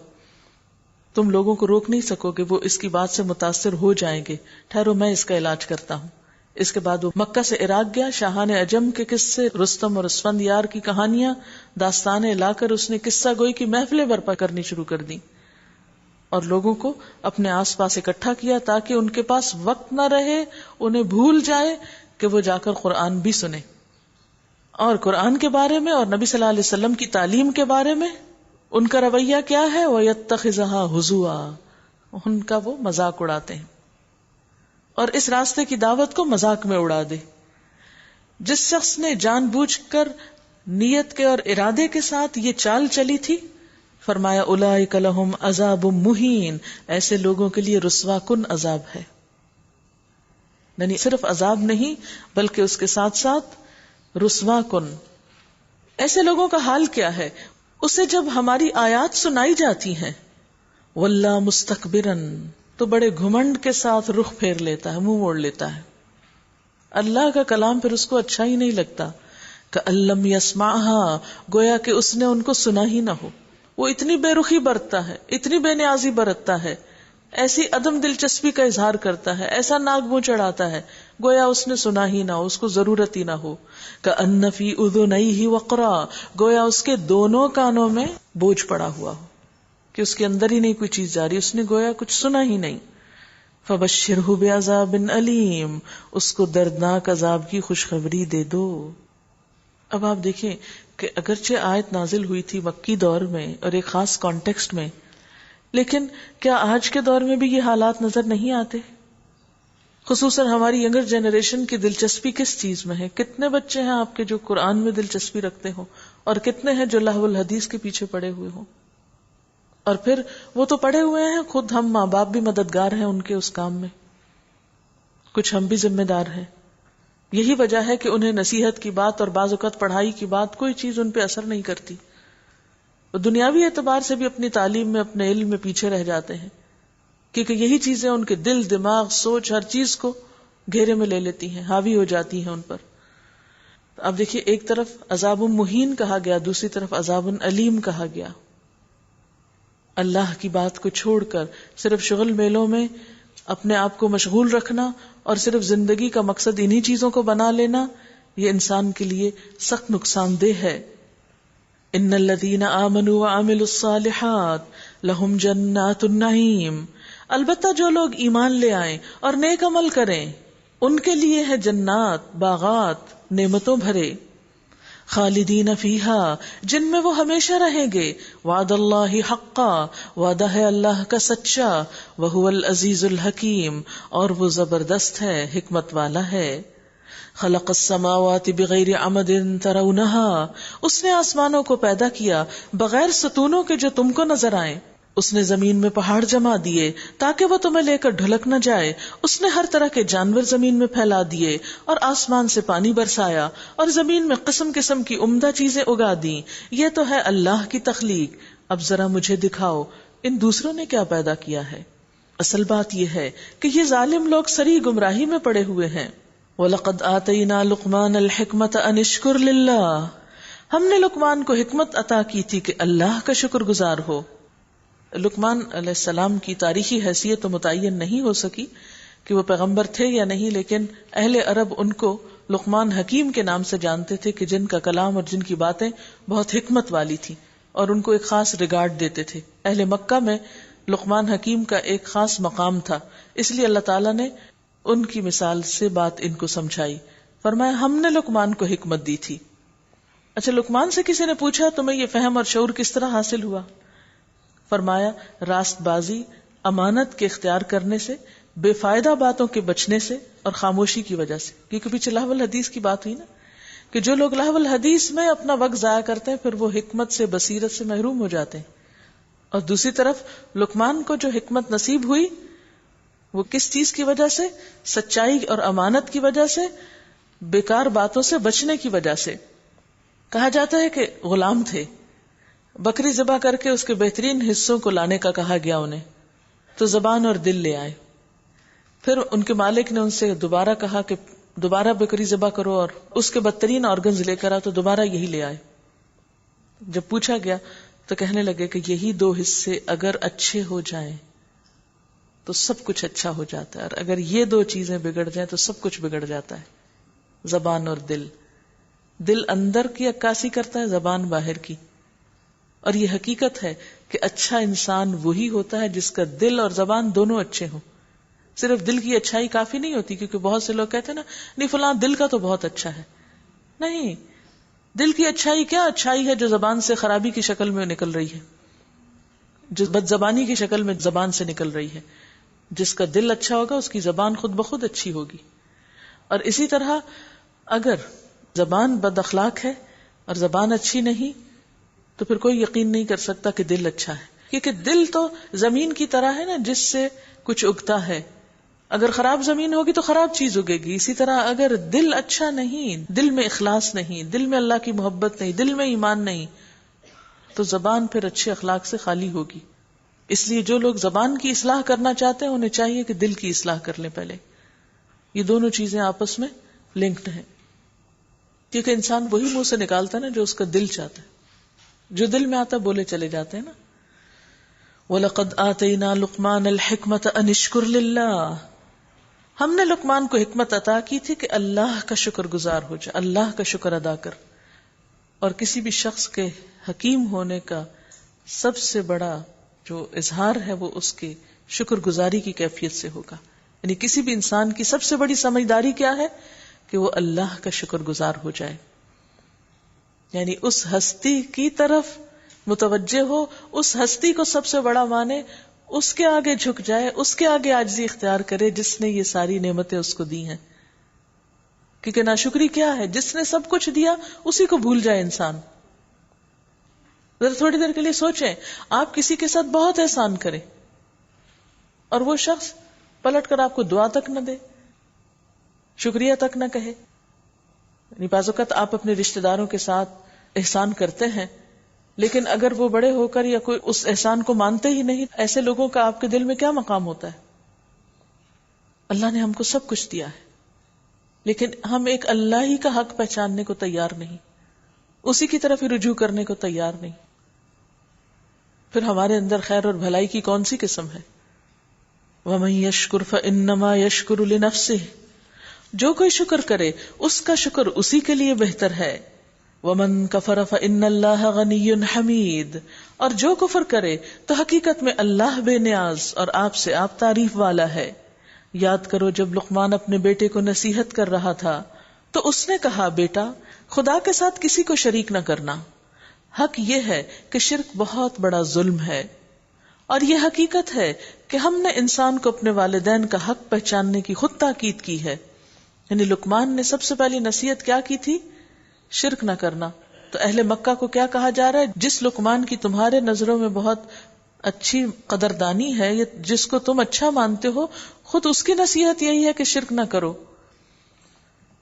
تم لوگوں کو روک نہیں سکو گے، وہ اس کی بات سے متاثر ہو جائیں گے. ٹھہرو میں اس کا علاج کرتا ہوں. اس کے بعد وہ مکہ سے عراق گیا. شاہان عجم کے قصے، رستم اور اسفندیار کی کہانیاں، داستانیں لا کر اس نے قصہ گوئی کی محفلیں برپا کرنی شروع کر دی اور لوگوں کو اپنے آس پاس اکٹھا کیا تاکہ ان کے پاس وقت نہ رہے، انہیں بھول جائے کہ وہ جا کر قرآن بھی سنیں. اور قرآن کے بارے میں اور نبی صلی اللہ علیہ وسلم کی تعلیم کے بارے میں ان کا رویہ کیا ہے؟ وَيَتَّخِذَهَا هُزُوًا، ان کا وہ مذاق اڑاتے ہیں اور اس راستے کی دعوت کو مذاق میں اڑا دے. جس شخص نے جان بوجھ کر نیت کے اور ارادے کے ساتھ یہ چال چلی تھی، فرمایا اولئک لہم عذاب مہین، ایسے لوگوں کے لیے رسوا کن عذاب ہے. یعنی صرف عذاب نہیں بلکہ اس کے ساتھ ساتھ رسوا کن. ایسے لوگوں کا حال کیا ہے؟ اسے جب ہماری آیات سنائی جاتی ہیں واللہ مستکبرن، تو بڑے گھمنڈ کے ساتھ رخ پھیر لیتا ہے، منہ موڑ لیتا ہے. اللہ کا کلام پھر اس کو اچھا ہی نہیں لگتا. کأن لم یسمعها، گویا کہ اس نے ان کو سنا ہی نہ ہو. وہ اتنی بے رخی برتتا ہے، اتنی بے نیازی برتتا ہے، ایسی عدم دلچسپی کا اظہار کرتا ہے، ایسا ناک منہ چڑھاتا ہے گویا اس نے سنا ہی نہ ہو، اس کو ضرورت ہی نہ ہو. کأن فی اذنیہ وقرا، گویا اس کے دونوں کانوں میں بوجھ پڑا ہوا ہو کہ اس کے اندر ہی نہیں کوئی چیز جاری، اس نے گویا کچھ سنا ہی نہیں. فبشرہ بعذاب علیم، اس کو دردناک عذاب کی خوشخبری دے دو. اب آپ دیکھیں کہ اگرچہ آیت نازل ہوئی تھی مکی دور میں اور ایک خاص کانٹیکسٹ میں، لیکن کیا آج کے دور میں بھی یہ حالات نظر نہیں آتے؟ خصوصاً ہماری ینگر جنریشن کی دلچسپی کس چیز میں ہے؟ کتنے بچے ہیں آپ کے جو قرآن میں دلچسپی رکھتے ہوں اور کتنے ہیں جو لہو الحدیث کے پیچھے پڑے ہوئے ہوں؟ اور پھر وہ تو پڑے ہوئے ہیں، خود ہم ماں باپ بھی مددگار ہیں ان کے اس کام میں، کچھ ہم بھی ذمہ دار ہیں. یہی وجہ ہے کہ انہیں نصیحت کی بات اور بعض اوقات پڑھائی کی بات کوئی چیز ان پہ اثر نہیں کرتی. وہ دنیاوی اعتبار سے بھی اپنی تعلیم میں، اپنے علم میں پیچھے رہ جاتے ہیں کیونکہ یہی چیزیں ان کے دل، دماغ، سوچ، ہر چیز کو گھیرے میں لے لیتی ہیں، حاوی ہو جاتی ہیں ان پر. اب دیکھیے ایک طرف عذاب مہین کہا گیا، دوسری طرف عذاب علیم کہا گیا. اللہ کی بات کو چھوڑ کر صرف شغل میلوں میں اپنے آپ کو مشغول رکھنا اور صرف زندگی کا مقصد انہی چیزوں کو بنا لینا، یہ انسان کے لیے سخت نقصان دہ ہے. ان الذین آمنوا وعملوا الصالحات لہم جنات النعیم، البتہ جو لوگ ایمان لے آئیں اور نیک عمل کریں ان کے لیے ہے جنات، باغات، نعمتوں بھرے. خالدین فیہا، جن میں وہ ہمیشہ رہیں گے. وعد اللہ حقا، وعدہ ہے اللہ کا سچا. وہو العزیز الحکیم، اور وہ زبردست ہے، حکمت والا ہے. خلق السماوات بغیر عمد ترونہا، اس نے آسمانوں کو پیدا کیا بغیر ستونوں کے جو تم کو نظر آئیں. اس نے زمین میں پہاڑ جما دیے تاکہ وہ تمہیں لے کر ڈھلک نہ جائے. اس نے ہر طرح کے جانور زمین میں پھیلا دیے اور آسمان سے پانی برسایا اور زمین میں قسم قسم کی عمدہ چیزیں اگا دیں. یہ تو ہے اللہ کی تخلیق. اب ذرا مجھے دکھاؤ ان دوسروں نے کیا پیدا کیا ہے. اصل بات یہ ہے کہ یہ ظالم لوگ سری گمراہی میں پڑے ہوئے ہیں. وَلَقَدْ آتَيْنَا لُقْمَانَ الْحِكْمَةَ أَنِ اشْكُرْ لِلَّهِ، ہم نے لقمان کو حکمت عطا کی تھی کہ اللہ کا شکر گزار ہو. لقمان علیہ السلام کی تاریخی حیثیت تو متعین نہیں ہو سکی کہ وہ پیغمبر تھے یا نہیں، لیکن اہل عرب ان کو لقمان حکیم کے نام سے جانتے تھے کہ جن کا کلام اور جن کی باتیں بہت حکمت والی تھی. اور ان کو ایک خاص ریگارڈ دیتے تھے. اہل مکہ میں لقمان حکیم کا ایک خاص مقام تھا، اس لیے اللہ تعالیٰ نے ان کی مثال سے بات ان کو سمجھائی. فرمایا ہم نے لقمان کو حکمت دی تھی. اچھا، لقمان سے کسی نے پوچھا تمہیں یہ فہم اور شعور کس طرح حاصل ہوا؟ فرمایا راست بازی، امانت کے اختیار کرنے سے، بے فائدہ باتوں کے بچنے سے اور خاموشی کی وجہ سے. کیونکہ پیچھے لہو الحدیث کی بات ہوئی نا، کہ جو لوگ لہو الحدیث میں اپنا وقت ضائع کرتے ہیں پھر وہ حکمت سے، بصیرت سے محروم ہو جاتے ہیں. اور دوسری طرف لقمان کو جو حکمت نصیب ہوئی وہ کس چیز کی وجہ سے؟ سچائی اور امانت کی وجہ سے، بیکار باتوں سے بچنے کی وجہ سے. کہا جاتا ہے کہ غلام تھے، بکری ذبح کر کے اس کے بہترین حصوں کو لانے کا کہا گیا انہیں، تو زبان اور دل لے آئے. پھر ان کے مالک نے ان سے دوبارہ کہا کہ دوبارہ بکری ذبح کرو اور اس کے بدترین آرگنز لے کر آؤ، تو دوبارہ یہی لے آئے. جب پوچھا گیا تو کہنے لگے کہ یہی 2 حصے اگر اچھے ہو جائیں تو سب کچھ اچھا ہو جاتا ہے، اور اگر یہ 2 چیزیں بگڑ جائیں تو سب کچھ بگڑ جاتا ہے. زبان اور دل. دل اندر کی عکاسی کرتا ہے، زبان باہر کی. اور یہ حقیقت ہے کہ اچھا انسان وہی ہوتا ہے جس کا دل اور زبان دونوں اچھے ہوں. صرف دل کی اچھائی کافی نہیں ہوتی، کیونکہ بہت سے لوگ کہتے ہیں نا نہیں فلاں دل کا تو بہت اچھا ہے. نہیں، دل کی اچھائی کیا اچھائی ہے جو زبان سے خرابی کی شکل میں نکل رہی ہے، جو بد زبانی کی شکل میں زبان سے نکل رہی ہے. جس کا دل اچھا ہوگا اس کی زبان خود بخود اچھی ہوگی. اور اسی طرح اگر زبان بد اخلاق ہے اور زبان اچھی نہیں تو پھر کوئی یقین نہیں کر سکتا کہ دل اچھا ہے. کیونکہ دل تو زمین کی طرح ہے نا جس سے کچھ اگتا ہے. اگر خراب زمین ہوگی تو خراب چیز اگے گی. اسی طرح اگر دل اچھا نہیں، دل میں اخلاص نہیں، دل میں اللہ کی محبت نہیں، دل میں ایمان نہیں، تو زبان پھر اچھے اخلاق سے خالی ہوگی. اس لیے جو لوگ زبان کی اصلاح کرنا چاہتے ہیں انہیں چاہیے کہ دل کی اصلاح کر لیں پہلے. یہ دونوں چیزیں آپس میں لنکڈ ہیں، کیونکہ انسان وہی منہ سے نکالتا ہے نا جو اس کا دل چاہتا ہے. جو دل میں آتا بولے چلے جاتے ہیں نا. وَلَقَدْ آتَيْنَا لُقْمَانَ الْحِكْمَةَ أَنِ اشْكُرْ لِلَّهِ، ہم نے لقمان کو حکمت عطا کی تھی کہ اللہ کا شکر گزار ہو جائے، اللہ کا شکر ادا کر. اور کسی بھی شخص کے حکیم ہونے کا سب سے بڑا جو اظہار ہے وہ اس کے شکر گزاری کی کیفیت سے ہوگا. یعنی کسی بھی انسان کی سب سے بڑی سمجھداری کیا ہے کہ وہ اللہ کا شکر گزار ہو جائے. یعنی اس ہستی کی طرف متوجہ ہو، اس ہستی کو سب سے بڑا مانے، اس کے آگے جھک جائے، اس کے آگے عاجزی اختیار کرے جس نے یہ ساری نعمتیں اس کو دی ہیں. کیونکہ ناشکری کیا ہے؟ جس نے سب کچھ دیا اسی کو بھول جائے انسان. ذرا تھوڑی دیر کے لیے سوچیں، آپ کسی کے ساتھ بہت احسان کریں اور وہ شخص پلٹ کر آپ کو دعا تک نہ دے، شکریہ تک نہ کہے. یعنی بعض اوقات آپ اپنے رشتہ داروں کے ساتھ احسان کرتے ہیں لیکن اگر وہ بڑے ہو کر یا کوئی اس احسان کو مانتے ہی نہیں، ایسے لوگوں کا آپ کے دل میں کیا مقام ہوتا ہے؟ اللہ نے ہم کو سب کچھ دیا ہے لیکن ہم ایک اللہ ہی کا حق پہچاننے کو تیار نہیں، اسی کی طرف ہی رجوع کرنے کو تیار نہیں. پھر ہمارے اندر خیر اور بھلائی کی کون سی قسم ہے؟ وَمَن يَشْكُرْ فَإِنَّمَا يَشْكُرُ لِنَفْسِهِ، جو کوئی شکر کرے اس کا شکر اسی کے لیے بہتر ہے. وَمَن كَفَرَ فَإِنَّ اللَّهَ غَنِيٌّ حَمِيدٌ، اور جو کفر کرے تو حقیقت میں اللہ بے نیاز اور آپ سے آپ تعریف والا ہے. یاد کرو جب لقمان اپنے بیٹے کو نصیحت کر رہا تھا تو اس نے کہا، بیٹا خدا کے ساتھ کسی کو شریک نہ کرنا. حق یہ ہے کہ شرک بہت بڑا ظلم ہے، اور یہ حقیقت ہے کہ ہم نے انسان کو اپنے والدین کا حق پہچاننے کی خود تاکید کی ہے. یعنی لقمان نے سب سے پہلی نصیحت کیا کی تھی؟ شرک نہ کرنا. تو اہل مکہ کو کیا کہا جا رہا ہے؟ جس لقمان کی تمہارے نظروں میں بہت اچھی قدردانی ہے یا جس کو تم اچھا مانتے ہو، خود اس کی نصیحت یہی ہے کہ شرک نہ کرو.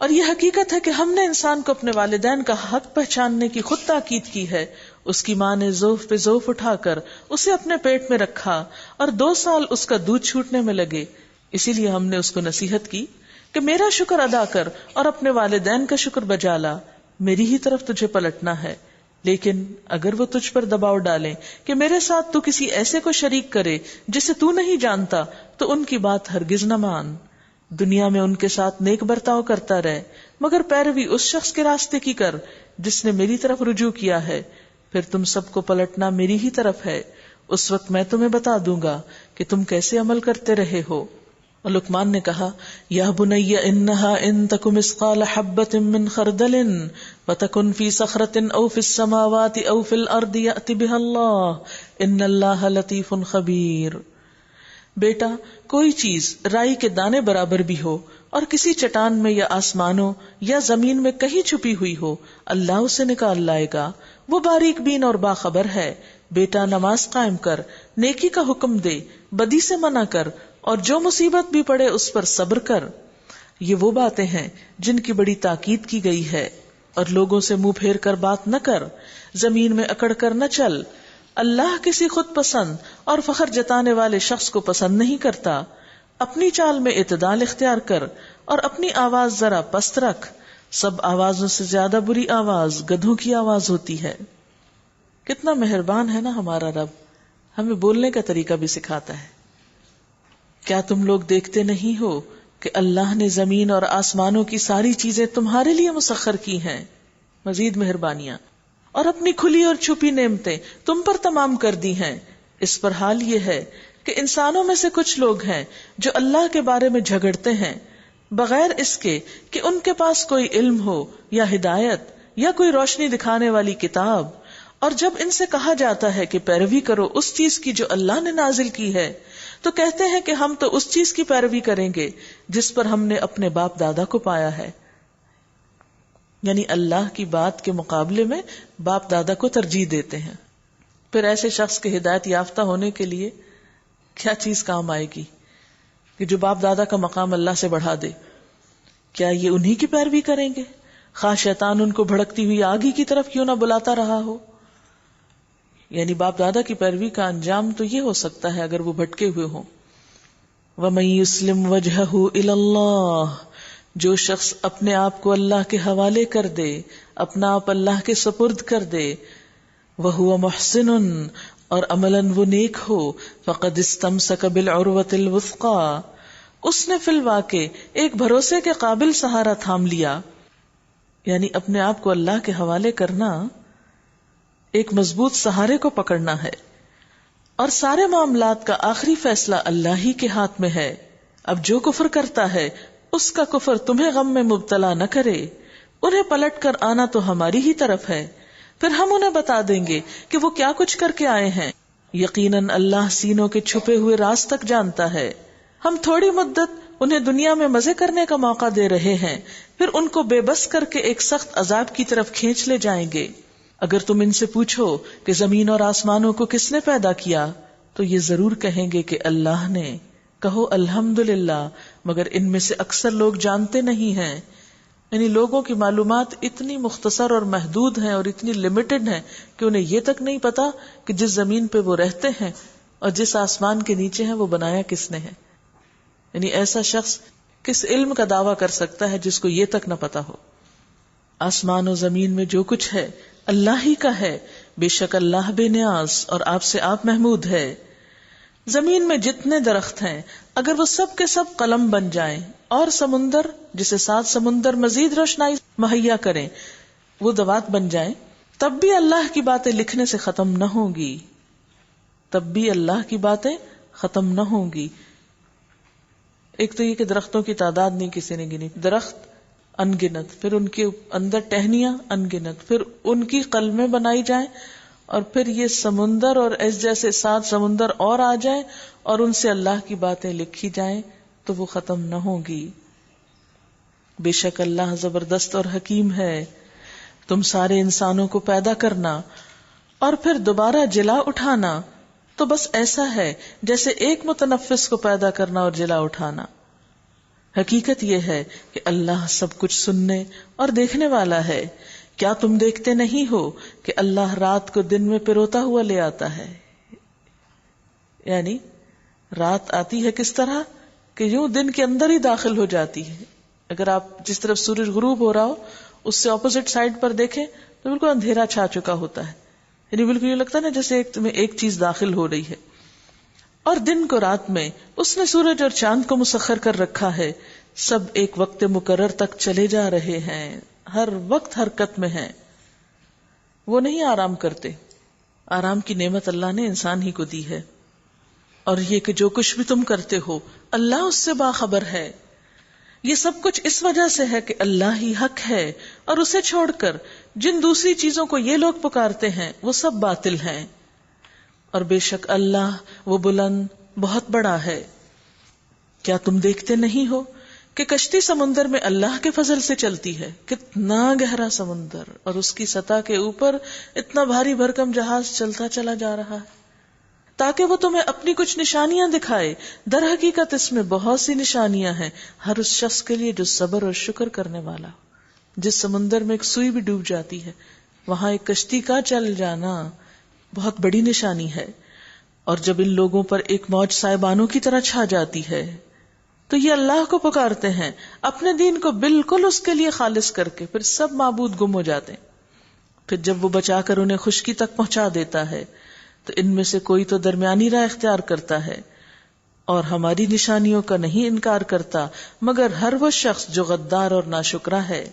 اور یہ حقیقت ہے کہ ہم نے انسان کو اپنے والدین کا حق پہچاننے کی خود تاکید کی ہے. اس کی ماں نے ذوف پہ ذوف اٹھا کر اسے اپنے پیٹ میں رکھا اور 2 سال اس کا دودھ چھوٹنے میں لگے. اسی لیے ہم نے اس کو نصیحت کی کہ میرا شکر ادا کر اور اپنے والدین کا شکر بجا لا، میری ہی طرف تجھے پلٹنا ہے. لیکن اگر وہ تجھ پر دباؤ ڈالیں کہ میرے ساتھ تو کسی ایسے کو شریک کرے جسے تو نہیں جانتا، تو ان کی بات ہرگز نہ مان. دنیا میں ان کے ساتھ نیک برتاؤ کرتا رہے، مگر پیروی اس شخص کے راستے کی کر جس نے میری طرف رجوع کیا ہے. پھر تم سب کو پلٹنا میری ہی طرف ہے، اس وقت میں تمہیں بتا دوں گا کہ تم کیسے عمل کرتے رہے ہو۔ اور لقمان نے کہا یا بنی انہا ان تک مثقال حبۃ من خردل فتکن فی صخرۃ او فی السماوات او فی الارض یأت بها اللہ ان اللہ لطیف خبیر۔ بیٹا، کوئی چیز رائی کے دانے برابر بھی ہو اور کسی چٹان میں یا آسمانوں یا زمین میں کہیں چھپی ہوئی ہو، اللہ اسے نکال لائے گا، وہ باریک بین اور باخبر ہے۔ بیٹا، نماز قائم کر، نیکی کا حکم دے، بدی سے منع کر، اور جو مصیبت بھی پڑے اس پر صبر کر۔ یہ وہ باتیں ہیں جن کی بڑی تاکید کی گئی ہے۔ اور لوگوں سے منہ پھیر کر بات نہ کر، زمین میں اکڑ کر نہ چل۔ اللہ کسی خود پسند اور فخر جتانے والے شخص کو پسند نہیں کرتا۔ اپنی چال میں اعتدال اختیار کر اور اپنی آواز ذرا پست رکھ۔ سب آوازوں سے زیادہ بری آواز گدھوں کی آواز ہوتی ہے۔ کتنا مہربان ہے نا ہمارا رب، ہمیں بولنے کا طریقہ بھی سکھاتا ہے۔ کیا تم لوگ دیکھتے نہیں ہو کہ اللہ نے زمین اور آسمانوں کی ساری چیزیں تمہارے لیے مسخر کی ہیں، مزید مہربانیاں اور اپنی کھلی اور چھپی نعمتیں تم پر تمام کر دی ہیں۔ اس پر حال یہ ہے کہ انسانوں میں سے کچھ لوگ ہیں جو اللہ کے بارے میں جھگڑتے ہیں بغیر اس کے کہ ان کے پاس کوئی علم ہو یا ہدایت یا کوئی روشنی دکھانے والی کتاب، اور جب ان سے کہا جاتا ہے کہ پیروی کرو اس چیز کی جو اللہ نے نازل کی ہے تو کہتے ہیں کہ ہم تو اس چیز کی پیروی کریں گے جس پر ہم نے اپنے باپ دادا کو پایا ہے، یعنی اللہ کی بات کے مقابلے میں باپ دادا کو ترجیح دیتے ہیں۔ پھر ایسے شخص کے ہدایت یافتہ ہونے کے لیے کیا چیز کام آئے گی کہ جو باپ دادا کا مقام اللہ سے بڑھا دے؟ کیا یہ انہی کی پیروی کریں گے، خواہ شیطان ان کو بھڑکتی ہوئی آگی کی طرف کیوں نہ بلاتا رہا ہو؟ یعنی باپ دادا کی پیروی کا انجام تو یہ ہو سکتا ہے اگر وہ بھٹکے ہوئے ہوں۔ وَمَن يُسْلِمْ وَجْهَهُ إِلَى اللَّهِ، جو شخص اپنے آپ کو اللہ کے حوالے کر دے، اپنا آپ اللہ کے سپرد کر دے، وَهُوَ مُحْسِنٌ، اور عملاً وہ نیک ہو، فَقَدِ اسْتَمْسَكَ بِالْعُرْوَةِ الْوُثْقَىٰ، اس نے فی الواقع ایک بھروسے کے قابل سہارا تھام لیا۔ یعنی اپنے آپ کو اللہ کے حوالے کرنا ایک مضبوط سہارے کو پکڑنا ہے، اور سارے معاملات کا آخری فیصلہ اللہ ہی کے ہاتھ میں ہے۔ اب جو کفر کرتا ہے اس کا کفر تمہیں غم میں مبتلا نہ کرے، انہیں پلٹ کر آنا تو ہماری ہی طرف ہے، پھر ہم انہیں بتا دیں گے کہ وہ کیا کچھ کر کے آئے ہیں۔ یقیناً اللہ سینوں کے چھپے ہوئے راز تک جانتا ہے۔ ہم تھوڑی مدت انہیں دنیا میں مزے کرنے کا موقع دے رہے ہیں، پھر ان کو بے بس کر کے ایک سخت عذاب کی طرف کھینچ لے جائیں گے۔ اگر تم ان سے پوچھو کہ زمین اور آسمانوں کو کس نے پیدا کیا تو یہ ضرور کہیں گے کہ اللہ نے۔ کہو الحمدللہ، مگر ان میں سے اکثر لوگ جانتے نہیں ہیں۔ یعنی لوگوں کی معلومات اتنی مختصر اور محدود ہیں اور اتنی لمیٹڈ ہیں کہ انہیں یہ تک نہیں پتا کہ جس زمین پہ وہ رہتے ہیں اور جس آسمان کے نیچے ہیں وہ بنایا کس نے ہے۔ یعنی ایسا شخص کس علم کا دعویٰ کر سکتا ہے جس کو یہ تک نہ پتا ہو؟ آسمان و زمین میں جو کچھ ہے اللہ ہی کا ہے، بے شک اللہ بے نیاز اور آپ سے آپ محمود ہے۔ زمین میں جتنے درخت ہیں اگر وہ سب کے سب قلم بن جائیں اور سمندر جسے 7 سمندر مزید روشنائی مہیا کریں وہ دوات بن جائیں، تب بھی اللہ کی باتیں لکھنے سے ختم نہ ہوں گی، تب بھی اللہ کی باتیں ختم نہ ہوں گی۔ ایک تو یہ کہ درختوں کی تعداد نہیں کسی نے گنی، درخت ان گنت، پھر ان کے اندر ٹہنیاں ان گنت، پھر ان کی قلمیں بنائی جائیں، اور پھر یہ سمندر اور اس جیسے 7 سمندر اور آ جائیں اور ان سے اللہ کی باتیں لکھی جائیں تو وہ ختم نہ ہوں گی۔ بے شک اللہ زبردست اور حکیم ہے۔ تم سارے انسانوں کو پیدا کرنا اور پھر دوبارہ جلا اٹھانا تو بس ایسا ہے جیسے ایک متنفس کو پیدا کرنا اور جلا اٹھانا۔ حقیقت یہ ہے کہ اللہ سب کچھ سننے اور دیکھنے والا ہے۔ کیا تم دیکھتے نہیں ہو کہ اللہ رات کو دن میں پروتا ہوا لے آتا ہے؟ یعنی رات آتی ہے کس طرح کہ یوں دن کے اندر ہی داخل ہو جاتی ہے۔ اگر آپ جس طرف سورج غروب ہو رہا ہو اس سے اپوزٹ سائڈ پر دیکھیں تو بالکل اندھیرا چھا چکا ہوتا ہے، یعنی بالکل یہ لگتا ہے نا جیسے تمہیں ایک چیز داخل ہو رہی ہے۔ اور دن کو رات میں اس نے سورج اور چاند کو مسخر کر رکھا ہے، سب ایک وقت مقرر تک چلے جا رہے ہیں، ہر وقت حرکت میں ہیں۔ وہ نہیں آرام کرتے. آرام کی نعمت اللہ نے انسان ہی کو دی ہے. اور یہ کہ جو کچھ بھی تم کرتے ہو اللہ اس سے باخبر ہے. یہ سب کچھ اس وجہ سے ہے کہ اللہ ہی حق ہے اور اسے چھوڑ کر جن دوسری چیزوں کو یہ لوگ پکارتے ہیں وہ سب باطل ہیں. اور بے شک اللہ وہ بلند بہت بڑا ہے. کیا تم دیکھتے نہیں ہو کہ کشتی سمندر میں اللہ کے فضل سے چلتی ہے. کتنا گہرا سمندر اور اس کی سطح کے اوپر اتنا بھاری بھرکم جہاز چلتا چلا جا رہا ہے تاکہ وہ تمہیں اپنی کچھ نشانیاں دکھائے. در حقیقت اس میں بہت سی نشانیاں ہیں ہر اس شخص کے لیے جو صبر اور شکر کرنے والا. جس سمندر میں ایک سوئی بھی ڈوب جاتی ہے وہاں ایک کشتی کا چل جانا بہت بڑی نشانی ہے. اور جب ان لوگوں پر ایک موج سائبانوں کی طرح چھا جاتی ہے تو یہ اللہ کو پکارتے ہیں اپنے دین کو بالکل اس کے لیے خالص کر کے، پھر سب معبود گم ہو جاتے ہیں. پھر جب وہ بچا کر انہیں خشکی تک پہنچا دیتا ہے تو ان میں سے کوئی تو درمیانی راہ اختیار کرتا ہے اور ہماری نشانیوں کا نہیں انکار کرتا مگر ہر وہ شخص جو غدار اور ناشکرا ہے.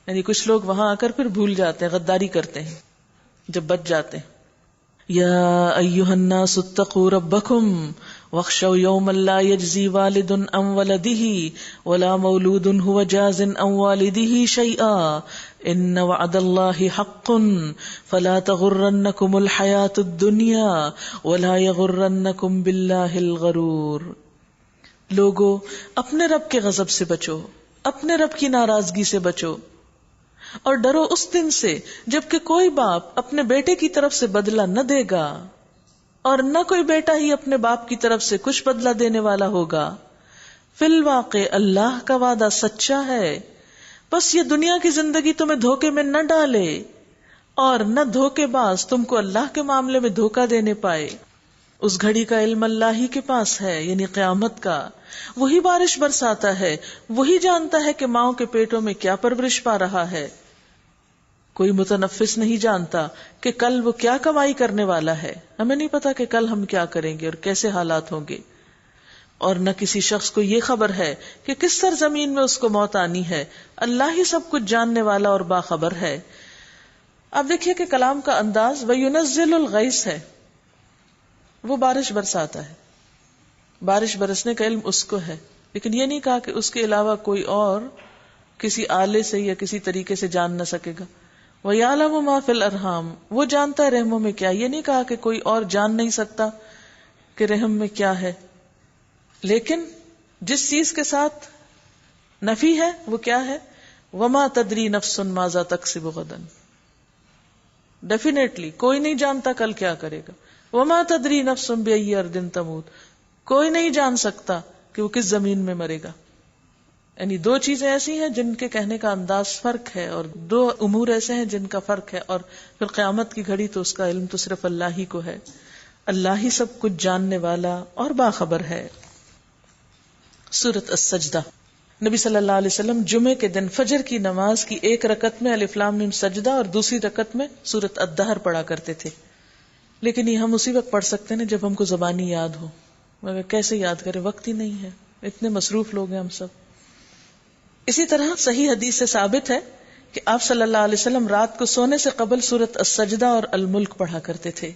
یعنی کچھ لوگ وہاں آ کر پھر بھول جاتے ہیں، غداری کرتے ہیں جب بچ جاتے ہیں. یا ایھا الناس اتقوا ربکم واخشوا یوما لا یجزی والد عن ولدہ ولا مولود هو جاز عن والدہ شیئا ان وعد اللہ حق فلا تغرنکم الحیاۃ الدنیا ولا یغرنکم باللہ الغرور. لوگو اپنے رب کے غضب سے بچو، اپنے رب کی ناراضگی سے بچو اور ڈرو اس دن سے جبکہ کوئی باپ اپنے بیٹے کی طرف سے بدلہ نہ دے گا اور نہ کوئی بیٹا ہی اپنے باپ کی طرف سے کچھ بدلہ دینے والا ہوگا. فی الواقع اللہ کا وعدہ سچا ہے، بس یہ دنیا کی زندگی تمہیں دھوکے میں نہ ڈالے اور نہ دھوکے باز تم کو اللہ کے معاملے میں دھوکہ دینے پائے. اس گھڑی کا علم اللہ ہی کے پاس ہے، یعنی قیامت کا. وہی بارش برساتا ہے، وہی جانتا ہے کہ ماؤں کے پیٹوں میں کیا پرورش پا رہا ہے. کوئی متنفس نہیں جانتا کہ کل وہ کیا کمائی کرنے والا ہے. ہمیں نہیں پتا کہ کل ہم کیا کریں گے اور کیسے حالات ہوں گے. اور نہ کسی شخص کو یہ خبر ہے کہ کس سرزمین میں اس کو موت آنی ہے. اللہ ہی سب کچھ جاننے والا اور باخبر ہے. اب دیکھیے کہ کلام کا انداز وَيُنَزِّلُ الْغَيْثَ ہے، وہ بارش برساتا ہے. بارش برسنے کا علم اس کو ہے، لیکن یہ نہیں کہا کہ اس کے علاوہ کوئی اور کسی آلے سے یا کسی طریقے سے جان نہ سکے گا. وَيَعْلَمُ مَا فِي الْأَرْحَامِ، وہ جانتا ہے رحموں میں کیا. یہ نہیں کہا کہ کوئی اور جان نہیں سکتا کہ رحم میں کیا ہے، لیکن جس چیز کے ساتھ نفی ہے وہ کیا ہے؟ وَمَا تَدْرِي نَفْسٌ مَاذَا تَكْسِبُ غَدًا. ڈیفینیٹلی کوئی نہیں جانتا کل کیا کرے گا. وَمَا تَدْرِي نَفْسٌ بِأَيِّ أَرْضٍ تَمُوتُ، کوئی نہیں جان سکتا کہ وہ کس زمین میں مرے گا. یعنی دو چیزیں ایسی ہیں جن کے کہنے کا انداز فرق ہے اور دو امور ایسے ہیں جن کا فرق ہے. اور پھر قیامت کی گھڑی تو اس کا علم تو صرف اللہ ہی کو ہے. اللہ ہی سب کچھ جاننے والا اور باخبر ہے. سورۃ السجدہ. نبی صلی اللہ علیہ وسلم جمعے کے دن فجر کی نماز کی ایک رکعت میں الف لام میم سجدہ اور دوسری رکعت میں سورۃ الدہر پڑھا کرتے تھے. لیکن یہ ہم اسی وقت پڑھ سکتے ہیں جب ہم کو زبانی یاد ہو، مگر کیسے یاد کریں، وقت ہی نہیں ہے، اتنے مصروف لوگ ہیں ہم سب. اسی طرح صحیح حدیث سے ثابت ہے کہ آپ صلی اللہ علیہ وسلم رات کو سونے سے قبل سورۃ السجدہ اور الملک پڑھا کرتے تھے.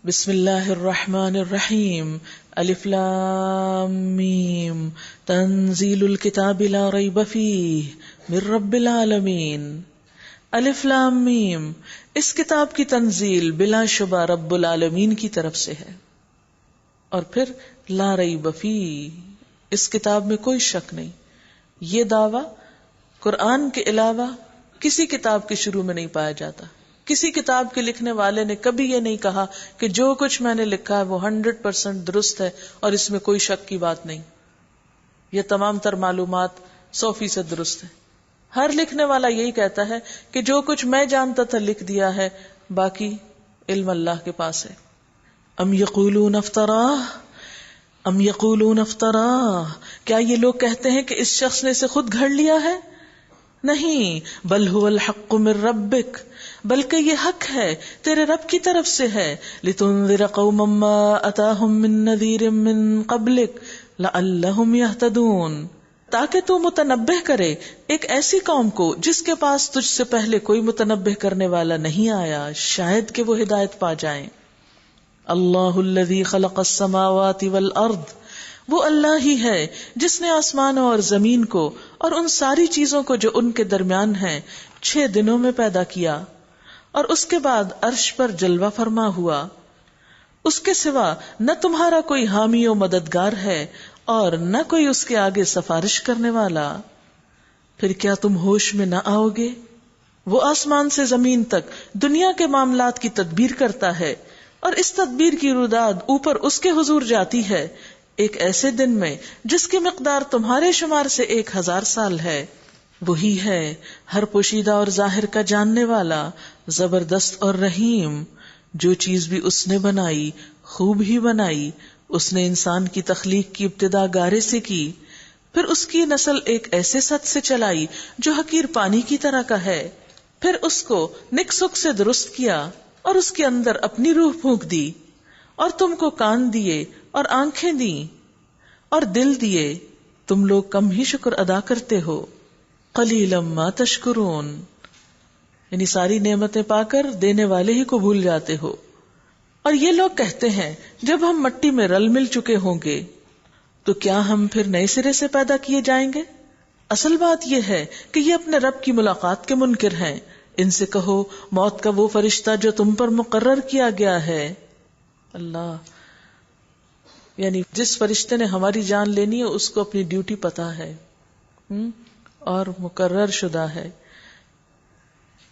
بسم اللہ الرحمن الرحیم الف لام میم تنزیل الکتاب لا ریب فیہ من رب العالمین. الف لام میم، اس کتاب کی تنزیل بلا شبہ رب العالمین کی طرف سے ہے. اور پھر لا ریب فیہ، اس کتاب میں کوئی شک نہیں. یہ دعویٰ قرآن کے علاوہ کسی کتاب کے شروع میں نہیں پایا جاتا. کسی کتاب کے لکھنے والے نے کبھی یہ نہیں کہا کہ جو کچھ میں نے لکھا ہے وہ 100% درست ہے اور اس میں کوئی شک کی بات نہیں. یہ تمام تر معلومات 100% درست ہے. ہر لکھنے والا یہی کہتا ہے کہ جو کچھ میں جانتا تھا لکھ دیا ہے، باقی علم اللہ کے پاس ہے. ام یقولون افتراہ، ام یقولون افتراہ، کیا یہ لوگ کہتے ہیں کہ اس شخص نے اسے خود گھڑ لیا ہے؟ نہیں، بل هو الحق من ربک، بلکہ یہ حق ہے تیرے رب کی طرف سے ہے. لتنذر قوما ما اتاهم من نذیر من قبلک لعلهم يهتدون. تاکہ تو متنبہ کرے ایک ایسی قوم کو جس کے پاس تجھ سے پہلے کوئی متنبہ کرنے والا نہیں آیا، شاید کہ وہ ہدایت پا جائیں۔ اللہ الذی خلق السماوات والارض، وہ اللہ ہی ہے جس نے آسمانوں اور زمین کو اور ان ساری چیزوں کو جو ان کے درمیان ہیں 6 دنوں میں پیدا کیا، اور اس کے بعد عرش پر جلوہ فرما ہوا۔ اس کے سوا نہ تمہارا کوئی حامی و مددگار ہے اور نہ کوئی اس کے آگے سفارش کرنے والا۔ پھر کیا تم ہوش میں نہ آؤ گے؟ وہ آسمان سے زمین تک دنیا کے معاملات کی تدبیر کرتا ہے، اور اس تدبیر کی روداد اوپر اس کے حضور جاتی ہے ایک ایسے دن میں جس کی مقدار تمہارے شمار سے 1000 سال ہے۔ وہی ہے ہر پوشیدہ اور ظاہر کا جاننے والا، زبردست اور رحیم۔ جو چیز بھی اس نے بنائی خوب ہی بنائی۔ اس نے انسان کی تخلیق کی ابتدا گارے سے کی، پھر اس کی نسل ایک ایسے سط سے چلائی جو حقیر پانی کی طرح کا ہے، پھر اس کو نک سک سے درست کیا اور اس کے اندر اپنی روح پھونک دی، اور تم کو کان دیے اور آنکھیں دیں اور دل دیے، تم لوگ کم ہی شکر ادا کرتے ہو۔ قلیلا ما تشکرون، یعنی ساری نعمتیں پا کر دینے والے ہی کو بھول جاتے ہو۔ اور یہ لوگ کہتے ہیں جب ہم مٹی میں رل مل چکے ہوں گے تو کیا ہم پھر نئے سرے سے پیدا کیے جائیں گے؟ اصل بات یہ ہے کہ یہ اپنے رب کی ملاقات کے منکر ہیں۔ ان سے کہو موت کا وہ فرشتہ جو تم پر مقرر کیا گیا ہے، اللہ، یعنی جس فرشتے نے ہماری جان لینی ہے اس کو اپنی ڈیوٹی پتا ہے اور مقرر شدہ ہے۔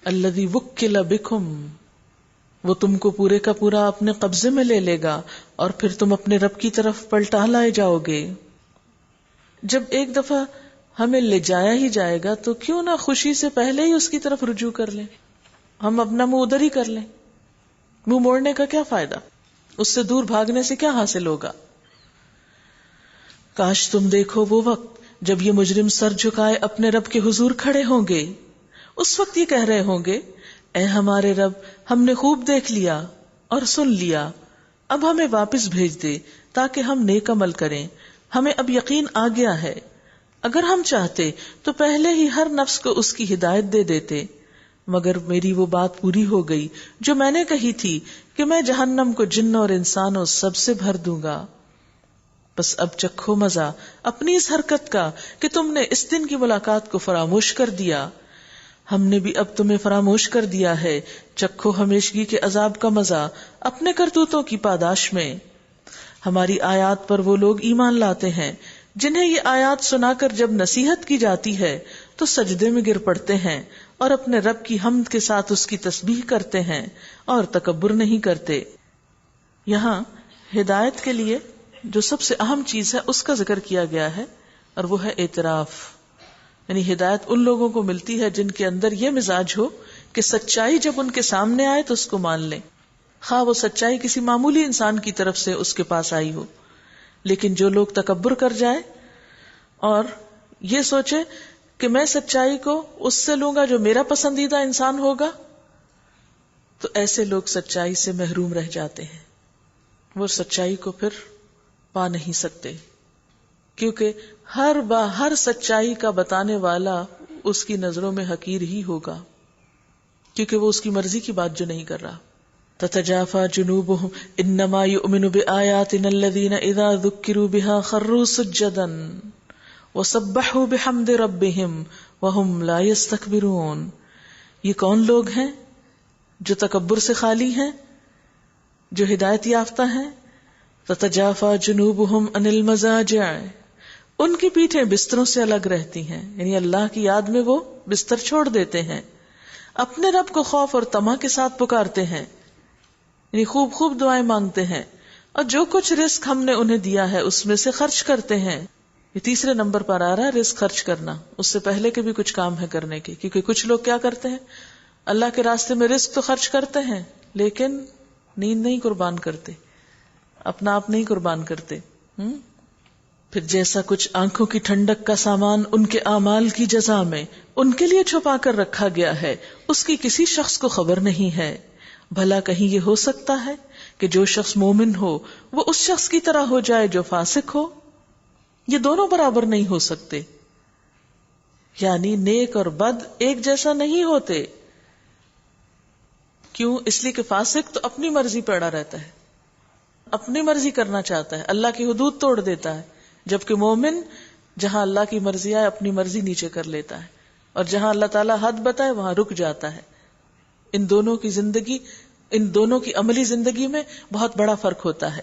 الذی وکل بکم، وہ تم کو پورے کا پورا اپنے قبضے میں لے لے گا اور پھر تم اپنے رب کی طرف پلٹا لائے جاؤ گے۔ جب ایک دفعہ ہمیں لے جایا ہی جائے گا تو کیوں نہ خوشی سے پہلے ہی اس کی طرف رجوع کر لیں، ہم اپنا منہ ادھر ہی کر لیں۔ منہ موڑنے کا کیا فائدہ؟ اس سے دور بھاگنے سے کیا حاصل ہوگا؟ کاش تم دیکھو وہ وقت جب یہ مجرم سر جھکائے اپنے رب کے حضور کھڑے ہوں گے۔ اس وقت یہ کہہ رہے ہوں گے، اے ہمارے رب، ہم نے خوب دیکھ لیا اور سن لیا، اب ہمیں واپس بھیج دے تاکہ ہم نیک عمل کریں، ہمیں اب یقین آ گیا ہے۔ اگر ہم چاہتے تو پہلے ہی ہر نفس کو اس کی ہدایت دے دیتے، مگر میری وہ بات پوری ہو گئی جو میں نے کہی تھی کہ میں جہنم کو جن اور انسانوں سب سے بھر دوں گا۔ بس اب چکھو مزہ اپنی اس حرکت کا کہ تم نے اس دن کی ملاقات کو فراموش کر دیا، ہم نے بھی اب تمہیں فراموش کر دیا ہے، چکھو ہمیشگی کے عذاب کا مزہ اپنے کرتوتوں کی پاداش میں۔ ہماری آیات پر وہ لوگ ایمان لاتے ہیں جنہیں یہ آیات سنا کر جب نصیحت کی جاتی ہے تو سجدے میں گر پڑتے ہیں اور اپنے رب کی حمد کے ساتھ اس کی تسبیح کرتے ہیں اور تکبر نہیں کرتے۔ یہاں ہدایت کے لیے جو سب سے اہم چیز ہے اس کا ذکر کیا گیا ہے، اور وہ ہے اعتراف۔ یعنی ہدایت ان لوگوں کو ملتی ہے جن کے اندر یہ مزاج ہو کہ سچائی جب ان کے سامنے آئے تو اس کو مان لیں، خواہ وہ سچائی کسی معمولی انسان کی طرف سے اس کے پاس آئی ہو۔ لیکن جو لوگ تکبر کر جائے اور یہ سوچے کہ میں سچائی کو اس سے لوں گا جو میرا پسندیدہ انسان ہوگا، تو ایسے لوگ سچائی سے محروم رہ جاتے ہیں، وہ سچائی کو پھر پا نہیں سکتے، کیونکہ ہر سچائی کا بتانے والا اس کی نظروں میں حقیر ہی ہوگا، کیونکہ وہ اس کی مرضی کی بات جو نہیں کر رہا۔ تتجافى جنوبهم انما يؤمن بآياتنا الذين اذا ذكروا بها خروا سجدا وسبحوا بحمد ربهم وهم لا يستكبرون۔ یہ کون لوگ ہیں جو تکبر سے خالی ہیں، جو ہدایت یافتہ ہیں؟ تتجافى جنوبهم عن المضاجع، ان کی پیٹھیں بستروں سے الگ رہتی ہیں، یعنی اللہ کی یاد میں وہ بستر چھوڑ دیتے ہیں، اپنے رب کو خوف اور طمع کے ساتھ پکارتے ہیں، یعنی خوب خوب دعائیں مانگتے ہیں، اور جو کچھ رزق ہم نے انہیں دیا ہے اس میں سے خرچ کرتے ہیں۔ یہ تیسرے نمبر پر آ رہا ہے رزق خرچ کرنا، اس سے پہلے کے بھی کچھ کام ہے کرنے کے، کیونکہ کچھ لوگ کیا کرتے ہیں، اللہ کے راستے میں رزق تو خرچ کرتے ہیں لیکن نیند نہیں قربان کرتے، اپنا آپ نہیں قربان کرتے۔ پھر جیسا کچھ آنکھوں کی ٹھنڈک کا سامان ان کے اعمال کی جزا میں ان کے لیے چھپا کر رکھا گیا ہے، اس کی کسی شخص کو خبر نہیں ہے۔ بھلا کہیں یہ ہو سکتا ہے کہ جو شخص مومن ہو وہ اس شخص کی طرح ہو جائے جو فاسق ہو؟ یہ دونوں برابر نہیں ہو سکتے، یعنی نیک اور بد ایک جیسا نہیں ہوتے. کیوں؟ اس لیے کہ فاسق تو اپنی مرضی پہ اڑا رہتا ہے، اپنی مرضی کرنا چاہتا ہے، اللہ کی حدود توڑ دیتا ہے، جبکہ مومن جہاں اللہ کی مرضی آئے اپنی مرضی نیچے کر لیتا ہے، اور جہاں اللہ تعالیٰ حد بتائے وہاں رک جاتا ہے. ان دونوں کی عملی زندگی میں بہت بڑا فرق ہوتا ہے.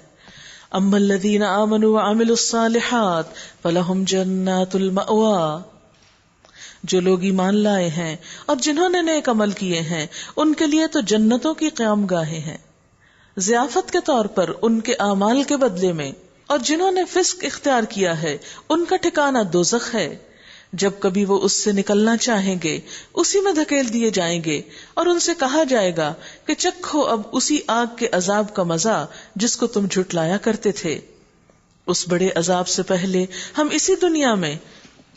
اما الذین آمنوا وعملوا الصالحات فلہم جنات المأوی، جو لوگ ایمان لائے ہیں اور جنہوں نے نیک عمل کیے ہیں ان کے لیے تو جنتوں کی قیام گاہیں ہیں ضیافت کے طور پر ان کے اعمال کے بدلے میں. اور جنہوں نے فسق اختیار کیا ہے ان کا ٹھکانہ دوزخ ہے، جب کبھی وہ اس سے نکلنا چاہیں گے اسی میں دھکیل دیے جائیں گے، اور ان سے کہا جائے گا کہ چکھو اب اسی آگ کے عذاب کا مزہ جس کو تم جھٹلایا کرتے تھے. اس بڑے عذاب سے پہلے ہم اسی دنیا میں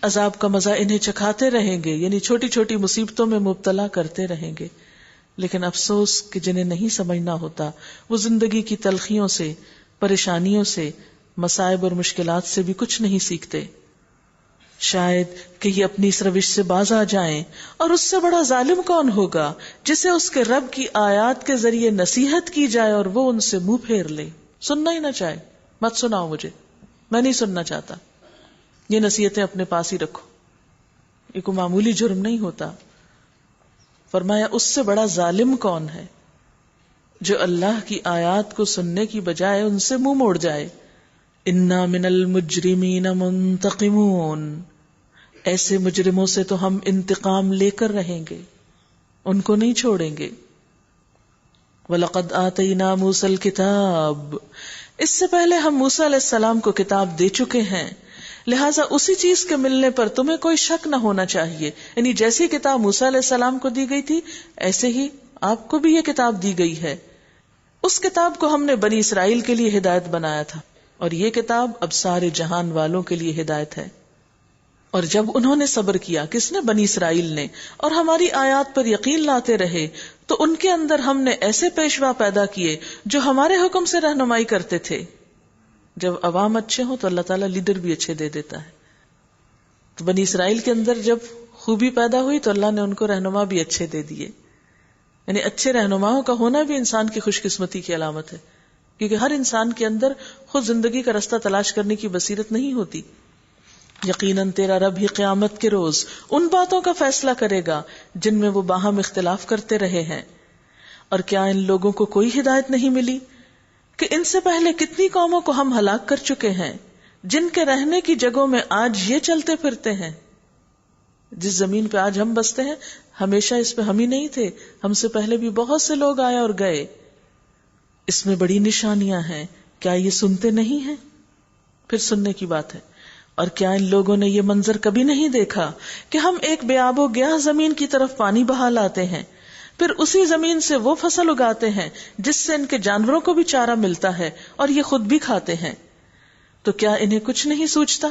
عذاب کا مزہ انہیں چکھاتے رہیں گے، یعنی چھوٹی چھوٹی مصیبتوں میں مبتلا کرتے رہیں گے. لیکن افسوس کہ جنہیں نہیں سمجھنا ہوتا وہ زندگی کی تلخیوں سے، پریشانیوں سے، مصائب اور مشکلات سے بھی کچھ نہیں سیکھتے. شاید کہ یہ اپنی اس روش سے باز آ جائیں. اور اس سے بڑا ظالم کون ہوگا جسے اس کے رب کی آیات کے ذریعے نصیحت کی جائے اور وہ ان سے منہ پھیر لے، سننا ہی نہ چاہے. مت سناؤ مجھے، میں نہیں سننا چاہتا، یہ نصیحتیں اپنے پاس ہی رکھو. یہ کوئی معمولی جرم نہیں ہوتا. فرمایا اس سے بڑا ظالم کون ہے جو اللہ کی آیات کو سننے کی بجائے ان سے منہ موڑ جائے. انا من المجرمین منتقمون، ایسے مجرموں سے تو ہم انتقام لے کر رہیں گے، ان کو نہیں چھوڑیں گے. وَلَقَدْ آتَيْنَا مُوسَى الْكِتَابَ، اس سے پہلے ہم موسیٰ علیہ السلام کو کتاب دے چکے ہیں، لہٰذا اسی چیز کے ملنے پر تمہیں کوئی شک نہ ہونا چاہیے. یعنی جیسی کتاب موسیٰ علیہ السلام کو دی گئی تھی ایسے ہی آپ کو بھی یہ کتاب دی گئی ہے. اس کتاب کو ہم نے بنی اسرائیل کے لیے ہدایت بنایا تھا، اور یہ کتاب اب سارے جہان والوں کے لیے ہدایت ہے. اور جب انہوں نے صبر کیا، کس نے؟ بنی اسرائیل نے، اور ہماری آیات پر یقین لاتے رہے تو ان کے اندر ہم نے ایسے پیشوا پیدا کیے جو ہمارے حکم سے رہنمائی کرتے تھے. جب عوام اچھے ہوں تو اللہ تعالیٰ لیڈر بھی اچھے دے دیتا ہے. تو بنی اسرائیل کے اندر جب خوبی پیدا ہوئی تو اللہ نے ان کو رہنما بھی اچھے دے دیے. یعنی اچھے رہنماؤں کا ہونا بھی انسان کی خوش قسمتی کی علامت ہے، کیونکہ ہر انسان کے اندر خود زندگی کا رستہ تلاش کرنے کی بصیرت نہیں ہوتی. یقیناً تیرا رب ہی قیامت کے روز ان باتوں کا فیصلہ کرے گا جن میں وہ باہم اختلاف کرتے رہے ہیں. اور کیا ان لوگوں کو کوئی ہدایت نہیں ملی کہ ان سے پہلے کتنی قوموں کو ہم ہلاک کر چکے ہیں جن کے رہنے کی جگہوں میں آج یہ چلتے پھرتے ہیں. جس زمین پہ آج ہم بستے ہیں ہمیشہ اس پہ ہم ہی نہیں تھے، ہم سے پہلے بھی بہت سے لوگ آئے اور گئے. اس میں بڑی نشانیاں ہیں، کیا یہ سنتے نہیں ہیں؟ پھر سننے کی بات ہے. اور کیا ان لوگوں نے یہ منظر کبھی نہیں دیکھا کہ ہم ایک بے آب و گیاہ زمین کی طرف پانی بہا لاتے ہیں، پھر اسی زمین سے وہ فصل اگاتے ہیں جس سے ان کے جانوروں کو بھی چارہ ملتا ہے اور یہ خود بھی کھاتے ہیں. تو کیا انہیں کچھ نہیں سوچتا؟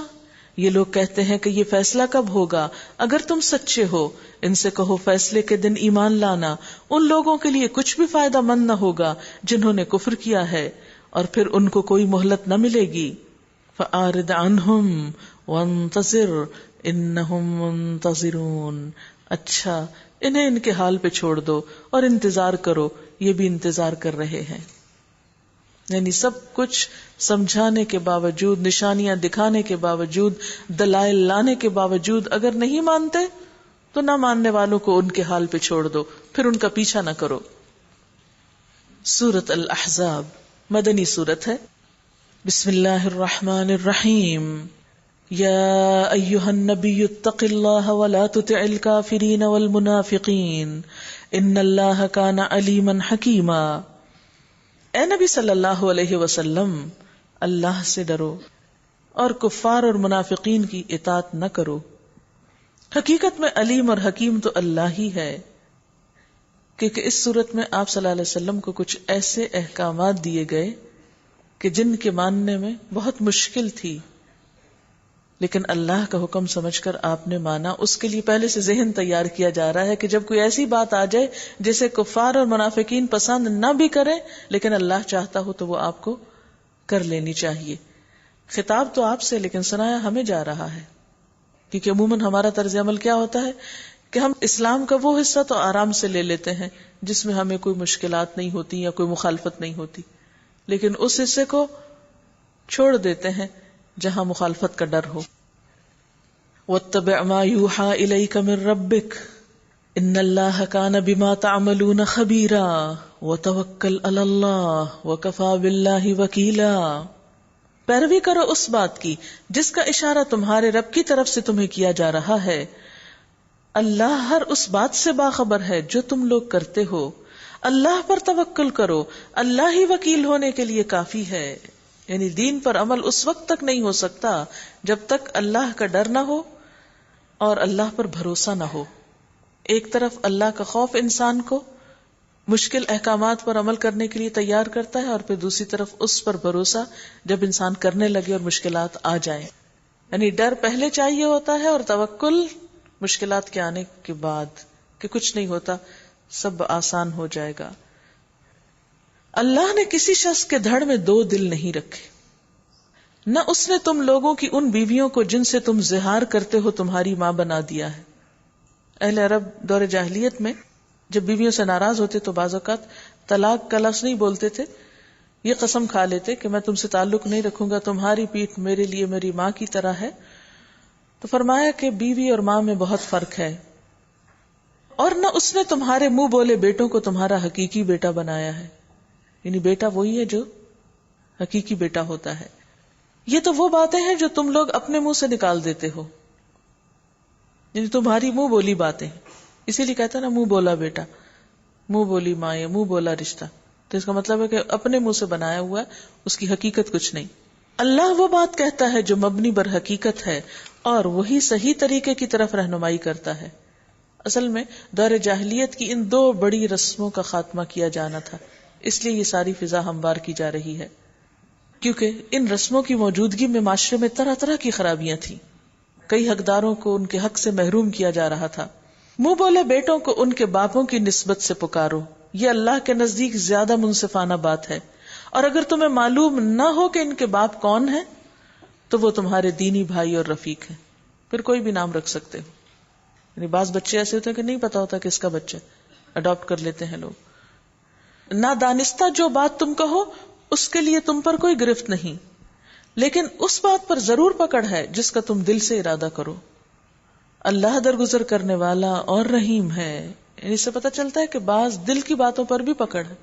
یہ لوگ کہتے ہیں کہ یہ فیصلہ کب ہوگا؟ اگر تم سچے ہو ان سے کہو فیصلے کے دن ایمان لانا ان لوگوں کے لیے کچھ بھی فائدہ مند نہ ہوگا جنہوں نے کفر کیا ہے، اور پھر ان کو کوئی مہلت نہ ملے گی. فَأَعْرِضْ عَنْهُمْ وَانْتَظِرْ إِنَّهُمْ مُنْتَظِرُونَ، اچھا انہیں ان کے حال پہ چھوڑ دو اور انتظار کرو، یہ بھی انتظار کر رہے ہیں. یعنی سب کچھ سمجھانے کے باوجود، نشانیاں دکھانے کے باوجود، دلائل لانے کے باوجود اگر نہیں مانتے تو نہ ماننے والوں کو ان کے حال پہ چھوڑ دو، پھر ان کا پیچھا نہ کرو. سورۃ الاحزاب مدنی سورت ہے. بسم اللہ الرحمن الرحیم. یا ایہا النبی اتق اللہ ولا تطع الکافرین والمنافقین ان اللہ کان علیما حکیما. اے نبی صلی اللہ علیہ وسلم، اللہ سے ڈرو اور کفار اور منافقین کی اطاعت نہ کرو. حقیقت میں علیم اور حکیم تو اللہ ہی ہے. کیونکہ اس صورت میں آپ صلی اللہ علیہ وسلم کو کچھ ایسے احکامات دیے گئے کہ جن کے ماننے میں بہت مشکل تھی، لیکن اللہ کا حکم سمجھ کر آپ نے مانا. اس کے لیے پہلے سے ذہن تیار کیا جا رہا ہے کہ جب کوئی ایسی بات آ جائے جسے کفار اور منافقین پسند نہ بھی کریں لیکن اللہ چاہتا ہو تو وہ آپ کو کر لینی چاہیے. خطاب تو آپ سے لیکن سنایا ہمیں جا رہا ہے. کیونکہ عموماً ہمارا طرز عمل کیا ہوتا ہے کہ ہم اسلام کا وہ حصہ تو آرام سے لے لیتے ہیں جس میں ہمیں کوئی مشکلات نہیں ہوتی یا کوئی مخالفت نہیں ہوتی، لیکن اس حصے کو چھوڑ دیتے ہیں جہاں مخالفت کا ڈر ہو. وَاتَّبِعْ مَا يُوحَىٰ إِلَيْكَ مِن رَبِّكَ إِنَّ اللَّهَ كَانَ بِمَا تَعْمَلُونَ خَبِيرًا وَتَوَكَّلْ عَلَى اللَّهِ وَكَفَىٰ بِاللَّهِ وَكِيلًا. پیروی کرو اس بات کی جس کا اشارہ تمہارے رب کی طرف سے تمہیں کیا جا رہا ہے، اللہ ہر اس بات سے باخبر ہے جو تم لوگ کرتے ہو. اللہ پر توکل کرو، اللہ ہی وکیل ہونے کے لیے کافی ہے. یعنی دین پر عمل اس وقت تک نہیں ہو سکتا جب تک اللہ کا ڈر نہ ہو اور اللہ پر بھروسہ نہ ہو. ایک طرف اللہ کا خوف انسان کو مشکل احکامات پر عمل کرنے کے لیے تیار کرتا ہے، اور پھر دوسری طرف اس پر بھروسہ جب انسان کرنے لگے اور مشکلات آ جائیں. یعنی ڈر پہلے چاہیے ہوتا ہے اور توکل مشکلات کے آنے کے بعد، کہ کچھ نہیں ہوتا، سب آسان ہو جائے گا. اللہ نے کسی شخص کے دھڑ میں دو دل نہیں رکھے، نہ اس نے تم لوگوں کی ان بیویوں کو جن سے تم زہار کرتے ہو تمہاری ماں بنا دیا ہے. اہل عرب دور جاہلیت میں جب بیویوں سے ناراض ہوتے تو بعض اوقات طلاق کا لفظ نہیں بولتے تھے، یہ قسم کھا لیتے کہ میں تم سے تعلق نہیں رکھوں گا، تمہاری پیٹھ میرے لیے میری ماں کی طرح ہے. تو فرمایا کہ بیوی اور ماں میں بہت فرق ہے. اور نہ اس نے تمہارے منہ بولے بیٹوں کو تمہارا حقیقی بیٹا بنایا ہے. یعنی بیٹا وہی ہے جو حقیقی بیٹا ہوتا ہے. یہ تو وہ باتیں ہیں جو تم لوگ اپنے منہ سے نکال دیتے ہو، یعنی تمہاری منہ بولی باتیں. اسی لیے کہتا ہے نا منہ بولا بیٹا، منہ بولی ماں یا منہ بولا رشتہ. تو اس کا مطلب ہے کہ اپنے منہ سے بنایا ہوا ہے، اس کی حقیقت کچھ نہیں. اللہ وہ بات کہتا ہے جو مبنی بر حقیقت ہے اور وہی صحیح طریقے کی طرف رہنمائی کرتا ہے. اصل میں دور جاہلیت کی ان دو بڑی رسموں کا خاتمہ کیا جانا تھا، اس لیے یہ ساری فضا ہموار کی جا رہی ہے، کیونکہ ان رسموں کی موجودگی میں معاشرے میں طرح طرح کی خرابیاں تھیں. کئی حقداروں کو ان کے حق سے محروم کیا جا رہا تھا. منہ بولے بیٹوں کو ان کے باپوں کی نسبت سے پکارو، یہ اللہ کے نزدیک زیادہ منصفانہ بات ہے. اور اگر تمہیں معلوم نہ ہو کہ ان کے باپ کون ہیں تو وہ تمہارے دینی بھائی اور رفیق ہیں. پھر کوئی بھی نام رکھ سکتے ہو. یعنی بعض بچے ایسے ہوتے ہیں کہ نہیں پتا ہوتا کس کا بچہ، اڈاپٹ کر لیتے ہیں لوگ. نادانستہ جو بات تم کہو اس کے لیے تم پر کوئی گرفت نہیں، لیکن اس بات پر ضرور پکڑ ہے جس کا تم دل سے ارادہ کرو. اللہ درگزر کرنے والا اور رحیم ہے. یعنی اس سے پتہ چلتا ہے کہ بعض دل کی باتوں پر بھی پکڑ ہے.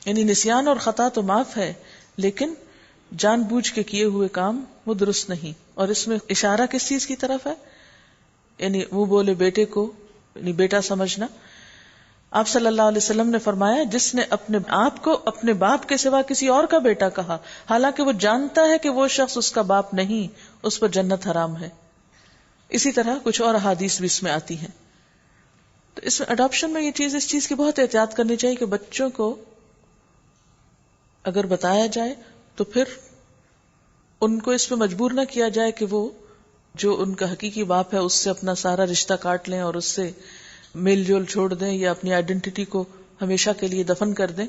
یعنی نسیان اور خطا تو معاف ہے، لیکن جان بوجھ کے کیے ہوئے کام وہ درست نہیں. اور اس میں اشارہ کس چیز کی طرف ہے؟ یعنی وہ بولے بیٹے کو یعنی بیٹا سمجھنا. آپ صلی اللہ علیہ وسلم نے فرمایا جس نے اپنے آپ کو اپنے باپ کے سوا کسی اور کا بیٹا کہا حالانکہ وہ جانتا ہے کہ وہ شخص اس کا باپ نہیں، اس پر جنت حرام ہے. اسی طرح کچھ اور احادیث بھی اس میں آتی ہیں. تو اس میں اڈاپشن میں اس چیز کی بہت احتیاط کرنی چاہیے کہ بچوں کو اگر بتایا جائے تو پھر ان کو اس پہ مجبور نہ کیا جائے کہ وہ جو ان کا حقیقی باپ ہے اس سے اپنا سارا رشتہ کاٹ لیں اور اس سے میل جول چھوڑ دیں یا اپنی آئیڈینٹی کو ہمیشہ کے لیے دفن کر دیں.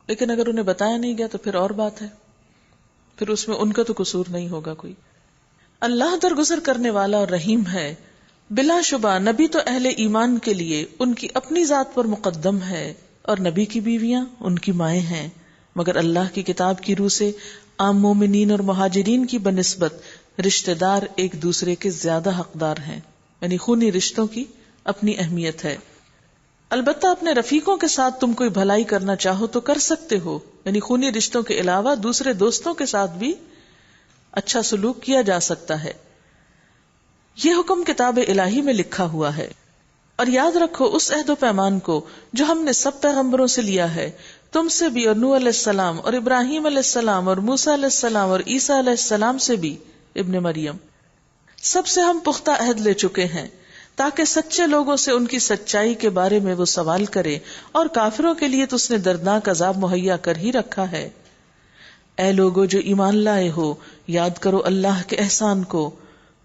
لیکن اگر انہیں بتایا نہیں گیا تو پھر اور بات ہے، پھر اس میں ان کا تو قصور نہیں ہوگا کوئی. اللہ درگزر کرنے والا اور رحیم ہے. بلا شبہ نبی تو اہل ایمان کے لیے ان کی اپنی ذات پر مقدم ہے اور نبی کی بیویاں ان کی مائیں ہیں، مگر اللہ کی کتاب کی روح سے عام مومنین اور مہاجرین کی بنسبت رشتہ دار ایک دوسرے کے زیادہ حقدار ہیں. یعنی خونی رشتوں کی اپنی اہمیت ہے. البتہ اپنے رفیقوں کے ساتھ تم کوئی بھلائی کرنا چاہو تو کر سکتے ہو. یعنی خونی رشتوں کے علاوہ دوسرے دوستوں کے ساتھ بھی اچھا سلوک کیا جا سکتا ہے. یہ حکم کتاب الہی میں لکھا ہوا ہے. اور یاد رکھو اس عہد و پیمان کو جو ہم نے سب پیغمبروں سے لیا ہے، تم سے بھی، اور نوح علیہ السلام اور ابراہیم علیہ السلام اور موسیٰ علیہ السلام اور عیسیٰ علیہ السلام سے بھی، ابن مریم. سب سے ہم پختہ عہد لے چکے ہیں تاکہ سچے لوگوں سے ان کی سچائی کے بارے میں وہ سوال کرے، اور کافروں کے لیے تو اس نے دردناک عذاب مہیا کر ہی رکھا ہے. اے لوگو جو ایمان لائے ہو، یاد کرو اللہ کے احسان کو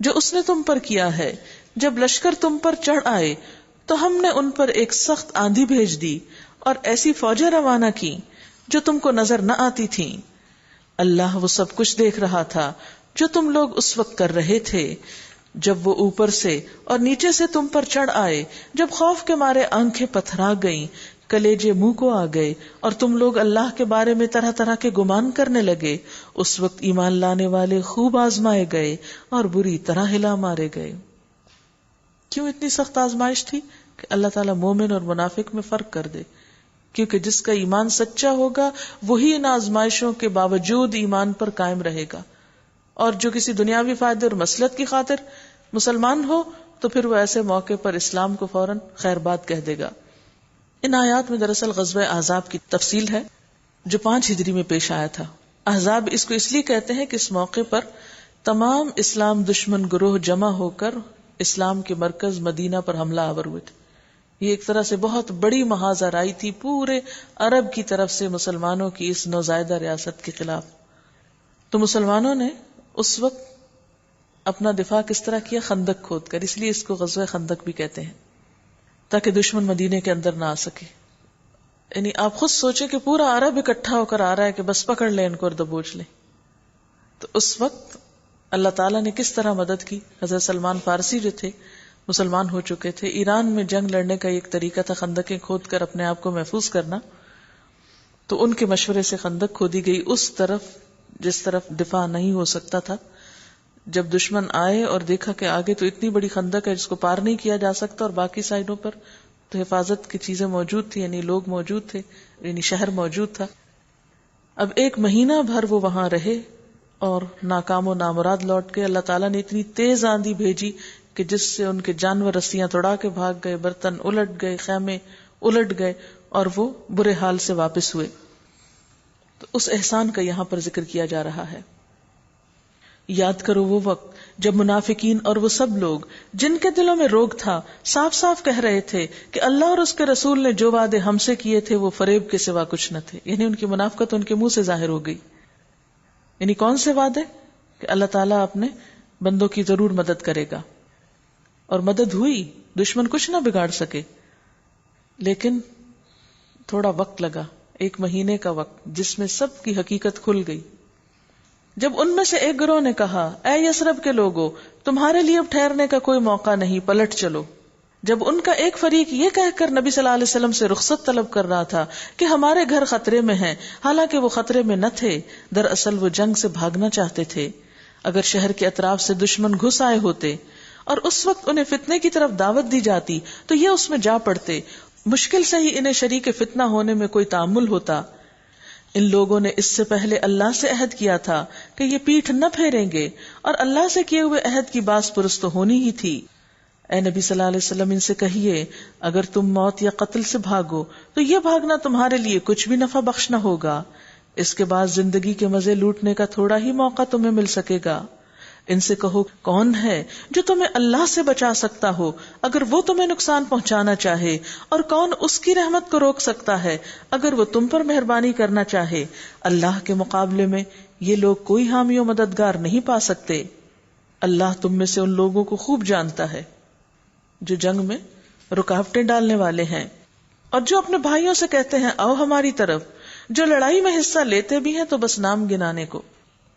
جو اس نے تم پر کیا ہے. جب لشکر تم پر چڑھ آئے تو ہم نے ان پر ایک سخت آندھی بھیج دی اور ایسی فوجیں روانہ کی جو تم کو نظر نہ آتی تھیں. اللہ وہ سب کچھ دیکھ رہا تھا. جو تم لوگ اس وقت کر رہے تھے جب وہ اوپر سے اور نیچے سے تم پر چڑھ آئے، جب خوف کے مارے آنکھیں پتھرا گئیں، کلیجے منہ کو آ گئے، اور تم لوگ اللہ کے بارے میں طرح طرح کے گمان کرنے لگے، اس وقت ایمان لانے والے خوب آزمائے گئے اور بری طرح ہلا مارے گئے۔ کیوں اتنی سخت آزمائش تھی؟ کہ اللہ تعالیٰ مومن اور منافق میں فرق کر دے، کیونکہ جس کا ایمان سچا ہوگا وہی ان آزمائشوں کے باوجود ایمان پر قائم رہے گا، اور جو کسی دنیاوی فائدے اور مصلحت کی خاطر مسلمان ہو تو پھر وہ ایسے موقع پر اسلام کو فوراً خیر بات کہہ دے گا۔ ان آیات میں دراصل غزوہ احزاب کی تفصیل ہے جو 5 ہجری میں پیش آیا تھا۔ احزاب اس کو اس لیے کہتے ہیں کہ اس موقع پر تمام اسلام دشمن گروہ جمع ہو کر اسلام کے مرکز مدینہ پر حملہ آور ہوئے تھے۔ یہ ایک طرح سے بہت بڑی محاذ آرائی تھی پورے عرب کی طرف سے مسلمانوں کی اس نوزائیدہ ریاست کے خلاف۔ تو مسلمانوں نے اس وقت اپنا دفاع کس طرح کیا؟ خندق کھود کر، اس لیے اس کو غزوہ خندق بھی کہتے ہیں، تاکہ دشمن مدینے کے اندر نہ آ سکے۔ یعنی آپ خود سوچیں کہ پورا عرب اکٹھا ہو کر آ رہا ہے کہ بس پکڑ لیں ان کو اور دبوچ لیں۔ تو اس وقت اللہ تعالیٰ نے کس طرح مدد کی؟ حضرت سلمان فارسی جو تھے مسلمان ہو چکے تھے، ایران میں جنگ لڑنے کا ایک طریقہ تھا خندقیں کھود کر اپنے آپ کو محفوظ کرنا، تو ان کے مشورے سے خندق کھودی گئی اس طرف جس طرف دفاع نہیں ہو سکتا تھا۔ جب دشمن آئے اور دیکھا کہ آگے تو اتنی بڑی خندق ہے جس کو پار نہیں کیا جا سکتا، اور باقی سائڈوں پر تو حفاظت کی چیزیں موجود تھی، یعنی لوگ موجود تھے، یعنی شہر موجود تھا۔ اب 1 مہینہ بھر وہ وہاں رہے اور ناکام و نامراد لوٹ گئے۔ اللہ تعالیٰ نے اتنی تیز آندھی بھیجی کہ جس سے ان کے جانور رسیاں توڑا کے بھاگ گئے، برتن الٹ گئے، خیمے الٹ گئے، اور وہ برے حال سے واپس ہوئے۔ تو اس احسان کا یہاں پر ذکر کیا جا رہا ہے۔ یاد کرو وہ وقت جب منافقین اور وہ سب لوگ جن کے دلوں میں روگ تھا صاف صاف کہہ رہے تھے کہ اللہ اور اس کے رسول نے جو وعدے ہم سے کیے تھے وہ فریب کے سوا کچھ نہ تھے، یعنی ان کی منافقت ان کے منہ سے ظاہر ہو گئی۔ یعنی کون سے وعدے؟ کہ اللہ تعالیٰ اپنے بندوں کی ضرور مدد کرے گا، اور مدد ہوئی، دشمن کچھ نہ بگاڑ سکے، لیکن تھوڑا وقت لگا، 1 مہینے کا وقت، جس میں سب کی حقیقت کھل گئی۔ جب ان میں سے ایک گروہ نے کہا، اے یثرب کے لوگوں، تمہارے لیے اب ٹھہرنے کا کوئی موقع نہیں، پلٹ چلو۔ جب ان کا ایک فریق یہ کہہ کر نبی صلی اللہ علیہ وسلم سے رخصت طلب کر رہا تھا کہ ہمارے گھر خطرے میں ہیں، حالانکہ وہ خطرے میں نہ تھے، دراصل وہ جنگ سے بھاگنا چاہتے تھے۔ اگر شہر کے اطراف سے دشمن گھس آئے ہوتے اور اس وقت انہیں فتنے کی طرف دعوت دی جاتی تو یہ اس میں جا پڑتے، مشکل سے ہی انہیں شریک فتنہ ہونے میں کوئی تعامل ہوتا۔ ان لوگوں نے اس سے پہلے اللہ سے عہد کیا تھا کہ یہ پیٹھ نہ پھیریں گے، اور اللہ سے کیے ہوئے عہد کی باز پرس تو ہونی ہی تھی۔ اے نبی صلی اللہ علیہ وسلم، ان سے کہیے، اگر تم موت یا قتل سے بھاگو تو یہ بھاگنا تمہارے لیے کچھ بھی نفع بخش نہ ہوگا، اس کے بعد زندگی کے مزے لوٹنے کا تھوڑا ہی موقع تمہیں مل سکے گا۔ ان سے کہو، کون ہے جو تمہیں اللہ سے بچا سکتا ہو اگر وہ تمہیں نقصان پہنچانا چاہے، اور کون اس کی رحمت کو روک سکتا ہے اگر وہ تم پر مہربانی کرنا چاہے؟ اللہ کے مقابلے میں یہ لوگ کوئی حامی و مددگار نہیں پا سکتے۔ اللہ تم میں سے ان لوگوں کو خوب جانتا ہے جو جنگ میں رکاوٹیں ڈالنے والے ہیں، اور جو اپنے بھائیوں سے کہتے ہیں آؤ ہماری طرف، جو لڑائی میں حصہ لیتے بھی ہیں تو بس نام گنانے کو،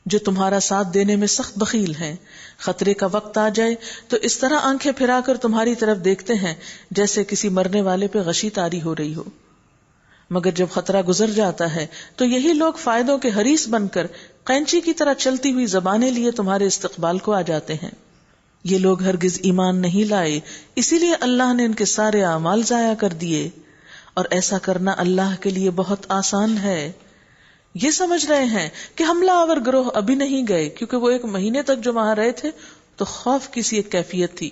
جو تمہارا ساتھ دینے میں سخت بخیل ہیں۔ خطرے کا وقت آ جائے تو اس طرح آنکھیں پھرا کر تمہاری طرف دیکھتے ہیں جیسے کسی مرنے والے پہ غشی طاری ہو رہی ہو، مگر جب خطرہ گزر جاتا ہے تو یہی لوگ فائدوں کے حریص بن کر قینچی کی طرح چلتی ہوئی زبانیں لیے تمہارے استقبال کو آ جاتے ہیں۔ یہ لوگ ہرگز ایمان نہیں لائے، اسی لیے اللہ نے ان کے سارے اعمال ضائع کر دیے، اور ایسا کرنا اللہ کے لیے بہت آسان ہے۔ یہ سمجھ رہے ہیں کہ حملہ آور گروہ ابھی نہیں گئے، کیونکہ وہ 1 مہینے تک جو وہاں رہے تھے تو خوف کی سی ایک کیفیت تھی،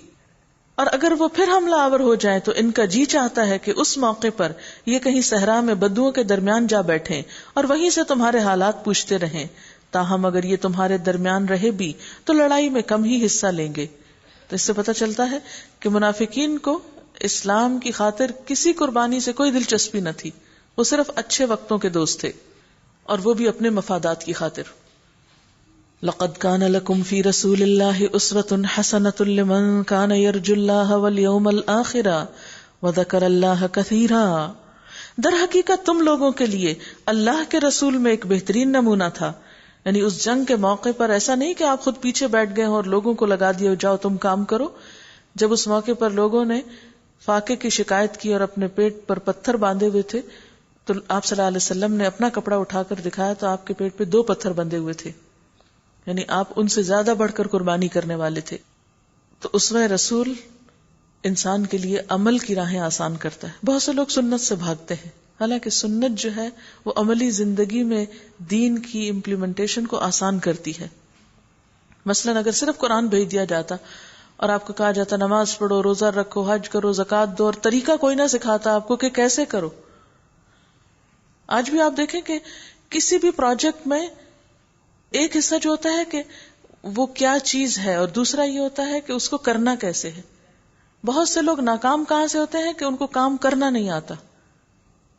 اور اگر وہ پھر حملہ آور ہو جائیں تو ان کا جی چاہتا ہے کہ اس موقع پر یہ کہیں صحرا میں بدوؤں کے درمیان جا بیٹھیں اور وہیں سے تمہارے حالات پوچھتے رہیں۔ تاہم اگر یہ تمہارے درمیان رہے بھی تو لڑائی میں کم ہی حصہ لیں گے۔ تو اس سے پتہ چلتا ہے کہ منافقین کو اسلام کی خاطر کسی قربانی سے کوئی دلچسپی نہ تھی، وہ صرف اچھے وقتوں کے دوست تھے، اور وہ بھی اپنے مفادات کی خاطر۔ لقد كان لكم في رسول الله أسوة حسنة لمن كان يرجو الله واليوم الآخر وذكر الله كثيرا۔ در حقیقت تم لوگوں کے لیے اللہ کے رسول میں ایک بہترین نمونہ تھا یعنی اس جنگ کے موقع پر ایسا نہیں کہ آپ خود پیچھے بیٹھ گئے ہوں اور لوگوں کو لگا دیا جاؤ تم کام کرو. جب اس موقع پر لوگوں نے فاقے کی شکایت کی اور اپنے پیٹ پر پتھر باندھے ہوئے تھے تو آپ صلی اللہ علیہ وسلم نے اپنا کپڑا اٹھا کر دکھایا تو آپ کے پیٹ پہ 2 پتھر بندھے ہوئے تھے. یعنی آپ ان سے زیادہ بڑھ کر قربانی کرنے والے تھے. تو اسوہ رسول انسان کے لیے عمل کی راہیں آسان کرتا ہے. بہت سے لوگ سنت سے بھاگتے ہیں، حالانکہ سنت جو ہے وہ عملی زندگی میں دین کی امپلیمنٹیشن کو آسان کرتی ہے. مثلا اگر صرف قرآن بھیج دیا جاتا اور آپ کو کہا جاتا نماز پڑھو، روزہ رکھو، حج کرو، زکوٰۃ دو، اور طریقہ کوئی نہ سکھاتا آپ کو کہ کیسے کرو. آج بھی آپ دیکھیں کہ کسی بھی پروجیکٹ میں ایک حصہ جو ہوتا ہے کہ وہ کیا چیز ہے اور دوسرا یہ ہوتا ہے کہ اس کو کرنا کیسے ہے. بہت سے لوگ ناکام کہاں سے ہوتے ہیں کہ ان کو کام کرنا نہیں آتا.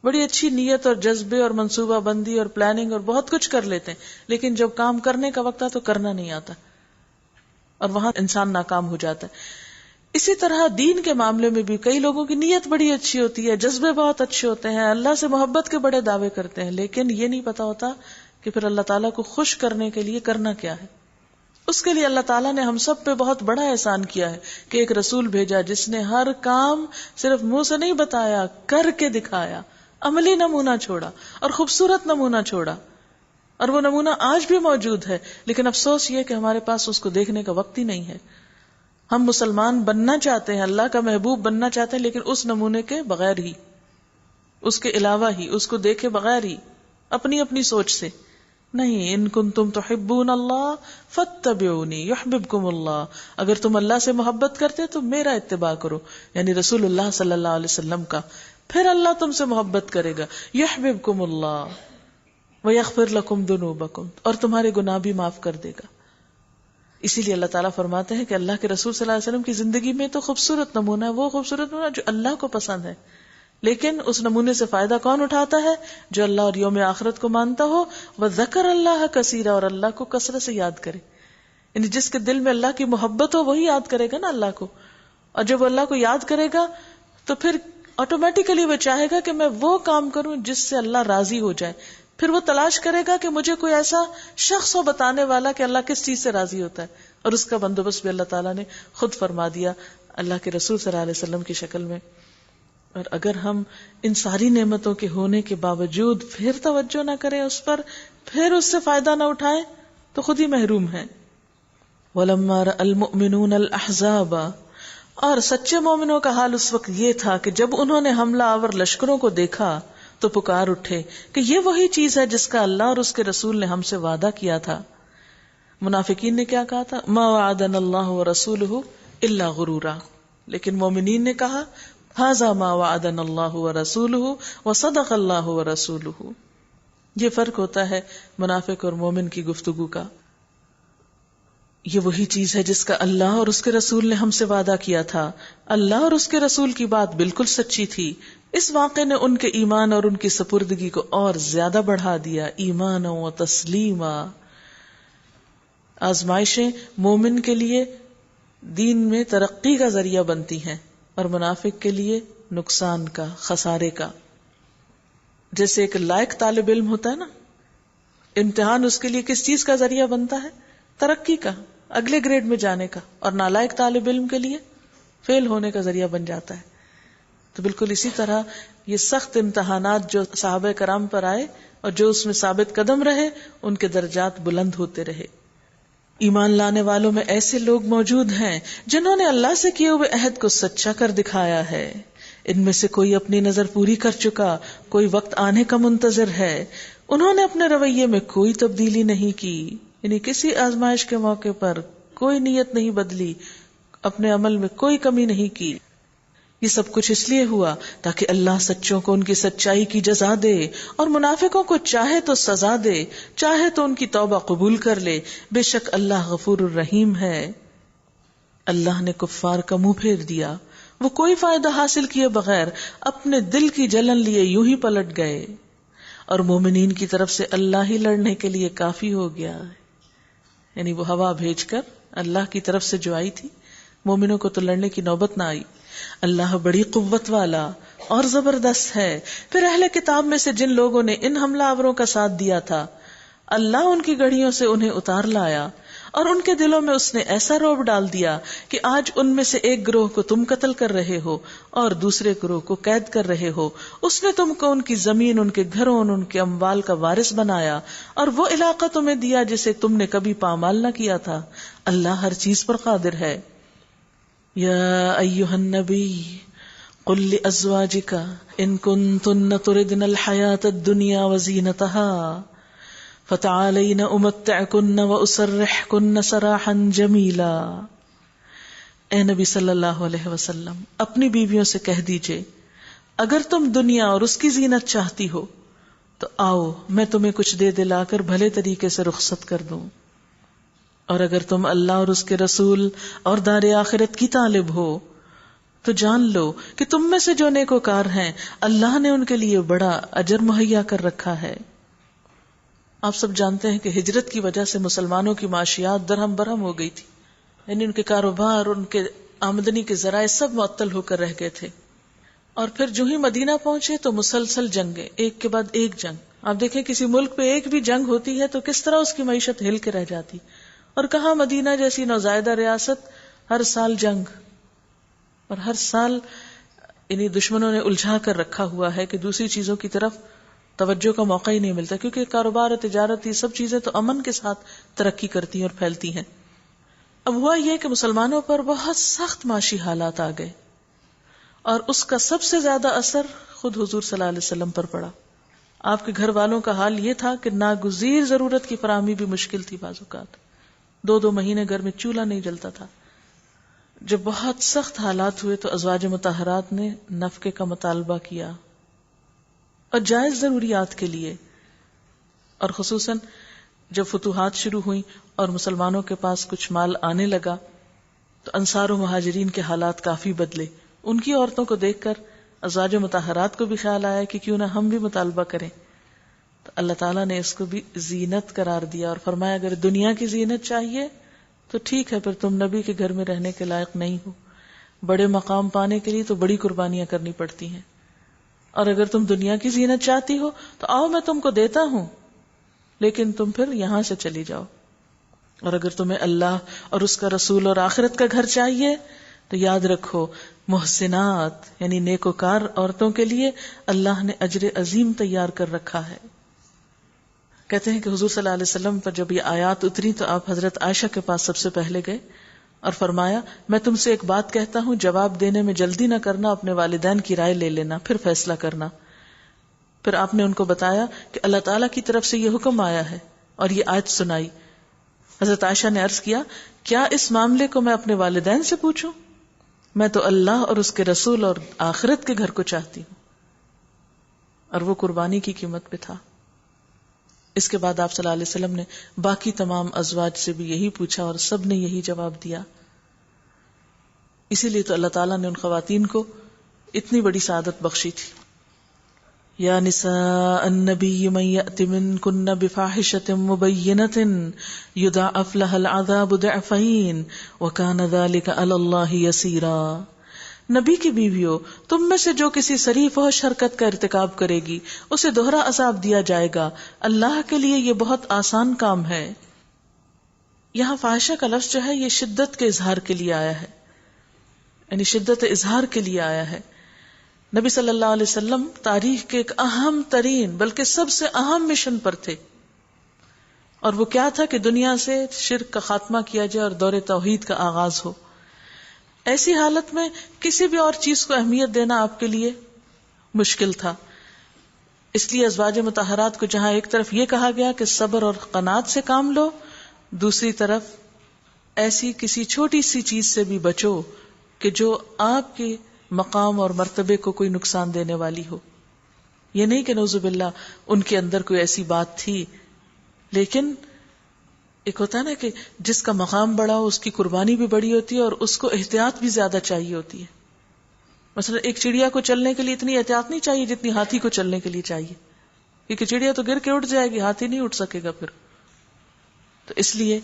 بڑی اچھی نیت اور جذبے اور منصوبہ بندی اور پلاننگ اور بہت کچھ کر لیتے ہیں، لیکن جب کام کرنے کا وقت آتا تو کرنا نہیں آتا اور وہاں انسان ناکام ہو جاتا ہے. اسی طرح دین کے معاملے میں بھی کئی لوگوں کی نیت بڑی اچھی ہوتی ہے، جذبے بہت اچھے ہوتے ہیں، اللہ سے محبت کے بڑے دعوے کرتے ہیں، لیکن یہ نہیں پتا ہوتا کہ پھر اللہ تعالیٰ کو خوش کرنے کے لیے کرنا کیا ہے. اس کے لیے اللہ تعالیٰ نے ہم سب پہ بہت بڑا احسان کیا ہے کہ ایک رسول بھیجا جس نے ہر کام صرف منہ سے نہیں بتایا، کر کے دکھایا، عملی نمونہ چھوڑا اور خوبصورت نمونہ چھوڑا. اور وہ نمونہ آج بھی موجود ہے، لیکن افسوس یہ کہ ہمارے پاس اس کو دیکھنے کا وقت ہی نہیں ہے. ہم مسلمان بننا چاہتے ہیں، اللہ کا محبوب بننا چاہتے ہیں، لیکن اس نمونے کے بغیر ہی، اس کے علاوہ ہی، اس کو دیکھے بغیر ہی، اپنی اپنی سوچ سے نہیں. ان کنتم تحبون اللہ فاتبعونی یحببکم اللہ. اگر تم اللہ سے محبت کرتے تو میرا اتباع کرو، یعنی رسول اللہ صلی اللہ علیہ وسلم کا، پھر اللہ تم سے محبت کرے گا. یحببکم اللہ ویغفر لکم ذنوبکم، اور تمہارے گناہ بھی معاف کر دے گا. اسی لیے اللہ تعالیٰ فرماتے ہیں کہ اللہ کے رسول صلی اللہ علیہ وسلم کی زندگی میں تو خوبصورت نمونہ ہے، وہ خوبصورت نمونہ جو اللہ کو پسند ہے. لیکن اس نمونے سے فائدہ کون اٹھاتا ہے؟ جو اللہ اور یوم آخرت کو مانتا ہو، وذکر اللہ کثیرا، اور اللہ کو کثرت سے یاد کرے. یعنی جس کے دل میں اللہ کی محبت ہو وہی یاد کرے گا نا اللہ کو، اور جب وہ اللہ کو یاد کرے گا تو پھر آٹومیٹیکلی وہ چاہے گا کہ میں وہ کام کروں جس سے اللہ راضی ہو جائے. پھر وہ تلاش کرے گا کہ مجھے کوئی ایسا شخص ہو بتانے والا کہ اللہ کس چیز سے راضی ہوتا ہے، اور اس کا بندوبست بھی اللہ تعالیٰ نے خود فرما دیا اللہ کے رسول صلی اللہ علیہ وسلم کی شکل میں. اور اگر ہم ان ساری نعمتوں کے ہونے کے باوجود پھر توجہ نہ کریں اس پر، پھر اس سے فائدہ نہ اٹھائیں تو خود ہی محروم ہیں. وَلَمَّا رَأَى الْمُؤْمِنُونَ الْأَحْزَابَ، اور سچے مومنوں کا حال اس وقت یہ تھا کہ جب انہوں نے حملہ آور لشکروں کو دیکھا تو پکار اٹھے کہ یہ وہی چیز ہے جس کا اللہ اور اس کے رسول نے ہم سے وعدہ کیا تھا. منافقین نے کیا کہا تھا؟ ما وعدنا اللہ ورسولہ الا غرورا. لیکن مومنین نے کہا ھذا ما وعدنا اللہ ورسولہ وصدق اللہ ورسولہ. یہ فرق ہوتا ہے منافق اور مومن کی گفتگو کا. یہ وہی چیز ہے جس کا اللہ اور اس کے رسول نے ہم سے وعدہ کیا تھا. اللہ اور اس کے رسول کی بات بالکل سچی تھی. اس واقعے نے ان کے ایمان اور ان کی سپردگی کو اور زیادہ بڑھا دیا. ایمان و تسلیما. آزمائشیں مومن کے لیے دین میں ترقی کا ذریعہ بنتی ہیں اور منافق کے لیے نقصان کا، خسارے کا. جیسے ایک لائق طالب علم ہوتا ہے نا، امتحان اس کے لیے کس چیز کا ذریعہ بنتا ہے؟ ترقی کا، اگلے گریڈ میں جانے کا. اور نالائق طالب علم کے لیے فیل ہونے کا ذریعہ بن جاتا ہے. تو بالکل اسی طرح یہ سخت امتحانات جو صحابہ کرام پر آئے اور جو اس میں ثابت قدم رہے، ان کے درجات بلند ہوتے رہے. ایمان لانے والوں میں ایسے لوگ موجود ہیں جنہوں نے اللہ سے کیے ہوئے عہد کو سچا کر دکھایا ہے. ان میں سے کوئی اپنی نظر پوری کر چکا، کوئی وقت آنے کا منتظر ہے. انہوں نے اپنے رویے میں کوئی تبدیلی نہیں کی، یعنی کسی آزمائش کے موقع پر کوئی نیت نہیں بدلی، اپنے عمل میں کوئی کمی نہیں کی. یہ سب کچھ اس لیے ہوا تاکہ اللہ سچوں کو ان کی سچائی کی جزا دے اور منافقوں کو چاہے تو سزا دے، چاہے تو ان کی توبہ قبول کر لے. بے شک اللہ غفور الرحیم ہے. اللہ نے کفار کا منہ پھیر دیا. وہ کوئی فائدہ حاصل کیے بغیر اپنے دل کی جلن لیے یوں ہی پلٹ گئے، اور مومنین کی طرف سے اللہ ہی لڑنے کے لیے کافی ہو گیا. یعنی وہ ہوا بھیج کر اللہ کی طرف سے جو آئی تھی، مومنوں کو تو لڑنے کی نوبت نہ آئی. اللہ بڑی قوت والا اور زبردست ہے. پھر اہل کتاب میں سے جن لوگوں نے ان حملہ آوروں کا ساتھ دیا تھا اللہ ان کی گڑھیوں سے انہیں اتار لایا اور ان کے دلوں میں اس نے ایسا رعب ڈال دیا کہ آج ان میں سے ایک گروہ کو تم قتل کر رہے ہو اور دوسرے گروہ کو قید کر رہے ہو. اس نے تم کو ان کی زمین، ان کے گھروں، ان کے اموال کا وارث بنایا اور وہ علاقہ تمہیں دیا جسے تم نے کبھی پامال نہ کیا تھا. اللہ ہر چیز پر قادر ہے. یا ایھا النبی قل لازواجک ان کنتن تردن الحیاۃ الدنیا وزینتها فتعالین امتعکن واسرحکن سراحا جمیلا. اے نبی صلی اللہ علیہ وسلم، اپنی بیویوں سے کہہ دیجئے اگر تم دنیا اور اس کی زینت چاہتی ہو تو آؤ میں تمہیں کچھ دے دلا کر بھلے طریقے سے رخصت کر دوں، اور اگر تم اللہ اور اس کے رسول اور دار آخرت کی طالب ہو تو جان لو کہ تم میں سے جو نیکوکار ہیں اللہ نے ان کے لیے بڑا اجر مہیا کر رکھا ہے. آپ سب جانتے ہیں کہ ہجرت کی وجہ سے مسلمانوں کی معاشیات درہم برہم ہو گئی تھی، یعنی ان کے کاروبار، ان کے آمدنی کے ذرائع سب معطل ہو کر رہ گئے تھے. اور پھر جو ہی مدینہ پہنچے تو مسلسل جنگیں، ایک کے بعد ایک جنگ. آپ دیکھیں کسی ملک پہ ایک بھی جنگ ہوتی ہے تو کس طرح اس کی معیشت ہل کے رہ جاتی، اور کہاں مدینہ جیسی نوزائیدہ ریاست ہر سال جنگ، اور ہر سال یعنی دشمنوں نے الجھا کر رکھا ہوا ہے کہ دوسری چیزوں کی طرف توجہ کا موقع ہی نہیں ملتا، کیونکہ کاروبار اور تجارت یہ سب چیزیں تو امن کے ساتھ ترقی کرتی ہیں اور پھیلتی ہیں. اب ہوا یہ کہ مسلمانوں پر بہت سخت معاشی حالات آ گئے، اور اس کا سب سے زیادہ اثر خود حضور صلی اللہ علیہ وسلم پر پڑا. آپ کے گھر والوں کا حال یہ تھا کہ ناگزیر ضرورت کی فراہمی بھی مشکل تھی. بعض اوقات 2 مہینے گھر میں چولہا نہیں جلتا تھا. جب بہت سخت حالات ہوئے تو ازواج مطہرات نے نفقے کا مطالبہ کیا، اور جائز ضروریات کے لیے. اور خصوصاً جب فتوحات شروع ہوئیں اور مسلمانوں کے پاس کچھ مال آنے لگا تو انصار و مہاجرین کے حالات کافی بدلے. ان کی عورتوں کو دیکھ کر ازواج مطہرات کو بھی خیال آیا کہ کیوں نہ ہم بھی مطالبہ کریں. تو اللہ تعالیٰ نے اس کو بھی زینت قرار دیا اور فرمایا اگر دنیا کی زینت چاہیے تو ٹھیک ہے، پھر تم نبی کے گھر میں رہنے کے لائق نہیں ہو. بڑے مقام پانے کے لیے تو بڑی قربانیاں کرنی پڑتی ہیں، اور اگر تم دنیا کی زینت چاہتی ہو تو آؤ میں تم کو دیتا ہوں، لیکن تم پھر یہاں سے چلی جاؤ. اور اگر تمہیں اللہ اور اس کا رسول اور آخرت کا گھر چاہیے تو یاد رکھو محسنات یعنی نیکوکار عورتوں کے لیے اللہ نے اجر عظیم تیار کر رکھا ہے. کہتے ہیں کہ حضور صلی اللہ علیہ وسلم پر جب یہ آیات اتری تو آپ حضرت عائشہ کے پاس سب سے پہلے گئے اور فرمایا میں تم سے ایک بات کہتا ہوں، جواب دینے میں جلدی نہ کرنا، اپنے والدین کی رائے لے لینا پھر فیصلہ کرنا. پھر آپ نے ان کو بتایا کہ اللہ تعالیٰ کی طرف سے یہ حکم آیا ہے اور یہ آیت سنائی. حضرت عائشہ نے عرض کیا کیا اس معاملے کو میں اپنے والدین سے پوچھوں؟ میں تو اللہ اور اس کے رسول اور آخرت کے گھر کو چاہتی ہوں. اور وہ قربانی کی قیمت پہ تھا. اس کے بعد آپ صلی اللہ علیہ وسلم نے باقی تمام ازواج سے بھی یہی پوچھا اور سب نے یہی جواب دیا. اسی لیے تو اللہ تعالیٰ نے ان خواتین کو اتنی بڑی سعادت بخشی تھی. یا نساء النبی من یأت منکن بفاحشۃ مبینۃ یضاعف لها العذاب ضعفین وکان ذلک علی اللہ یسیرا. نبی کی بیویوں، تم میں سے جو کسی صریح فحش حرکت کا ارتکاب کرے گی اسے دوہرا عذاب دیا جائے گا، اللہ کے لیے یہ بہت آسان کام ہے. یہاں فاحشہ کا لفظ جو ہے یہ شدت کے اظہار کے لیے آیا ہے، یعنی شدت اظہار کے لیے آیا ہے. نبی صلی اللہ علیہ وسلم تاریخ کے ایک اہم ترین بلکہ سب سے اہم مشن پر تھے، اور وہ کیا تھا کہ دنیا سے شرک کا خاتمہ کیا جائے اور دور توحید کا آغاز ہو. ایسی حالت میں کسی بھی اور چیز کو اہمیت دینا آپ کے لیے مشکل تھا. اس لیے ازواج مطہرات کو جہاں ایک طرف یہ کہا گیا کہ صبر اور قناعت سے کام لو، دوسری طرف ایسی کسی چھوٹی سی چیز سے بھی بچو کہ جو آپ کے مقام اور مرتبے کو کوئی نقصان دینے والی ہو. یہ نہیں کہ نعوذ باللہ ان کے اندر کوئی ایسی بات تھی، لیکن ایک ہوتا ہے نا کہ جس کا مقام بڑا ہو اس کی قربانی بھی بڑی ہوتی ہے اور اس کو احتیاط بھی زیادہ چاہیے ہوتی ہے. مثلا ایک چڑیا کو چلنے کے لیے اتنی احتیاط نہیں چاہیے جتنی ہاتھی کو چلنے کے لیے چاہیے، کیونکہ چڑیا تو گر کے اٹھ جائے گی، ہاتھی نہیں اٹھ سکے گا پھر. تو اس لیے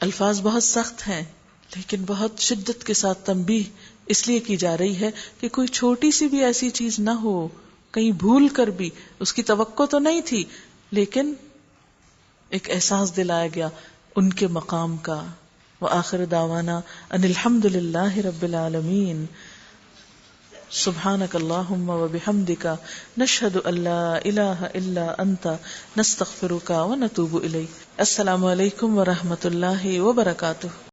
الفاظ بہت سخت ہیں لیکن بہت شدت کے ساتھ تنبیہ اس لیے کی جا رہی ہے کہ کوئی چھوٹی سی بھی ایسی چیز نہ ہو، کہیں بھول کر بھی، اس کی توقع تو نہیں تھی لیکن ایک احساس دلایا گیا ان کے مقام کا. وآخر دعوانا ان الحمد للہ رب العالمین. سبحانک اللہم وبحمدک نشہد ان لا الہ الا انت نستغفرک ونتوب الیک. السلام علیکم ورحمۃ اللہ وبرکاتہ.